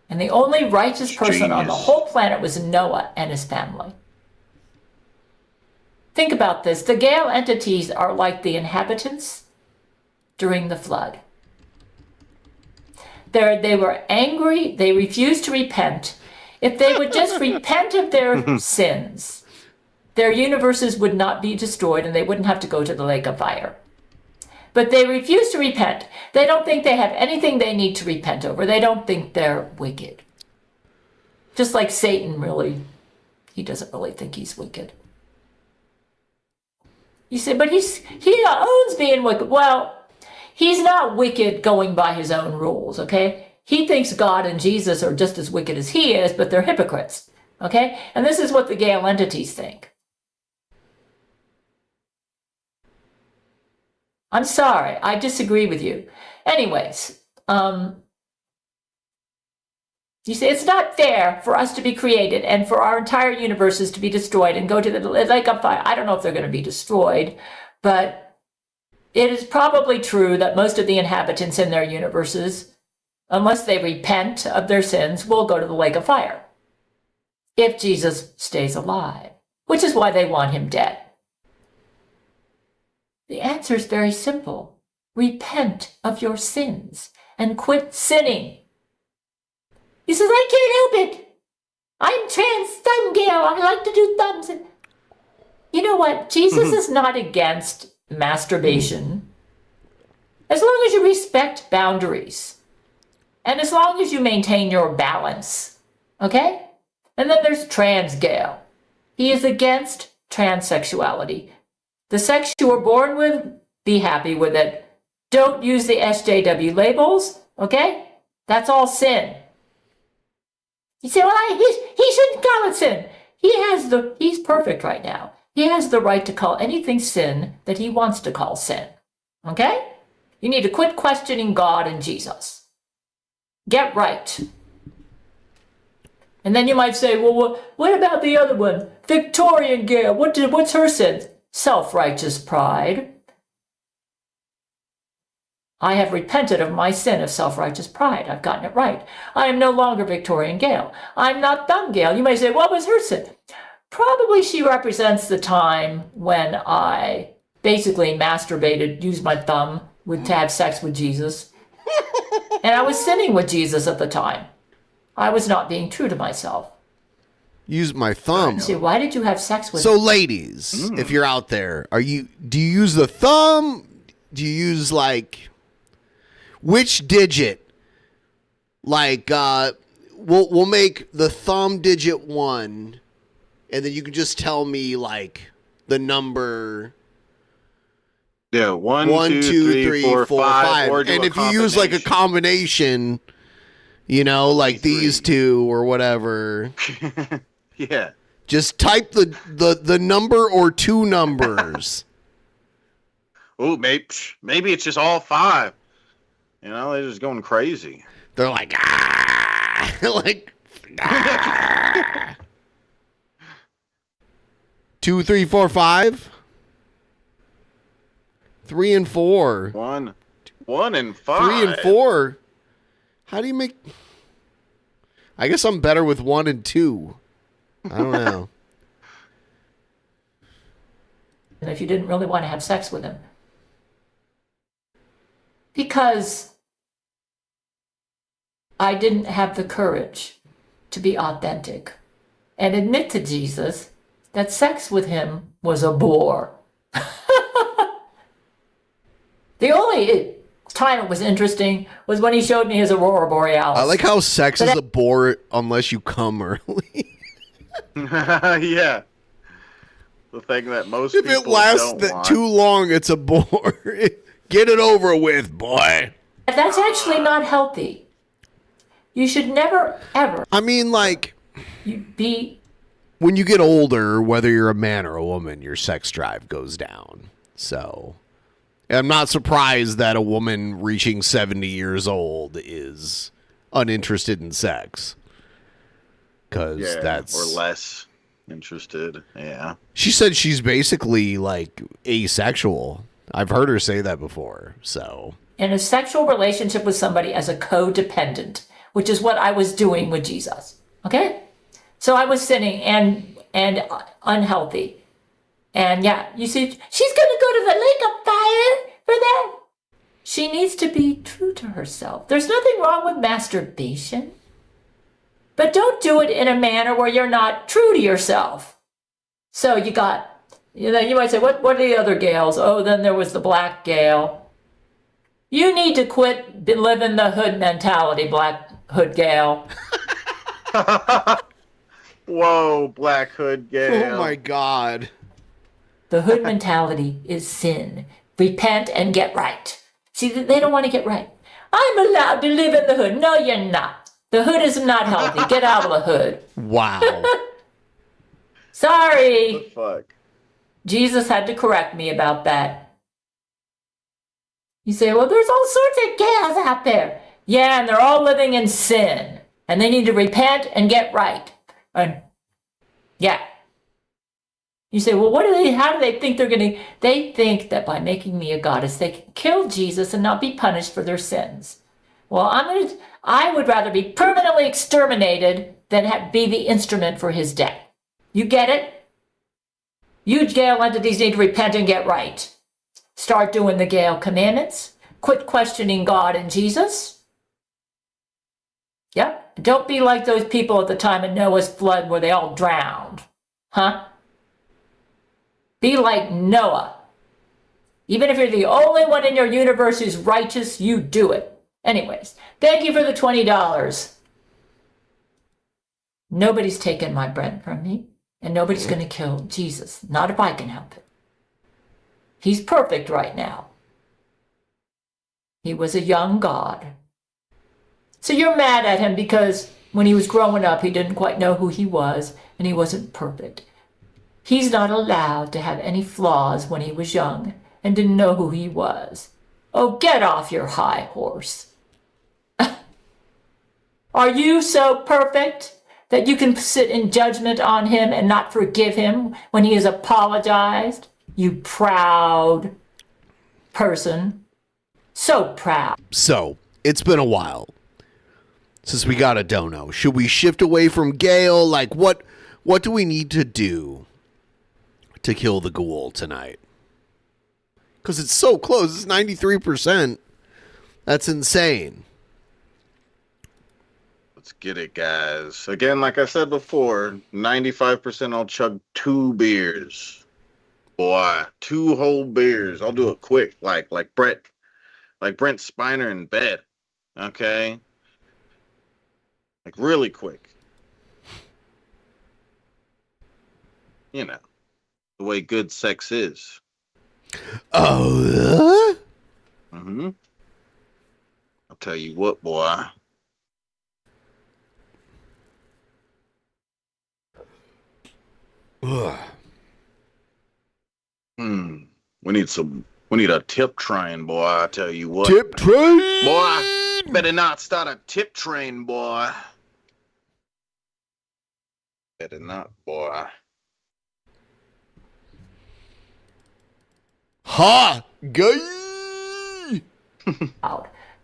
And the only righteous person on the whole planet was Noah and his family. Think about this. The Gail entities are like the inhabitants during the flood. They were angry. They refused to repent. If they would just repent of their sins, their universes would not be destroyed and they wouldn't have to go to the lake of fire. But they refuse to repent. They don't think they have anything they need to repent over. They don't think they're wicked. Just like Satan, really. He doesn't really think he's wicked. You say, but he owns being wicked. Well, he's not wicked going by his own rules, okay? He thinks God and Jesus are just as wicked as he is, but they're hypocrites, okay? And this is what the Gail entities think. I'm sorry, I disagree with you. Anyways, you say it's not fair for us to be created and for our entire universes to be destroyed and go to the lake of fire. I don't know if they're going to be destroyed, but it is probably true that most of the inhabitants in their universes, unless they repent of their sins, will go to the lake of fire if Jesus stays alive, which is why they want him dead. The answer is very simple. Repent of your sins and quit sinning. He says, I can't help it. I'm trans thumb Gail. I like to do thumbs. you know what? Jesus is not against masturbation as long as you respect boundaries and as long as you maintain your balance. Okay? And then there's trans Gail. He is against transsexuality. The sex you were born with, be happy with it. Don't use the SJW labels, okay? That's all sin. You say, well, he shouldn't call it sin. He's perfect right now. He has the right to call anything sin that he wants to call sin, okay? You need to quit questioning God and Jesus. Get right. And then you might say, well, what about the other one? Victorian Gail, what's her sin? Self-righteous pride. I have repented of my sin of self-righteous pride. I've gotten it right. I am no longer Victorian Gail. I'm not dumb Gail. You may say, what was her sin? Probably she represents the time when I basically masturbated, used my thumb to have sex with Jesus. And I was sinning with Jesus at the time. I was not being true to myself. Use my thumb. See, why did you have sex with So ladies, if you're out there, do you use the thumb? Do you use like which digit? Like we'll make the thumb digit 1 and then you can just tell me like the number. Yeah, 1, 2, 3, 4, 5. And if you use like a combination, you know, like these two or whatever. Yeah. Just type the number or two numbers. Oh, maybe it's just all 5. You know, they're just going crazy. They're like, like, 2, 3, 4, 5. 3 and 4. 1 and 5. 3 and 4. How do you make? I guess I'm better with 1 and 2. I don't know. And if you didn't really want to have sex with him. Because I didn't have the courage to be authentic and admit to Jesus that sex with him was a bore. The only time it was interesting was when he showed me his Aurora Borealis. I like how sex is a bore unless you come early. Yeah. The thing that most if people it lasts don't want. too long, it's a bore. Get it over with, boy. That's actually not healthy. You should never, ever. I mean, like, when you get older, whether you're a man or a woman, your sex drive goes down. So, I'm not surprised that a woman reaching 70 years old is uninterested in sex. Because that's... Or less interested, yeah. She said she's basically, like, asexual. I've heard her say that before, so... In a sexual relationship with somebody as a codependent, which is what I was doing with Jesus, okay? So I was sinning and unhealthy. And yeah, you see, she's going to go to the lake of fire for that. She needs to be true to herself. There's nothing wrong with masturbation. But don't do it in a manner where you're not true to yourself. So you got, you might say, what are the other Gails? Oh, then there was the black Gail. You need to quit living the hood mentality, Black Hood Gail. Whoa, Black Hood Gail. Oh my God. The hood mentality is sin. Repent and get right. See, they don't want to get right. I'm allowed to live in the hood. No, you're not. The hood is not healthy. Get out of the hood. Wow. Sorry. What the fuck? Jesus had to correct me about that. You say, well, there's all sorts of Gails out there. Yeah, and they're all living in sin. And they need to repent and get right. And yeah. You say, well, how do they think they're going to... They think that by making me a goddess, they can kill Jesus and not be punished for their sins. Well, I would rather be permanently exterminated than be the instrument for his death. You get it? You Gail entities need to repent and get right. Start doing the Gail commandments. Quit questioning God and Jesus. Yep. Don't be like those people at the time of Noah's flood where they all drowned. Huh? Be like Noah. Even if you're the only one in your universe who's righteous, you do it. Anyways, thank you for the $20. Nobody's taken my bread from me, and nobody's going to kill Jesus. Not if I can help it. He's perfect right now. He was a young God. So you're mad at him because when he was growing up, he didn't quite know who he was, and he wasn't perfect. He's not allowed to have any flaws when he was young and didn't know who he was. Oh, get off your high horse. Are you so perfect that you can sit in judgment on him and not forgive him when he has apologized? You proud person. So proud. So, it's been a while since we got a dono. Should we shift away from Gail? Like, what do we need to do to kill the ghoul tonight? Because it's so close. It's 93%. That's insane. Let's get it, guys. Again, like I said before, 95% I'll chug 2 beers. Boy, 2 whole beers. I'll do it quick, like Brent Spiner in bed. Okay? Like really quick. You know, the way good sex is. Oh, Mm-hmm. I'll tell you what, boy. We need a tip train, boy. I tell you what. Tip train, boy. Better not start a tip train, boy. Better not, boy. Ha! Gay!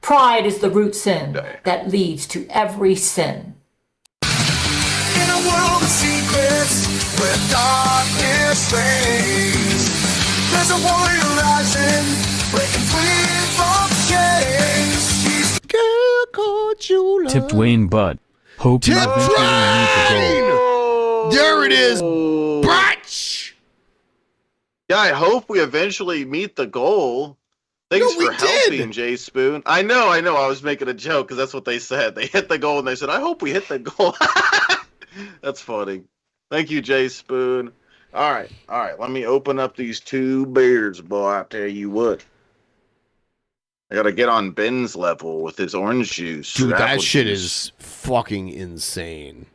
Pride is the root sin that leads to every sin. In a world of secrets, where darkness reigns, there's a warrior rising, breaking free from chains. Girl called you love. Tip Dwayne Bud. Hope you eventually meet the goal. There it is, Batch! Yeah, I hope we eventually meet the goal. Thanks for helping, Jay Spoon. I know. I was making a joke because that's what they said. They hit the goal and they said, I hope we hit the goal. That's funny. Thank you, Jay Spoon. All right. Let me open up these 2 beers, boy. I tell you what. I got to get on Ben's level with his orange juice. Dude, that shit is fucking insane.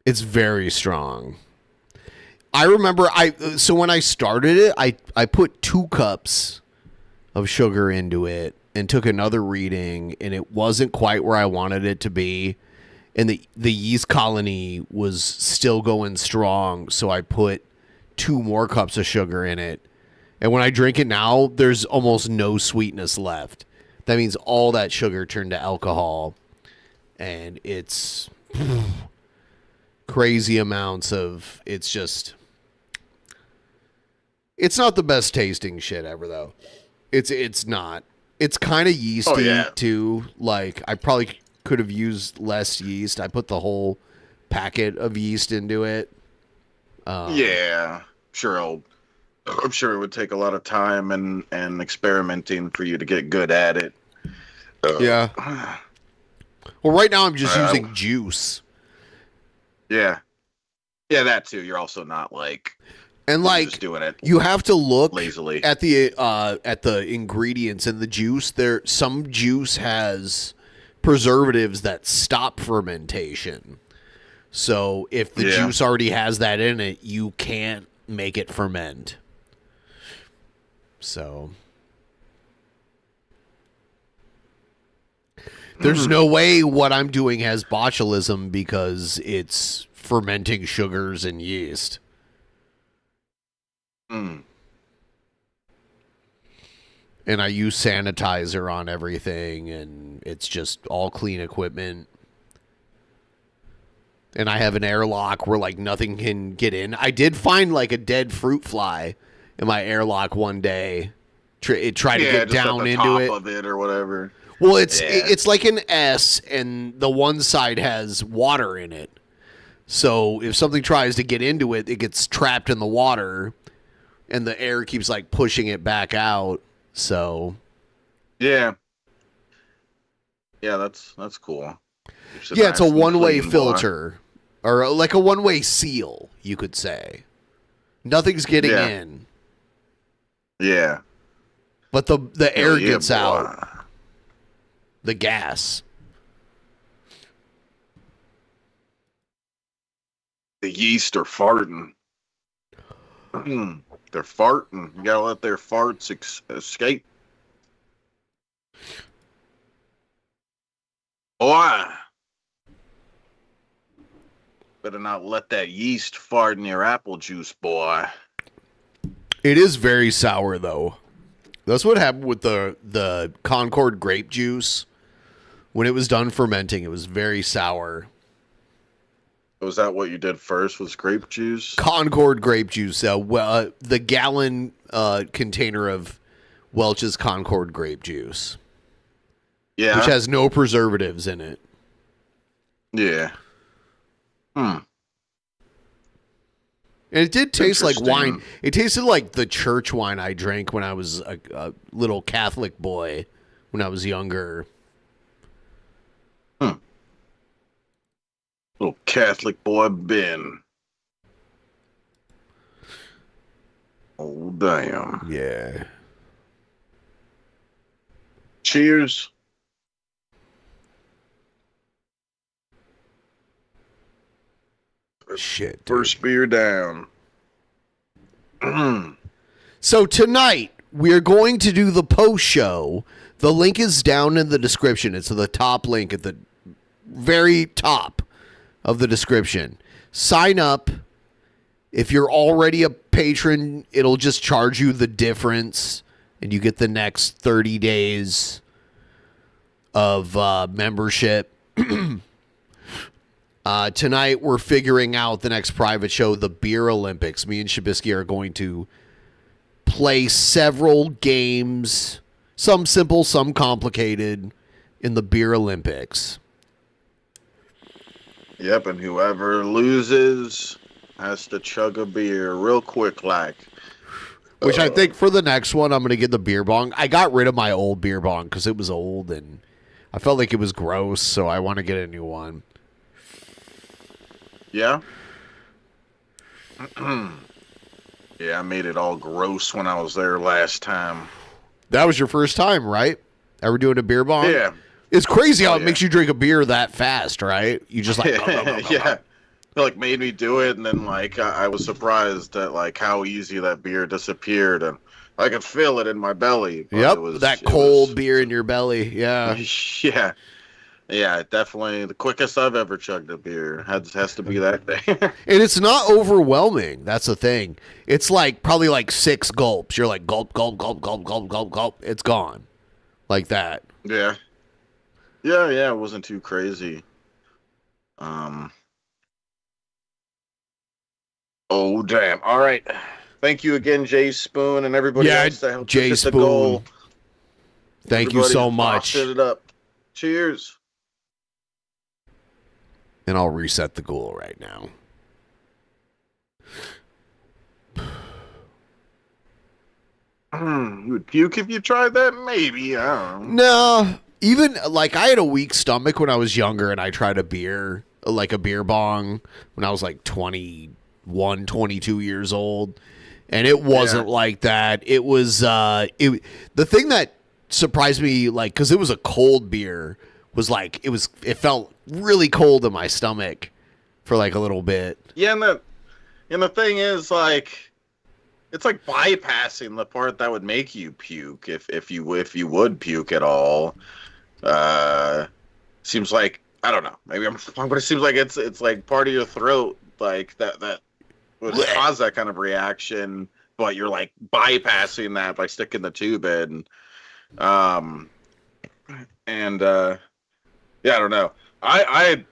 It's very strong. I remember so when I started it, I put 2 cups of sugar into it and took another reading, and it wasn't quite where I wanted it to be. And the yeast colony was still going strong, so I put 2 more cups of sugar in it. And when I drink it now, there's almost no sweetness left. That means all that sugar turned to alcohol, and it's crazy amounts of, it's not the best tasting shit ever, though. It's not. It's kind of yeasty, too. Like, I probably could have used less yeast. I put the whole packet of yeast into it. Yeah, I'm sure it would take a lot of time and experimenting for you to get good at it. Yeah. Well, right now I'm just using juice. Yeah. Yeah, that too. You're also not like... And like, just doing it you have to look lazily at the ingredients in the juice. Some juice has preservatives that stop fermentation. So if the juice already has that in it, you can't make it ferment. So there's no way what I'm doing has botulism because it's fermenting sugars and yeast. And I use sanitizer on everything, and it's just all clean equipment. And I have an airlock where like nothing can get in. I did find like a dead fruit fly in my airlock one day. It tried to get down into top it. Of it or whatever. Well, it's like an S, and the one side has water in it. So if something tries to get into it, it gets trapped in the water, and the air keeps like pushing it back out. So Yeah. Yeah, that's cool. Yeah, it's a one-way filter, or like a one-way seal, you could say. Nothing's getting in. Yeah. But the air yeah, gets boy. out. The gas. The yeast are farting. They're farting. You gotta let their farts escape. Boy. Better not let that yeast fart in your apple juice, boy. It is very sour, though. That's what happened with the Concord grape juice. When it was done fermenting, it was very sour. Was that what you did first? Was grape juice? Concord grape juice. The gallon container of Welch's Concord grape juice. Yeah. Which has no preservatives in it. Yeah. And it did taste like wine. It tasted like the church wine I drank when I was a little Catholic boy when I was younger. Little Catholic boy Ben. Oh, damn. Yeah. Cheers. Shit. First beer down. So tonight, we're going to do the post show. The link is down in the description. It's the top link at the very top of the description. Sign up. If you're already a patron, it'll just charge you the difference, and you get the next 30 days of membership. Tonight, we're figuring out the next private show, the Beer Olympics. Me and Shabisky are going to play several games, some simple, some complicated, in the Beer Olympics. Yep, and whoever loses has to chug a beer real quick like. Which I think for the next one, I'm going to get the beer bong. I got rid of my old beer bong because it was old and I felt like it was gross, so I want to get a new one. Yeah? Yeah, I made it all gross when I was there last time. That was your first time, right? Ever doing a beer bong? Yeah. It's crazy how it makes you drink a beer that fast, right? You just like... Yeah. It like made me do it, and then like I was surprised at like how easy that beer disappeared, and I could feel it in my belly. Yep, that cold beer in your belly. Yeah. Yeah, definitely the quickest I've ever chugged a beer. Has to be that day. And it's not overwhelming. That's the thing. It's like probably like 6 gulps. You're like gulp, gulp, gulp, gulp, gulp, gulp, gulp. It's gone. Like that. Yeah. Yeah, it wasn't too crazy. Oh, damn. All right. Thank you again, Jay Spoon, and everybody else that helped Jay us hit Spoon. the goal. Thank you so much. Set it up. Cheers. And I'll reset the goal right now. You would puke if you tried that? Maybe. I don't know. No. Even, like, I had a weak stomach when I was younger, and I tried a beer, like a beer bong, when I was, like, 21, 22 years old. And it wasn't like that. It was, the thing that surprised me, like, because it was a cold beer, was, like, it felt really cold in my stomach for, like, a little bit. Yeah, and the thing is, like, it's like bypassing the part that would make you puke if you would puke at all. Seems like, I don't know, maybe I'm wrong, but it seems like it's like part of your throat, like that would cause that kind of reaction, but you're like bypassing that by sticking the tube in. Yeah, I don't know. I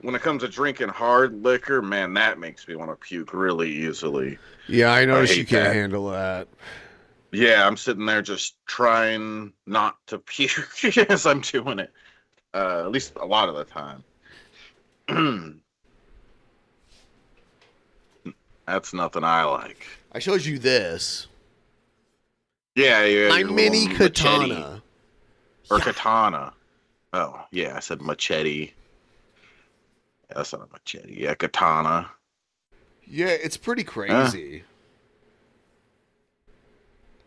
when it comes to drinking hard liquor, man, that makes me want to puke really easily. Yeah, I noticed you hate can't that. handle that. Yeah, I'm sitting there just trying not to puke as I'm doing it. At least a lot of the time. That's nothing I like. I showed you this. Yeah, My your mini little katana. machete. Or katana. Oh, yeah, I said machete. Yeah, that's not a machete. Yeah, katana. Yeah, it's pretty crazy.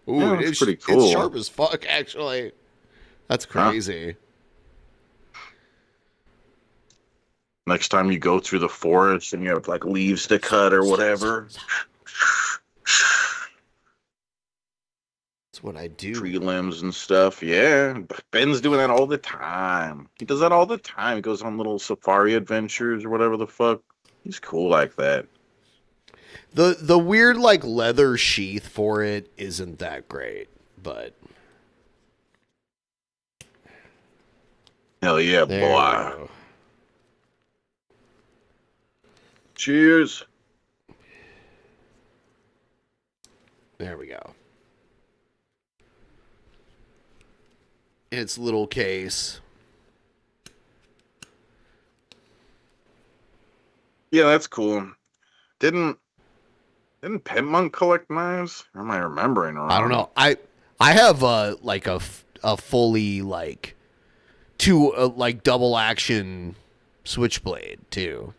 Ooh, Yeah, it it's is pretty cool. It's sharp as fuck, actually. That's crazy. Next time you go through the forest and you have like leaves to cut or whatever. That's what I do. Tree limbs and stuff. Yeah. Ben's doing that all the time. He does that all the time. He goes on little safari adventures or whatever the fuck. He's cool like that. The weird like leather sheath for it isn't that great, but hell yeah, there boy. Cheers. There we go. In its little case. Yeah, that's cool. Didn't Pimp Monk collect knives? Or am I remembering wrong? I don't know. I have like a fully like like double action switchblade too.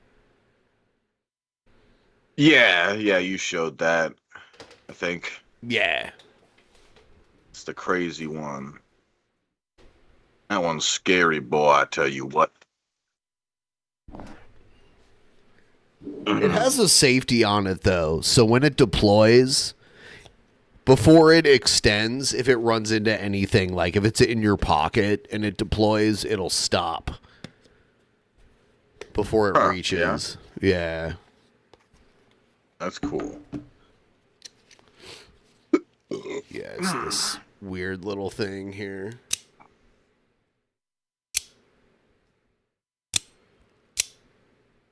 Yeah, you showed that. I think. Yeah. It's the crazy one. That one's scary, boy, I tell you what. It has a safety on it though, so when it deploys, before it extends, if it runs into anything, like if it's in your pocket and it deploys, it'll stop before it reaches. Yeah. That's cool. Yeah, it's this weird little thing here.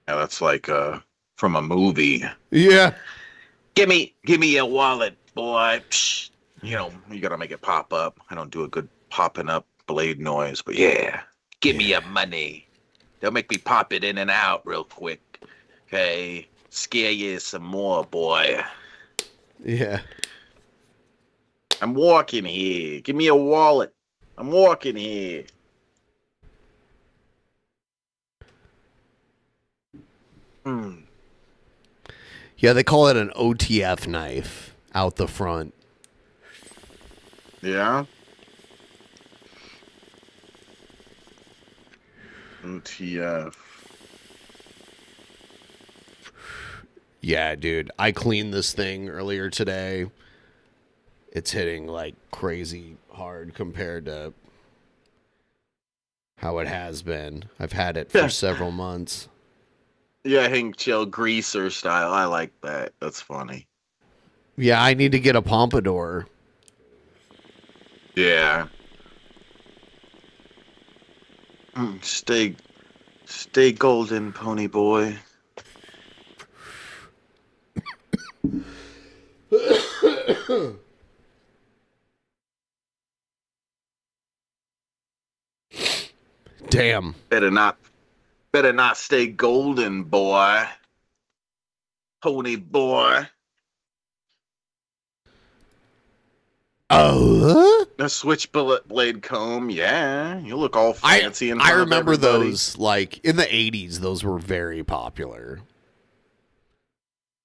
Yeah, that's like from a movie. Yeah. Give me your wallet, boy. Psh. You know, you gotta make it pop up. I don't do a good popping up blade noise, but yeah. Give me your money. They'll make me pop it in and out real quick. Okay? Scare you some more, boy. Yeah. I'm walking here. Give me a wallet. I'm walking here. Yeah, they call it an OTF knife out the front. Yeah? OTF. Yeah, dude. I cleaned this thing earlier today. It's hitting like crazy hard compared to how it has been. I've had it for several months. Yeah, Hank Chill greaser style. I like that. That's funny. Yeah, I need to get a pompadour. Yeah. Stay golden, pony boy. Damn. Better not stay golden, boy. Pony boy. Oh, a switchblade comb, yeah. You look all fancy and I remember those, like, in the 80s, those were very popular.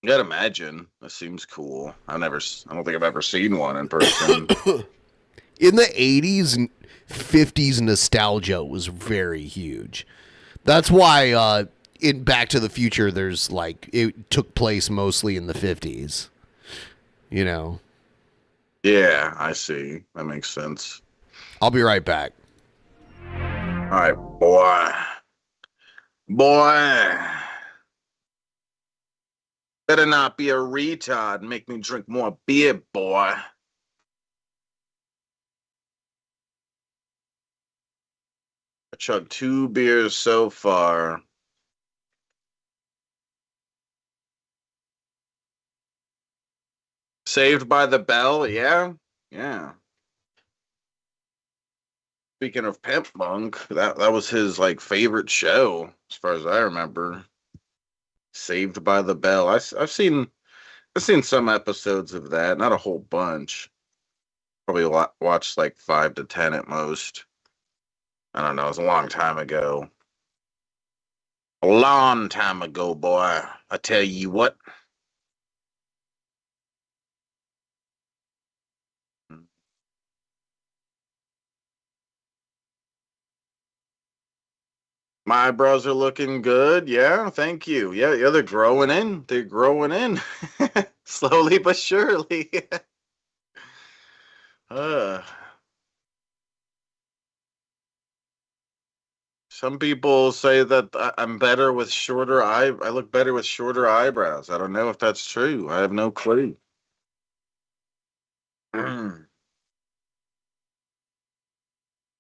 You gotta imagine. That seems cool. I don't think I've ever seen one in person. In the 80s and 50s, nostalgia was very huge. That's why in Back to the Future, there's, like, it took place mostly in the 50s. You know? Yeah, I see. That makes sense. I'll be right back. All right, boy. Boy. Better not be a retard and make me drink more beer, boy. I chugged 2 beers so far. Saved by the Bell, yeah. Speaking of Pimp Monk, that was his like favorite show, as far as I remember. Saved by the Bell. I've seen I've seen some episodes of that, not a whole bunch. Probably watched like 5 to 10 at most. I don't know. It was a long time ago. A long time ago, boy. I tell you what. My eyebrows are looking good. Yeah, thank you. Yeah, they're growing in. They're growing in. Slowly but surely. uh, some people say that I'm better with shorter I look better with shorter eyebrows. I don't know if that's true. I have no clue. I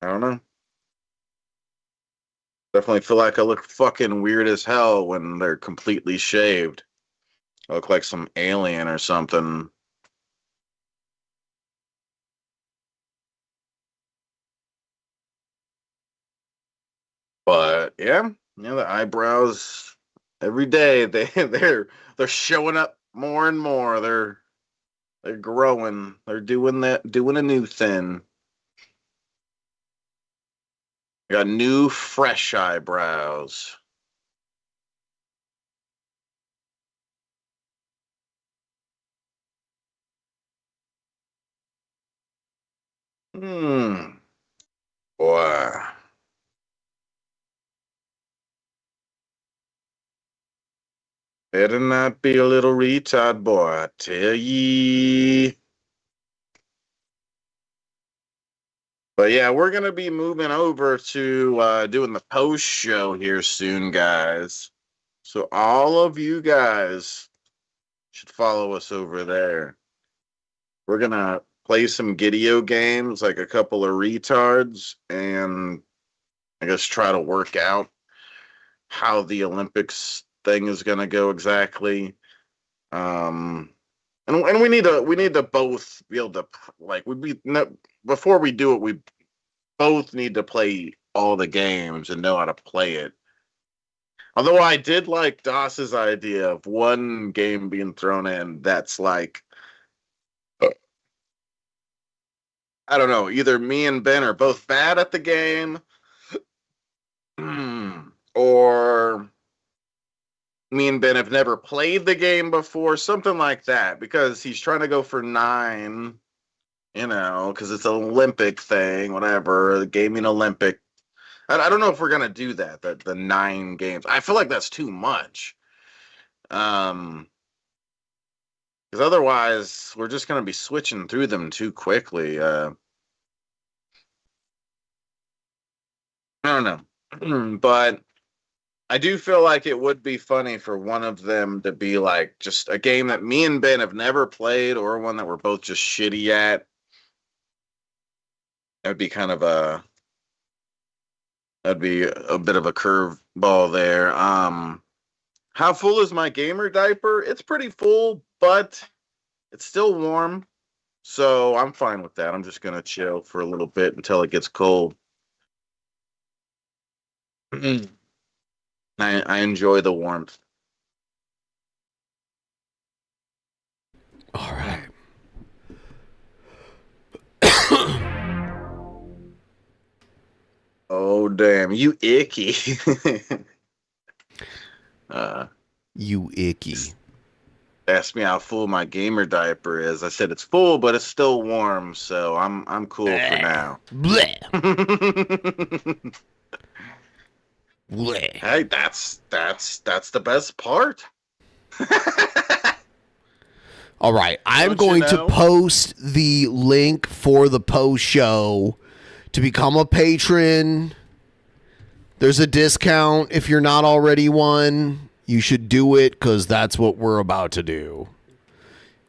don't know. Definitely feel like I look fucking weird as hell when they're completely shaved. I look like some alien or something. But yeah, the eyebrows every day they're showing up more and more. They're growing. They're doing a new thing. Got new fresh eyebrows. Boy. Better not be a little retard, boy, I tell ye. But yeah, we're going to be moving over to doing the post show here soon, guys. So all of you guys should follow us over there. We're going to play some Gideo games, like a couple of retards, and I guess try to work out how the Olympics thing is going to go exactly. And we need to both be able to, like, before we do it, we both need to play all the games and know how to play it. Although I did like Doss's idea of one game being thrown in that's like, I don't know, either me and Ben are both bad at the game, or me and Ben have never played the game before, something like that, because he's trying to go for 9, because it's an Olympic thing, whatever, the gaming Olympic. I don't know if we're going to do that, the 9 games. I feel like that's too much. Because otherwise, we're just going to be switching through them too quickly. I don't know. But I do feel like it would be funny for one of them to be like just a game that me and Ben have never played, or one that we're both just shitty at. That'd be kind of that'd be a bit of a curveball there. How full is my gamer diaper? It's pretty full, but it's still warm. So I'm fine with that. I'm just going to chill for a little bit until it gets cold. I enjoy the warmth. All right. Oh, damn. You icky. You icky. Asked me how full my gamer diaper is. I said it's full, but it's still warm, so I'm cool for now. Bleh. Bleh. Hey, that's the best part. All right, I'm going to post the link for the post show to become a patron. There's a discount if you're not already one. You should do it because that's what we're about to do.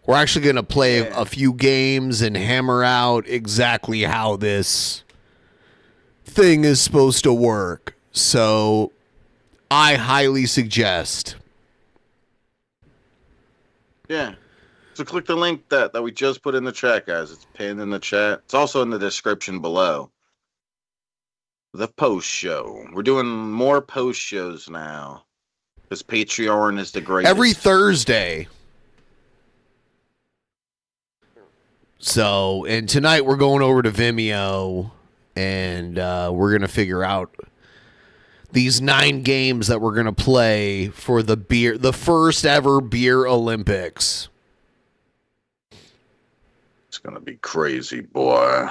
We're actually going to play a few games and hammer out exactly how this thing is supposed to work. So I highly suggest. Yeah. So click the link that we just put in the chat, guys. It's pinned in the chat. It's also in the description below. The post show. We're doing more post shows now. Because Patreon is the greatest. Every Thursday. So, and tonight we're going over to Vimeo, and we're going to figure out these 9 games that we're going to play for the first ever beer Olympics. It's going to be crazy, boy.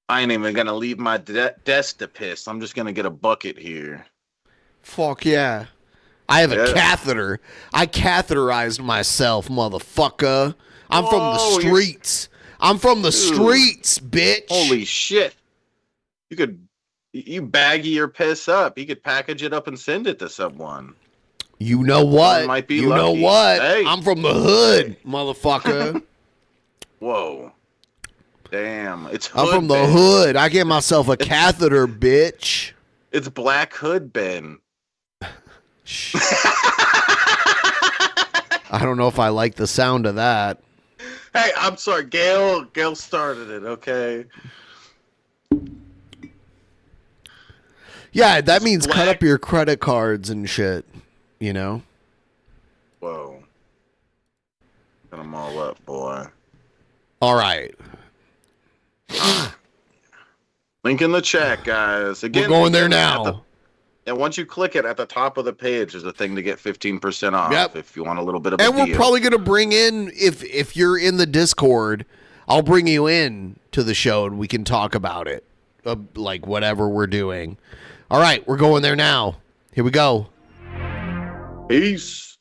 I ain't even going to leave my desk to piss. I'm just going to get a bucket here. Fuck yeah. I have a catheter. I catheterized myself, motherfucker. I'm from the streets. I'm from the streets, bitch. Holy shit. You baggy your piss up. You could package it up and send it to someone. You know what? Might be you lucky. know what? Hey. I'm from the hood, motherfucker. Whoa. Damn. It's hood I'm from the Ben. hood. I get myself a catheter, bitch. It's Black Hood Ben. I don't know if I like the sound of that. Hey, I'm sorry. Gail started it, okay? Yeah, that means cut up your credit cards and shit, you know? Whoa. Got them all up, boy. All right. Link in the chat, guys. Again, we're going there now. And once you click it, at the top of the page, there's a thing to get 15% off if you want a little bit of a And deal. we're probably going to bring in, if you're in the Discord, I'll bring you in to the show and we can talk about it. Like whatever we're doing. All right, we're going there now. Here we go. Peace.